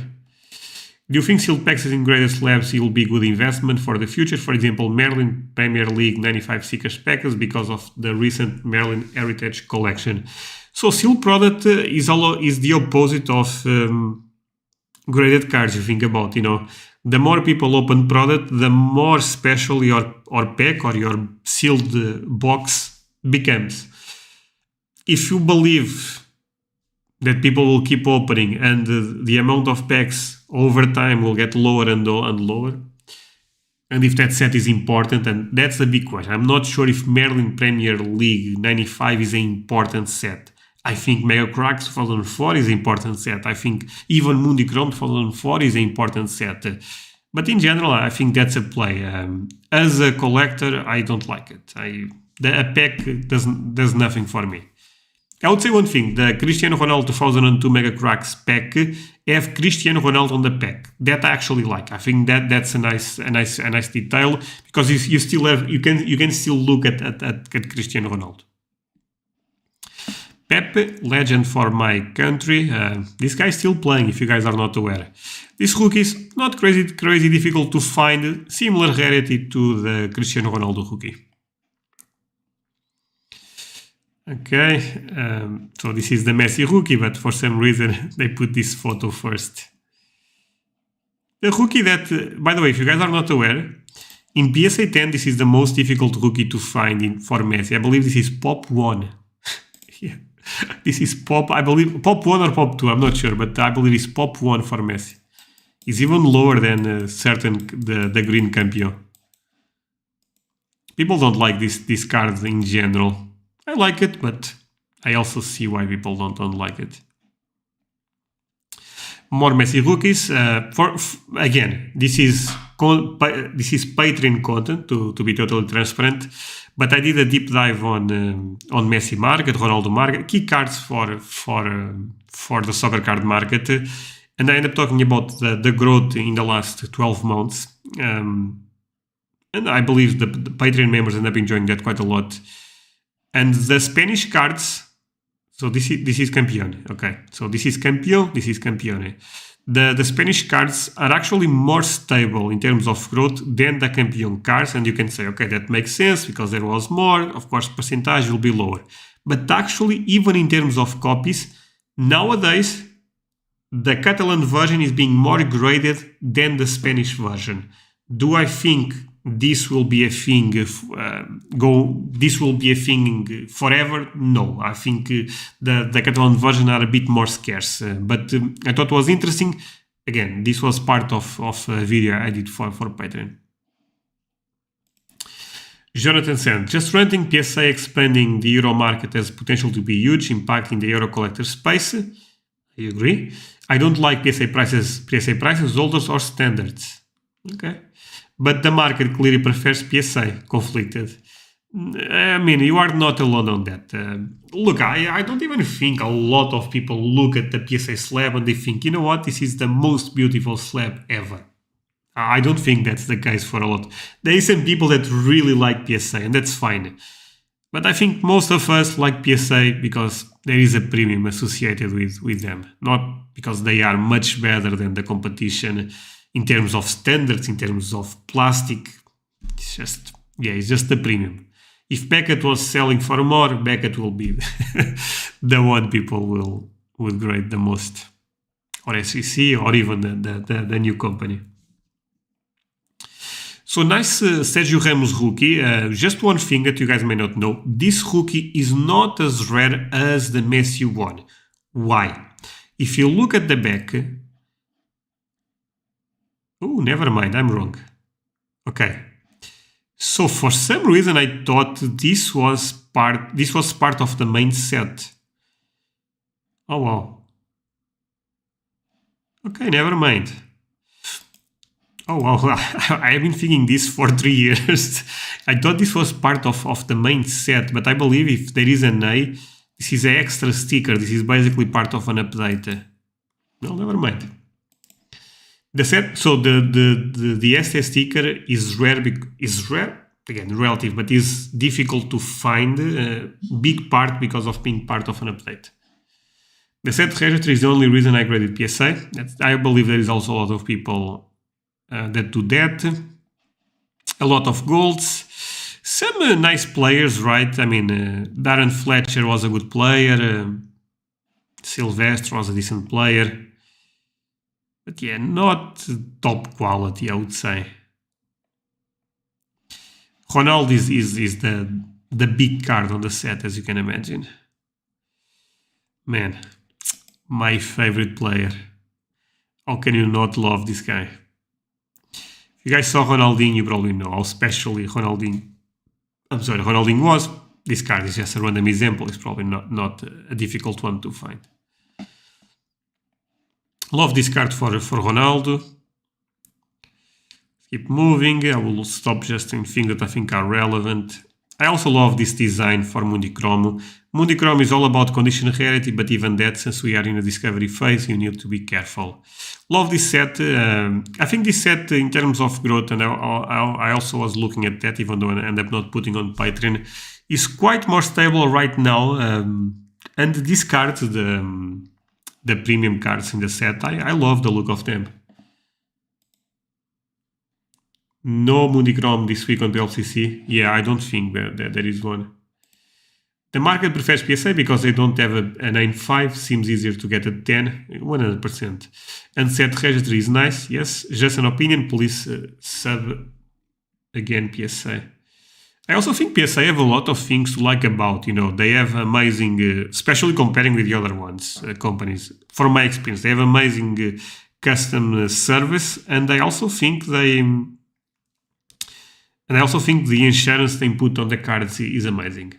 Do you think sealed packs in graded slabs will be good investment for the future? For example, Merlin Premier League 95 Seekers packs because of the recent Merlin Heritage Collection. So sealed product is the opposite of graded cards. You think about, the more people open product, the more special your pack or your sealed box becomes. If you believe that people will keep opening and the amount of packs over time will get lower and lower, and if that set is important, and that's the big question. I'm not sure if Merlin Premier League 95 is an important set. I think Mega Cracks 2004 is an important set. I think even Mundicromo 2004 is an important set. But in general, I think that's a play. As a collector, I don't like it. A pack does nothing for me. I would say one thing, the Cristiano Ronaldo 2002 Mega Cracks pack have Cristiano Ronaldo on the pack. That I actually like. I think that's a nice detail because you still have you can still look at Cristiano Ronaldo. Pepe, legend for my country. This guy is still playing, if you guys are not aware. This rookie is not crazy difficult to find, similar rarity to the Cristiano Ronaldo rookie. Okay, so this is the Messi rookie, but for some reason they put this photo first. The rookie that, by the way, if you guys are not aware, in PSA 10 this is the most difficult rookie to find for Messi. I believe this is Pop 1. Yeah. This is Pop, I believe, Pop 1 or Pop 2, I'm not sure, but I believe it's Pop 1 for Messi. It's even lower than certain the Green Campeon. People don't like this card in general. I like it, but I also see why people don't like it. More Messi rookies. Again, this is Patreon content to be totally transparent. But I did a deep dive on Messi market, Ronaldo market, key cards for the soccer card market, and I ended up talking about the growth in the last 12 months. And I believe the Patreon members end up enjoying that quite a lot. And the Spanish cards, so this is Campeone, okay? So this is Campeón, this is Campeone. The Spanish cards are actually more stable in terms of growth than the Campeón cards, and you can say, okay, that makes sense because there was more, of course, percentage will be lower. But actually, even in terms of copies, nowadays, the Catalan version is being more graded than the Spanish version. Do I think this will be a thing? This will be a thing forever? No, I think the Catalan version are a bit more scarce. But I thought it was interesting. Again, this was part of a video I did for Patreon. Jonathan said, just renting PSA expanding the euro market has potential to be huge, impacting the euro collector space. I agree. I don't like PSA prices, holders or standards. Okay. But the market clearly prefers PSA, conflicted. I mean, you are not alone on that. Look, I don't even think a lot of people look at the PSA slab and they think, you know what, this is the most beautiful slab ever. I don't think that's the case for a lot. There is some people that really like PSA, and that's fine. But I think most of us like PSA because there is a premium associated with them, not because they are much better than the competition in terms of standards, in terms of plastic. It's just the premium. If Beckett was selling for more, Beckett will be the one people will grade the most, or SEC, or even the new company. So nice Sergio Ramos rookie. Just one thing that you guys may not know. This rookie is not as rare as the Messi one. Why? If you look at the back... Oh, never mind. I'm wrong. Okay. So for some reason I thought this was part of the main set. Oh wow. Okay, never mind. Oh wow, I have been thinking this for 3 years. I thought this was part of the main set, but I believe if there is an A, this is an extra sticker. This is basically part of an update. Well, never mind. The set, so the SS sticker is rare, again, relative, but is difficult to find, big part because of being part of an update. The set registry is the only reason I graded PSA. I believe there is also a lot of people that do that. A lot of golds. Some nice players, right? I mean, Darren Fletcher was a good player. Sylvester was a decent player. But yeah, not top quality, I would say. Ronaldo is the big card on the set, as you can imagine. Man, my favorite player. How can you not love this guy? If you guys saw Ronaldinho, you probably know how special Ronaldinho was. This card is just a random example. It's probably not a difficult one to find. Love this card for Ronaldo. Keep moving. I will stop just in things that I think are relevant. I also love this design for Mundicromo. Mundicromo is all about condition rarity, but even that, since we are in a discovery phase, you need to be careful. Love this set. I think this set, in terms of growth, and I also was looking at that, even though I ended up not putting on Patreon, is quite more stable right now. And these cards, the premium cards in the set, I love the look of them. No Mundicromo this week on PWCC. Yeah, I don't think that there is one. The market prefers PSA because they don't have a 9.5. Seems easier to get a 10, 100%. And set registry is nice, yes. Just an opinion, please sub again PSA. I also think PSA have a lot of things to like about, they have amazing, especially comparing with the other ones, companies. From my experience, they have amazing custom service, and I also think the insurance they put on the cards is amazing.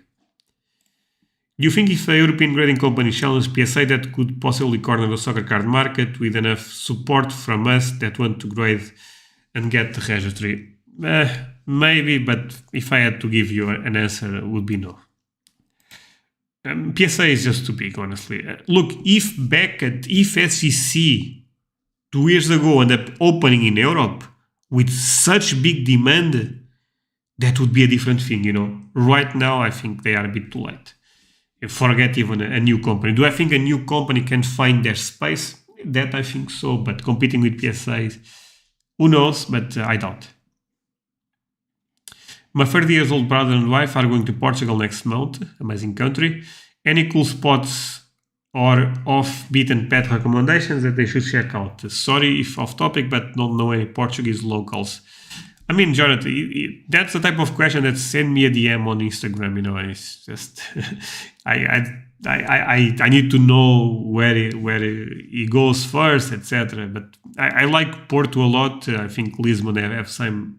Do you think if a European grading company challenges PSA that could possibly corner the soccer card market with enough support from us that want to grade and get the registry? Maybe, but if I had to give you an answer, it would be no. PSA is just too big, honestly. Look, if SEC 2 years ago ended up opening in Europe with such big demand, that would be a different thing, Right now, I think they are a bit too late. Forget even a new company. Do I think a new company can find their space? That I think so, but competing with PSA, who knows, but I doubt. My 30-year-old brother and wife are going to Portugal next month. Amazing country. Any cool spots or off-beaten path recommendations that they should check out? Sorry if off topic, but don't know any Portuguese locals. I mean, Jonathan, that's the type of question that send me a DM on Instagram. It's just I need to know where he goes first, etc. But I like Porto a lot. I think Lisbon have some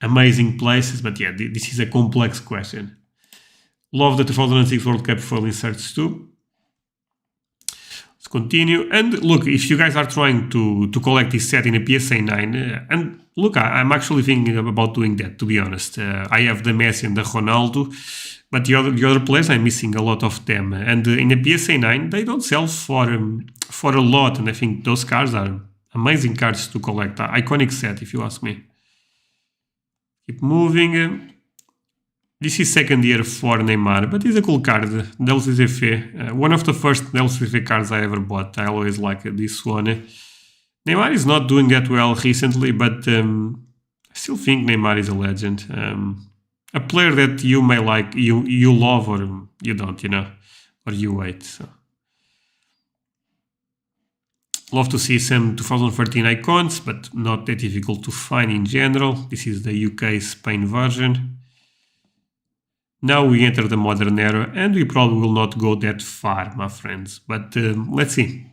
amazing places. But yeah, this is a complex question. Love the 2006 World Cup foil inserts too. Let's continue. And look, if you guys are trying to collect this set in a PSA 9, and look, I'm actually thinking about doing that, to be honest. I have the Messi and the Ronaldo, but the other players, I'm missing a lot of them. And in a PSA 9, they don't sell for a lot, and I think those cards are amazing cards to collect. Iconic set, if you ask me. Keep moving. This is second year for Neymar, but it's a cool card, the LCCF. One of the first LCCF cards I ever bought. I always liked this one. Neymar is not doing that well recently, but I still think Neymar is a legend. A player that you may like, you love, or you don't, or you hate. So. Love to see some 2013 icons, but not that difficult to find in general. This is the UK-Spain version. Now we enter the modern era, and we probably will not go that far, my friends. But let's see.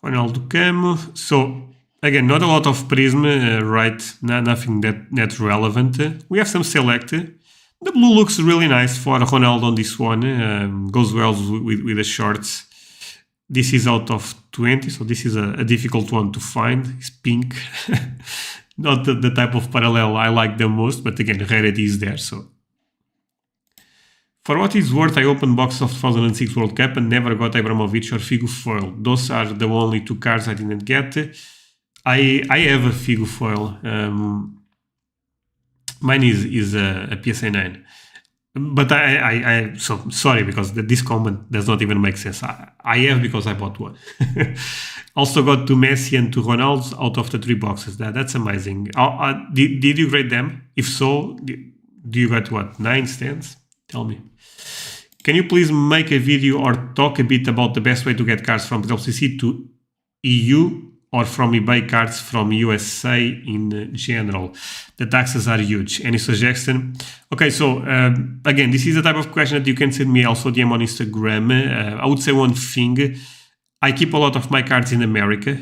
Ronaldo Camo. So, again, not a lot of Prism, right? Nothing that relevant. We have some Select. The blue looks really nice for Ronaldo on this one. Goes well with the shorts. This is out of 20, so this is a difficult one to find. It's pink. Not the type of parallel I like the most, but again, rarity is there, so. For what it's worth, I opened boxes of 2006 World Cup and never got Abramovich or Figo foil. Those are the only two cards I didn't get. I have a Figo foil. Mine is a PSA 9. But so sorry, because this comment does not even make sense. I have because I bought one. Also got to Messi and to Ronaldo out of the 3 boxes. That's amazing. Did you grade them? If so, do you got what? 9 stands? Tell me. Can you please make a video or talk a bit about the best way to get cards from PWCC to EU or from eBay cards from USA in general? The taxes are huge. Any suggestion? Okay, so again, this is the type of question that you can send me also DM on Instagram. I would say one thing. I keep a lot of my cards in America.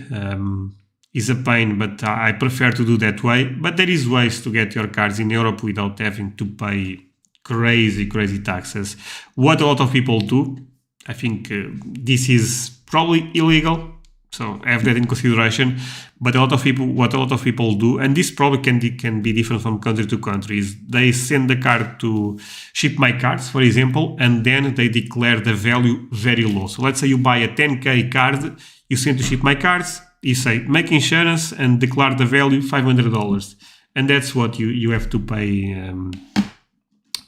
It's a pain, but I prefer to do that way. But there is ways to get your cards in Europe without having to pay crazy taxes. What a lot of people do, I think this is probably illegal, so have that in consideration. But what a lot of people do, and this probably can be different from country to country, is they send the card to ship my cards, for example, and then they declare the value very low. So let's say you buy a 10k card, you send to ship my cards, you say make insurance and declare the value $500, and that's what you have to pay.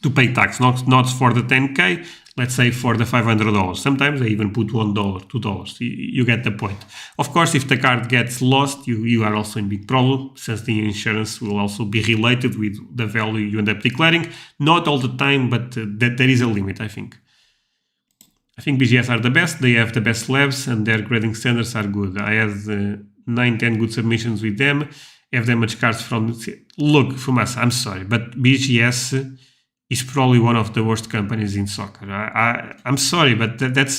To pay tax, not for the 10k, let's say for the $500. Sometimes they even put $1, $2. You get the point. Of course, if the card gets lost, you are also in big problem, since the insurance will also be related with the value you end up declaring. Not all the time, but there is a limit, I think. I think BGS are the best. They have the best labs, and their grading standards are good. I had 9-10 good submissions with them. Have damage cards from... Look, Fumas, I'm sorry, but BGS... is probably one of the worst companies in soccer. I'm sorry, but that's...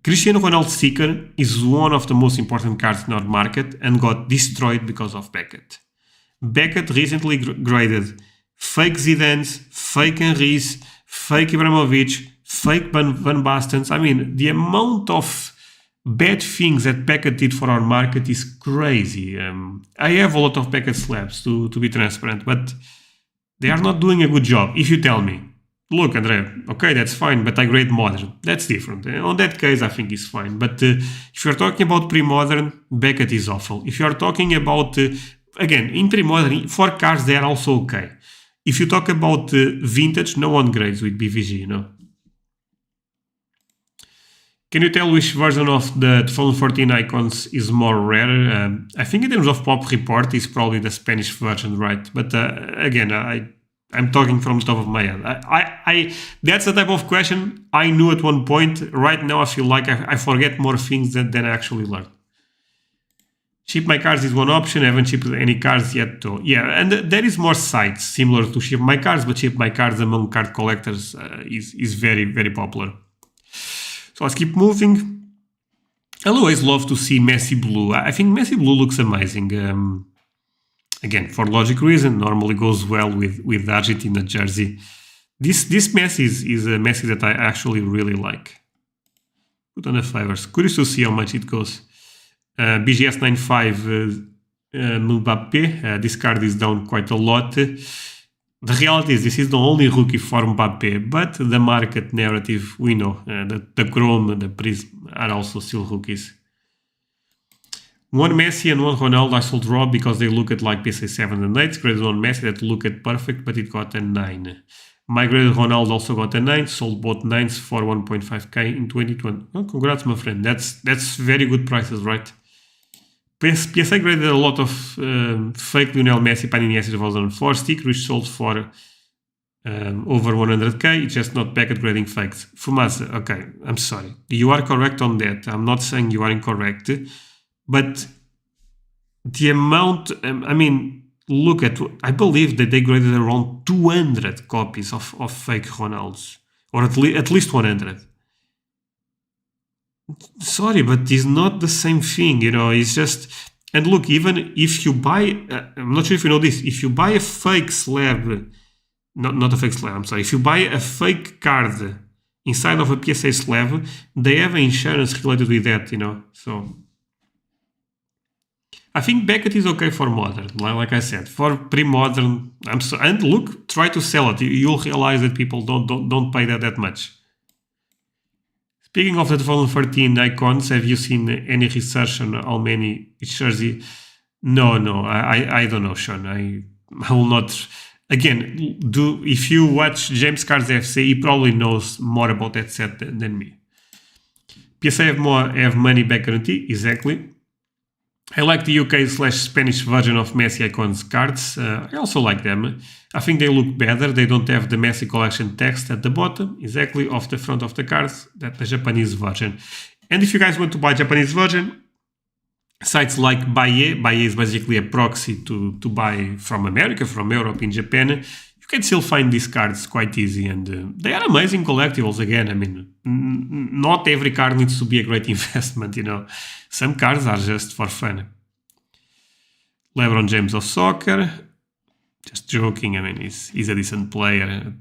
Cristiano Ronaldo sticker is one of the most important cards in our market and got destroyed because of Beckett. Beckett recently graded fake Zidane's, fake Henry's, fake Ibrahimovic, fake Van Basten's. I mean, the amount of bad things that Beckett did for our market is crazy. I have a lot of Beckett slabs, to be transparent, but... they are not doing a good job. If you tell me, look, Andre, okay, that's fine, but I grade modern. That's different. On that case, I think it's fine. But if you're talking about pre-modern, Beckett is awful. If you're talking about, again, in pre-modern, for cars, they are also okay. If you talk about vintage, no one grades with BVG, Can you tell which version of the 2014 icons is more rare? I think in terms of pop report, it's probably the Spanish version, right? But again, I'm talking from the top of my head. That's the type of question I knew at one point. Right now, I feel like I forget more things than I actually learn. Ship my cars is one option. I haven't shipped any cars yet, though. Yeah, and there is more sites similar to Ship My Cars, but Ship My Cars among card collectors is very, very popular. So let's keep moving. I'll always love to see Messi Blue. I think Messi Blue looks amazing. Again, for logic reason, normally goes well with the Argentina jersey. This Messi is a Messi that I actually really like. Put on the flavors. Curious to see how much it goes. BGS 95 Mbappé. This card is down quite a lot. The reality is this is the only rookie for Mbappé, but the market narrative, we know, the Chrome and the Prism are also still rookies. One Messi and one Ronaldo I sold raw because they look at like PSA 7 and 8. Graded one Messi that look at perfect, but it got a 9. My graded Ronaldo also got a 9, sold both 9s for 1.5k in 2020. Oh, congrats, my friend. That's very good prices, right? PSA graded a lot of fake Lionel Messi Panini S 2004 stick, which sold for over 100k. It's just not back at grading fakes. Fumasa, okay, I'm sorry. You are correct on that. I'm not saying you are incorrect. But the amount, I mean, look at, I believe that they graded around 200 copies of fake Ronaldos. Or at least 100. Sorry, but it's not the same thing, it's just... And look, even if you buy... I'm not sure if you know this. If you buy a fake slab... Not a fake slab, I'm sorry. If you buy a fake card inside of a PSA slab, they have insurance related with that, So... I think Beckett is okay for modern, like I said. For pre-modern, and look, try to sell it. You'll realize that people don't pay that much. Speaking of the 2013 icons, have you seen any research on how many each jersey? No, I don't know, Sean. I will not. Again, if you watch James Cards FC, he probably knows more about that set than me. PSA have money back guarantee, exactly. I like the UK/Spanish version of Messi Icons cards. I also like them. I think they look better. They don't have the Messi collection text at the bottom, exactly off the front of the cards, that the Japanese version. And if you guys want to buy Japanese version, sites like Baie is basically a proxy to buy from America, from Europe, in Japan. You can still find these cards quite easy, and they are amazing collectibles. Again, I mean, not every card needs to be a great investment, Some cards are just for fun. LeBron James of soccer. Just joking, I mean, he's a decent player.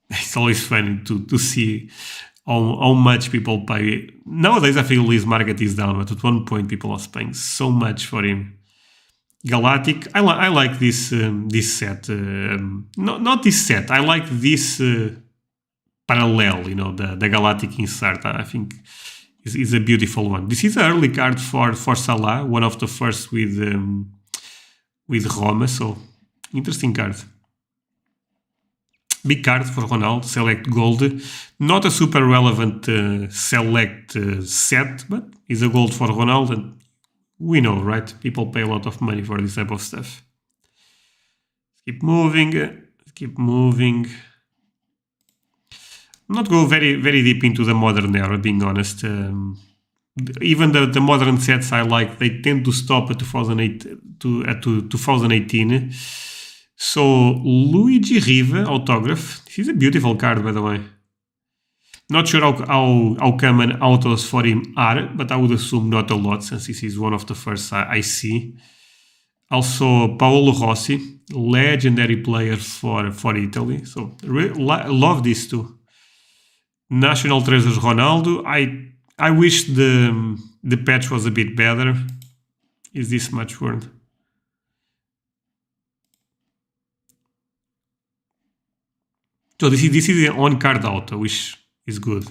It's always fun to see how much people pay. Nowadays, I feel his market is down, but at one point, people are paying so much for him. Galactic, I like this set. Not this set. I like this parallel. The Galactic insert. I think is a beautiful one. This is an early card for Salah, one of the first with Roma. So interesting card. Big card for Ronaldo. Select gold. Not a super relevant select set, but it's a gold for Ronaldo. And we know, right? People pay a lot of money for this type of stuff. Keep moving. I'm not going very, very deep into the modern era, being honest. Even the modern sets I like, they tend to stop at 2018. So, Luigi Riva autograph. This is a beautiful card, by the way. Not sure how common autos for him are, but I would assume not a lot, since this is one of the first I see. Also, Paolo Rossi, legendary player for Italy. So, love these two. National Treasures Ronaldo. I wish the patch was a bit better. Is this much worth? So this is an on-card auto, which is good.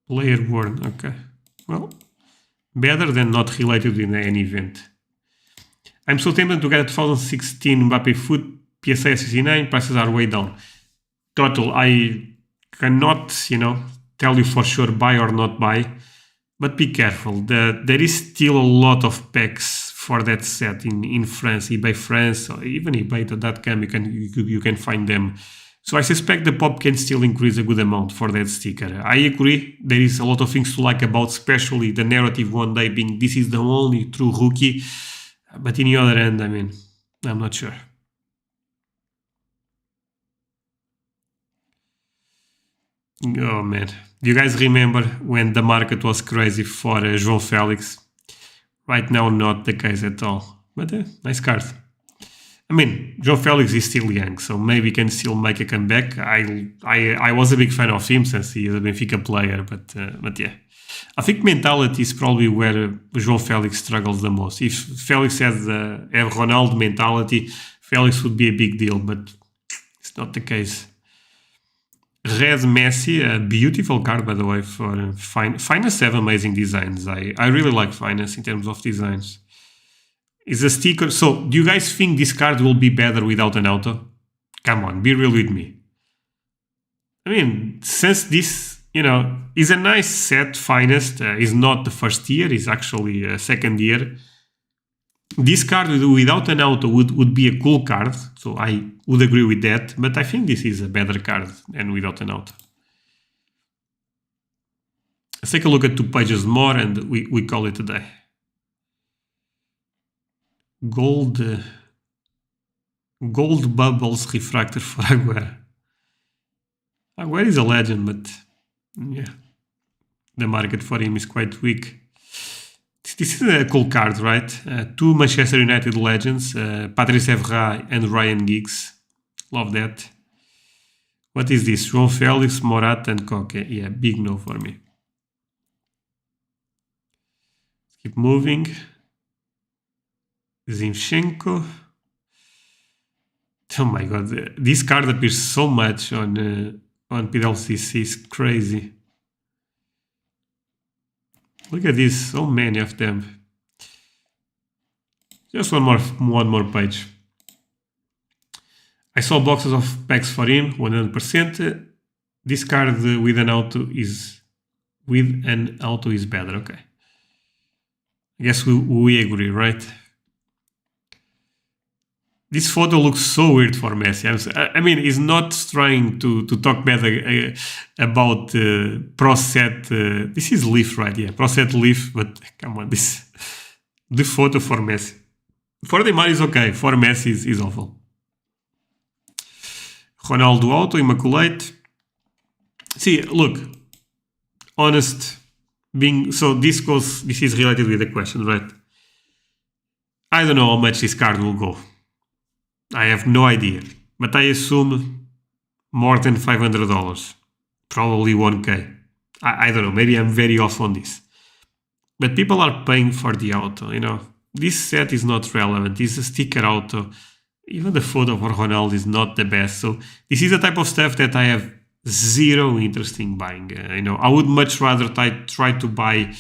Player worn, okay. Well, better than not related in any event. I'm so tempted to get a 2016 Mbappe Foot PSA 69. Prices are way down. Total, I cannot, tell you for sure buy or not buy, but be careful. There is still a lot of packs for that set in France, eBay France, or even eBay.com, you can find them. So I suspect the pop can still increase a good amount for that sticker. I agree, there is a lot of things to like about, especially the narrative one day being this is the only true rookie. But in the other end, I mean, I'm not sure. Oh man, do you guys remember when the market was crazy for João Félix? Right now, not the case at all. But nice card. I mean, João Félix is still young, so maybe can still make a comeback. I was a big fan of him since he is a Benfica player, but yeah. I think mentality is probably where João Félix struggles the most. If Félix has a Ronaldo mentality, Félix would be a big deal, but it's not the case. Red Messi, a beautiful card, by the way, for Finance have amazing designs. I really like Finance in terms of designs. Is a sticker. So, do you guys think this card will be better without an auto? Come on, be real with me. I mean, since this, is a nice set, Finest, is not the first year, it's actually a second year. This card without an auto would be a cool card, so I would agree with that, but I think this is a better card than without an auto. Let's take a look at 2 pages more and we call it a day. Gold bubbles refractor for Agüero. Agüero is a legend, but yeah, the market for him is quite weak. This is a cool card, right? 2 Manchester United legends, Patrice Evra and Ryan Giggs. Love that. What is this? João Félix, Morata and Koke. Yeah, big no for me. Keep moving. Zinchenko. Oh my god, this card appears so much on PWCC, it's crazy. Look at this, so many of them. Just one more page. I saw boxes of packs for him, 100%. This card with an auto is better. Okay. I guess we agree, right? This photo looks so weird for Messi. I mean, he's not trying to talk bad about Pro Set. This is Leaf, right? Yeah, Pro Set Leaf. But come on, the photo for Messi. For Neymar is okay. For Messi is awful. Ronaldo Auto, Immaculate. See, look, honest. This is related with the question, right? I don't know how much this card will go. I have no idea, but I assume more than $500, probably 1K. I don't know, maybe I'm very off on this. But people are paying for the auto, This set is not relevant, it's a sticker auto. Even the photo for Ronaldo is not the best. So this is the type of stuff that I have zero interest in buying. I would much rather try to buy,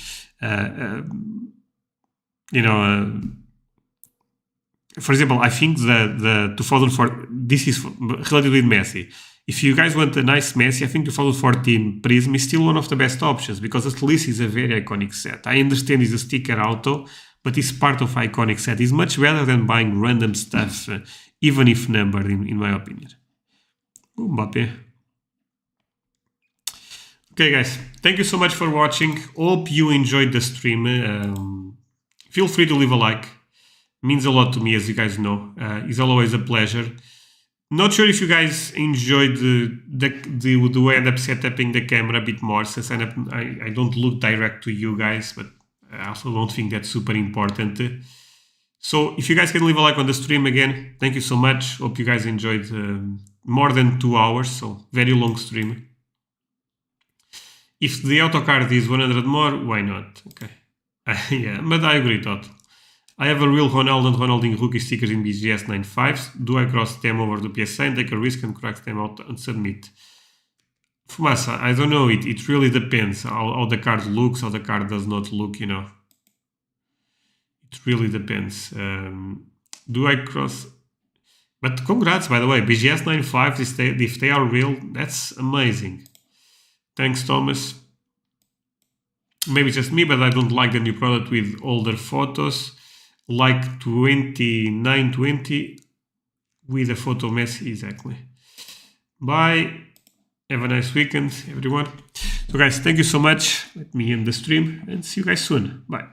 for example, I think the 2004, this is related with Messi. If you guys want a nice Messi, I think 2014 Prism is still one of the best options because at least it's a very iconic set. I understand it's a sticker auto, but it's part of iconic set. It's much better than buying random stuff, even if numbered, in my opinion. Mbappe. Okay, guys, thank you so much for watching. Hope you enjoyed the stream. Feel free to leave a like. Means a lot to me, as you guys know. It's always a pleasure. Not sure if you guys enjoyed the way I end up setting the camera a bit more, since I don't look direct to you guys, but I also don't think that's super important. So if you guys can leave a like on the stream again, thank you so much. Hope you guys enjoyed more than 2 hours, so very long stream. If the auto card is 100 more, why not? Okay. Yeah, but I agree, Todd. I have a real Ronaldo and Ronaldinho rookie stickers in BGS 95s. Do I cross them over to PSA and take a risk and crack them out and submit? Fumasa, I don't know. It really depends how the card looks, how the card does not look, It really depends. Do I cross? But congrats, by the way. BGS 95s, if they are real, that's amazing. Thanks, Thomas. Maybe just me, but I don't like the new product with older photos. like 2920 with a photo of Messi, exactly. Bye. Have a nice weekend, everyone. So, guys, thank you so much. Let me end the stream and see you guys soon. Bye.